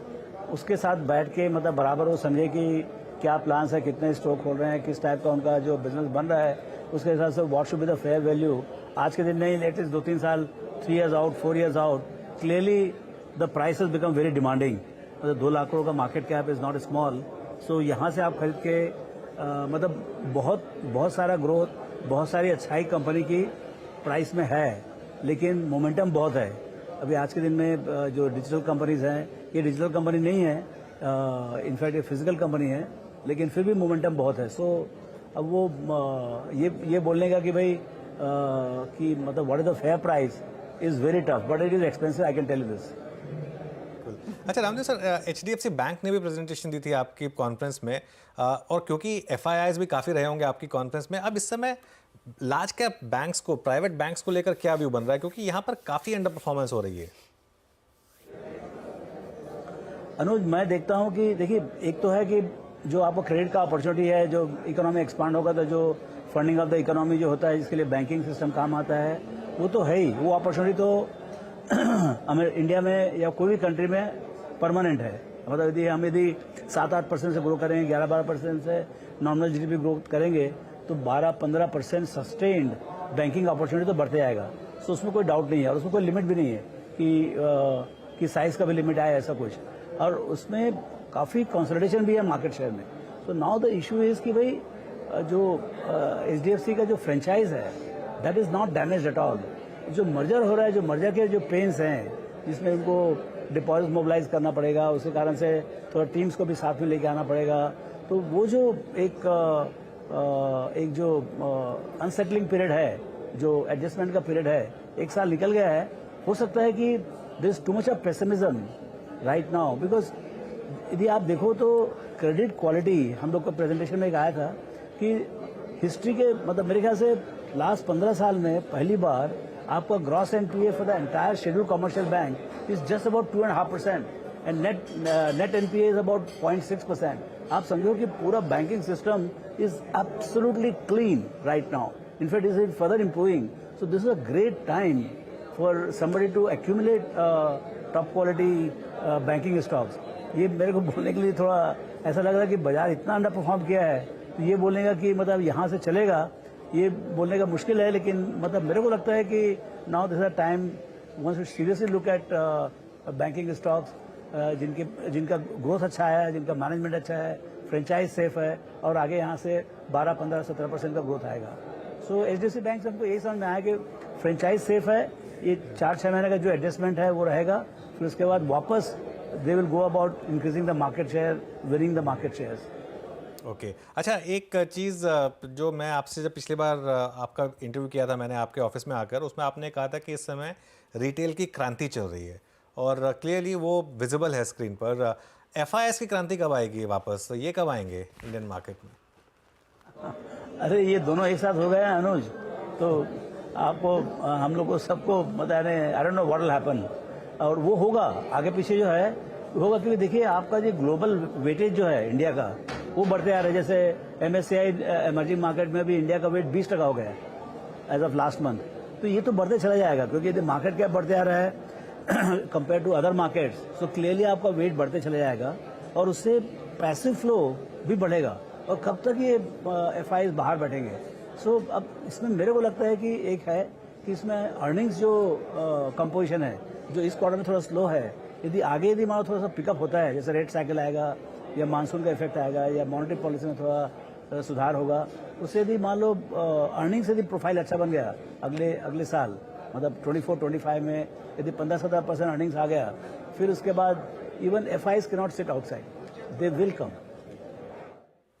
उसके साथ बैठ के मतलब बराबर वो समझे कि क्या प्लान्स है, कितने स्टॉक खोल रहे हैं, किस टाइप का उनका जो बिजनेस बन रहा है, उसके हिसाब से what should be the fair value. आज के दिन नहीं, लेटेस्ट 2-3 साल, 3 years out, 4 years out, clearly the price has become very demanding. मतलब 2 लाख करोड़ का market cap is not small. So यहाँ से आप खरीद के मतलब बहुत सारा ग्रोथ, बहुत सारी अच्छाई कंपनी की प्राइस में है, लेकिन मोमेंटम बहुत है। अभी आज के दिन में जो डिजिटल कंपनीज हैं, ये डिजिटल कंपनी नहीं है, इनफैक्ट ये फिजिकल कंपनी है, लेकिन फिर भी मोमेंटम बहुत है। सो अब वो ये बोलने का कि भाई कि मतलब what is the fair price is very tough, but it is expensive, I can tell you this. अच्छा रामदेव सर, HDFC बैंक ने भी प्रेजेंटेशन दी थी आपकी कॉन्फ्रेंस में, और क्योंकि FIIs भी काफ़ी रहे होंगे आपकी कॉन्फ्रेंस में, अब इस समय लार्ज कैप बैंक्स को, प्राइवेट बैंक्स को लेकर क्या व्यू बन रहा है, क्योंकि यहाँ पर काफ़ी अंडर परफॉर्मेंस हो रही है? अनुज, मैं देखता हूँ कि देखिए, एक तो है कि जो आपको क्रेडिट का अपॉर्चुनिटी है, जो इकोनॉमी एक्सपांड होगा तो जो फंडिंग ऑफ द इकोनॉमी जो होता है, जिसके लिए बैंकिंग सिस्टम काम आता है, वो तो है ही। वो अपॉर्चुनिटी तो इंडिया में या कोई भी कंट्री में परमानेंट है। मतलब यदि 7-8% से ग्रो करेंगे, 11-12% से नॉमिनल GDP ग्रोथ करेंगे, तो 12-15% सस्टेन्ड बैंकिंग अपॉर्चुनिटी तो बढ़ते जाएगा। सो उसमें कोई डाउट नहीं है, और उसमें कोई लिमिट भी नहीं है कि साइज का भी लिमिट आए, ऐसा कुछ। और उसमें काफ़ी कंसोलिडेशन भी है मार्केट शेयर में। So now the issue is कि भाई जो HDFC का जो फ्रेंचाइज है, that is not damage at all. जो मर्जर हो रहा है, जो मर्जर के जो पेन्स हैं, जिसमें उनको डिपॉजिट मोबिलाइज करना पड़ेगा, उसी कारण से थोड़ा टीम्स को भी साथ में लेके आना पड़ेगा, तो वो जो एक जो अनसेटलिंग पीरियड है, जो एडजस्टमेंट का पीरियड है, 1 साल निकल गया है। हो सकता है कि there is too much of pessimism right now, because यदि आप देखो तो क्रेडिट क्वालिटी, हम लोग का प्रेजेंटेशन में एक आया था कि हिस्ट्री के मतलब मेरे ख्याल से लास्ट 15 साल में पहली बार आपका gross NPA for the entire schedule commercial bank is just about 2.5% and net NPA is about 0.6%। आप समझो कि पूरा banking system is absolutely clean right now, in fact is it further improving. So this is a great time for somebody to accumulate top quality banking stocks. ये मेरे को बोलने के लिए थोड़ा ऐसा लग रहा है कि बाजार इतना अंडर परफॉर्म किया है, तो ये बोलने का कि मतलब यहाँ से चलेगा, ये बोलने का मुश्किल है। लेकिन मतलब मेरे को लगता है कि now this is time once to seriously look at banking stocks जिनका ग्रोथ अच्छा है, जिनका मैनेजमेंट अच्छा है, फ्रेंचाइज सेफ है और आगे यहाँ से 12, 15, 17% का ग्रोथ आएगा। सो एचडीएफसी बैंक से हमको यही समझ में आया कि फ्रेंचाइज सेफ है, ये 4-6 महीने का जो एडजस्टमेंट है वो रहेगा, फिर उसके बाद वापस they will go about increasing the market share, winning the market shares. Okay अच्छा, एक चीज़ जो मैं आपसे जब पिछली बार आपका इंटरव्यू किया था मैंने आपके ऑफिस में आकर, उसमें आपने कहा था कि इस समय रिटेल की क्रांति चल रही है और क्लियरली वो विजिबल है स्क्रीन पर। FIS की क्रांति कब आएगी वापस, ये कब आएंगे इंडियन मार्केट में? अरे ये दोनों एक साथ हो गए हैं अनुज, तो आपको हम लोग को सबको बता रहे हैं, I don't know what will happen, और वो होगा आगे पीछे जो है होगा, क्योंकि देखिए आपका जो ग्लोबल वेटेज जो है इंडिया का वो बढ़ते आ रहा है। जैसे MSCI इमर्जिंग मार्केट में भी इंडिया का वेट 20% हो गया है एज ऑफ लास्ट मंथ, तो ये तो बढ़ते चला जाएगा क्योंकि यदि मार्केट कैप बढ़ते आ रहा है कंपेयर टू अदर मार्केट्स, तो क्लियरली आपका वेट बढ़ते चले जाएगा और उससे पैसिव फ्लो भी बढ़ेगा। और कब तक ये FIs बाहर बैठेंगे? सो अब इसमें मेरे को लगता है कि एक है कि इसमें अर्निंग्स जो कंपोजिशन है जो इस क्वार्टर में थोड़ा स्लो है, यदि मानो थोड़ा सा पिकअप होता है, जैसे रेट साइकिल आएगा या मानसून का इफेक्ट आएगा या मॉनेटरी पॉलिसी में थोड़ा सुधार होगा, उससे यदि मान लो अर्निंग्स यदि प्रोफाइल अच्छा बन गया अगले साल, मतलब 24-25 में यदि 15-17% अर्निंग्स आ गया, फिर उसके बाद even FIs can not sit outside, they will come.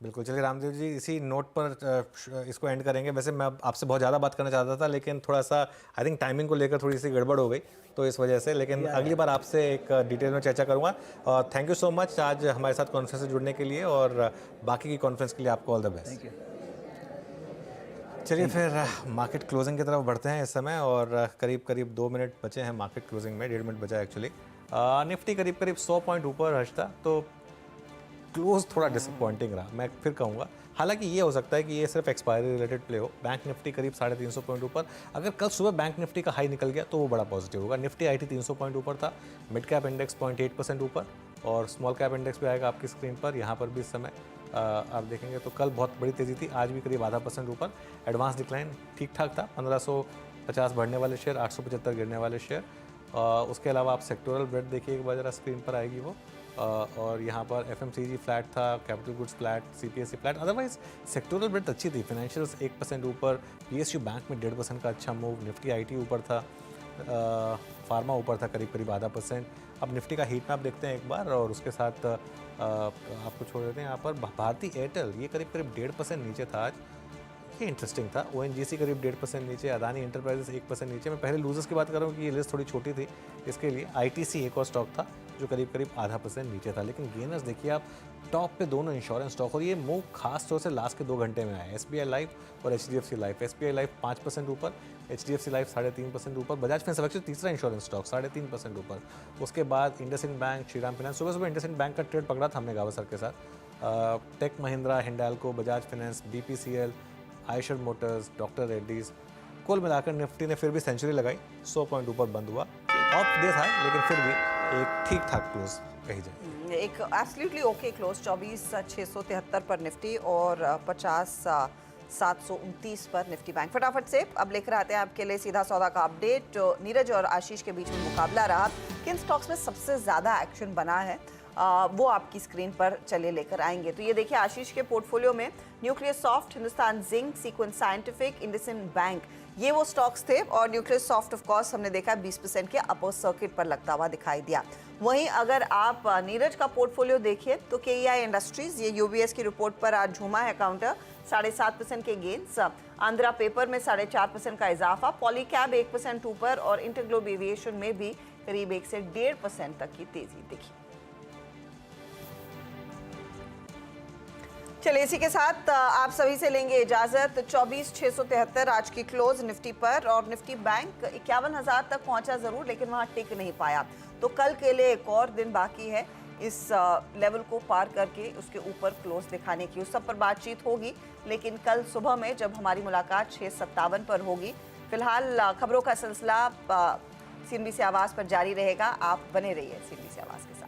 बिल्कुल, चलिए रामदेव जी इसी नोट पर इसको एंड करेंगे। वैसे मैं आपसे बहुत ज़्यादा बात करना चाहता था लेकिन थोड़ा सा आई थिंक टाइमिंग को लेकर थोड़ी सी गड़बड़ हो गई, तो इस वजह से, लेकिन अगली बार आपसे एक डिटेल में चर्चा करूँगा। और थैंक यू सो मच आज हमारे साथ कॉन्फ्रेंस से जुड़ने के लिए और बाकी की कॉन्फ्रेंस के लिए आपको all the best. Thank you. चलिए फिर मार्केट क्लोजिंग की तरफ बढ़ते हैं इस समय और करीब 2 मिनट बचे हैं मार्केट क्लोजिंग में, 1.5 मिनट बचा है एक्चुअली। निफ्टी करीब 100 पॉइंट ऊपर हर्षता, तो क्लोज थोड़ा डिसअपॉइंटिंग रहा मैं फिर कहूँगा। हालांकि ये हो सकता है कि ये सिर्फ एक्सपायरी रिलेटेड प्ले हो। बैंक निफ्टी करीब 350 पॉइंट ऊपर, अगर कल सुबह बैंक निफ्टी का हाई निकल गया तो वो बड़ा पॉजिटिव होगा। निफ्टी IT 300 पॉइंट ऊपर था, मिड कैप इंडेक्स 0.8% ऊपर और स्मॉल कैप इंडेक्स भी आएगा आपकी स्क्रीन पर। यहाँ पर भी इस समय आप देखेंगे तो कल बहुत बड़ी तेज़ी थी, आज भी करीब 0.5% ऊपर। एडवांस डिक्लाइन ठीक ठाक था, 1550 बढ़ने वाले शेयर, 875 गिरने वाले शेयर। उसके अलावा आप सेक्टोरल ब्रेड देखिए एक बार जरा, स्क्रीन पर आएगी वो। और यहाँ पर FMCG फ्लैट था, capital goods flat, CPSE flat, otherwise sectoral bread अच्छी थी। फाइनेंशियल्स 1% ऊपर, PSU बैंक में 1.5% का अच्छा मूव, निफ्टी IT ऊपर था, फार्मा ऊपर था करीब 0.5%। अब निफ्टी का हीट मैप देखते हैं एक बार और उसके साथ आपको छोड़ देते हैं यहाँ पर भारती एयरटेल, ये करीब 1.5% नीचे था आज, ये इंटरेस्टिंग था। ONGC करीब 1.5% नीचे, अदानी एंटरप्राइजेस 1% नीचे। मैं पहले लूजर्स की बात कर रहा हूँ कि ये लिस्ट थोड़ी छोटी थी इसके लिए। ITC एक और स्टॉक था जो करीब 0.5% नीचे था, लेकिन गेनर्स देखिए आप टॉप पे दोनों इंश्योरेंस स्टॉक, और ये मूव खास तौर से लास्ट के 2 घंटे में आया। SBI लाइफ और HDFC लाइफ। SBI लाइफ 5% ऊपर, HDFC लाइफ 3.5% ऊपर, बजाज फाइनेंस तीसरा इंश्योरेंस स्टॉक 3.5% ऊपर। उसके बाद इंडसइंड बैंक, श्रीराम फाइनेंस, सुबह इंडसइंड बैंक का ट्रेड पकड़ा था हमने गावस्कर के साथ। टेक महिंद्रा, हिंडाल्को, बजाज फाइनेंस, BPCL, आयशर मोटर्स, डॉक्टर रेड्डीज, कुल मिलाकर निफ्टी ने फिर भी सेंचुरी लगाई, 100 पॉइंट ऊपर बंद हुआ। ऑफ डे था लेकिन फिर भी एक ठीक ठाक क्लोज कही जाए। एक एब्सोल्युटली ओके क्लोज 24,673 पर निफ्टी और 50,729 पर निफ्टी बैंक। फटाफट से अब लेकर आते हैं आपके लिए सीधा सौदा का अपडेट। नीरज और आशीष के बीच में मुकाबला रहा, किन स्टॉक्स में सबसे ज़्यादा एक्शन बना है वो आपकी स्क्रीन पर चले लेकर आएंगे। तो ये देखिए आशीष के पोर्टफोलियो में nucleus soft, Hindustan zinc, sequence scientific, IndusInd bank, ये वो स्टॉक्स थे। और न्यूक्लियस सॉफ्ट ऑफ कोर्स हमने देखा 20% के अपर सर्किट पर लगता हुआ दिखाई दिया। वहीं अगर आप नीरज का पोर्टफोलियो देखिए तो KEI इंडस्ट्रीज, ये UBS की रिपोर्ट पर आज झूमा है काउंटर, 7.5% के गेन्स। आंध्रा पेपर में 4.5% का इजाफा, पॉलीकैब 1% ऊपर और इंटरग्लोब एविएशन में भी करीब 1 से 1.5% तक की तेजी दिखी। चलिए इसी के साथ आप सभी से लेंगे इजाजत। 24,673 आज की क्लोज निफ्टी पर, और निफ्टी बैंक 51,000 तक पहुंचा जरूर लेकिन वहां टिक नहीं पाया। तो कल के लिए एक और दिन बाकी है इस लेवल को पार करके उसके ऊपर क्लोज दिखाने की। उस सब पर बातचीत होगी लेकिन कल सुबह में जब हमारी मुलाकात 6:57 पर होगी। फिलहाल खबरों का सिलसिला CNBC आवाज़ पर जारी रहेगा, आप बने रहिए CNBC आवाज़ के साथ।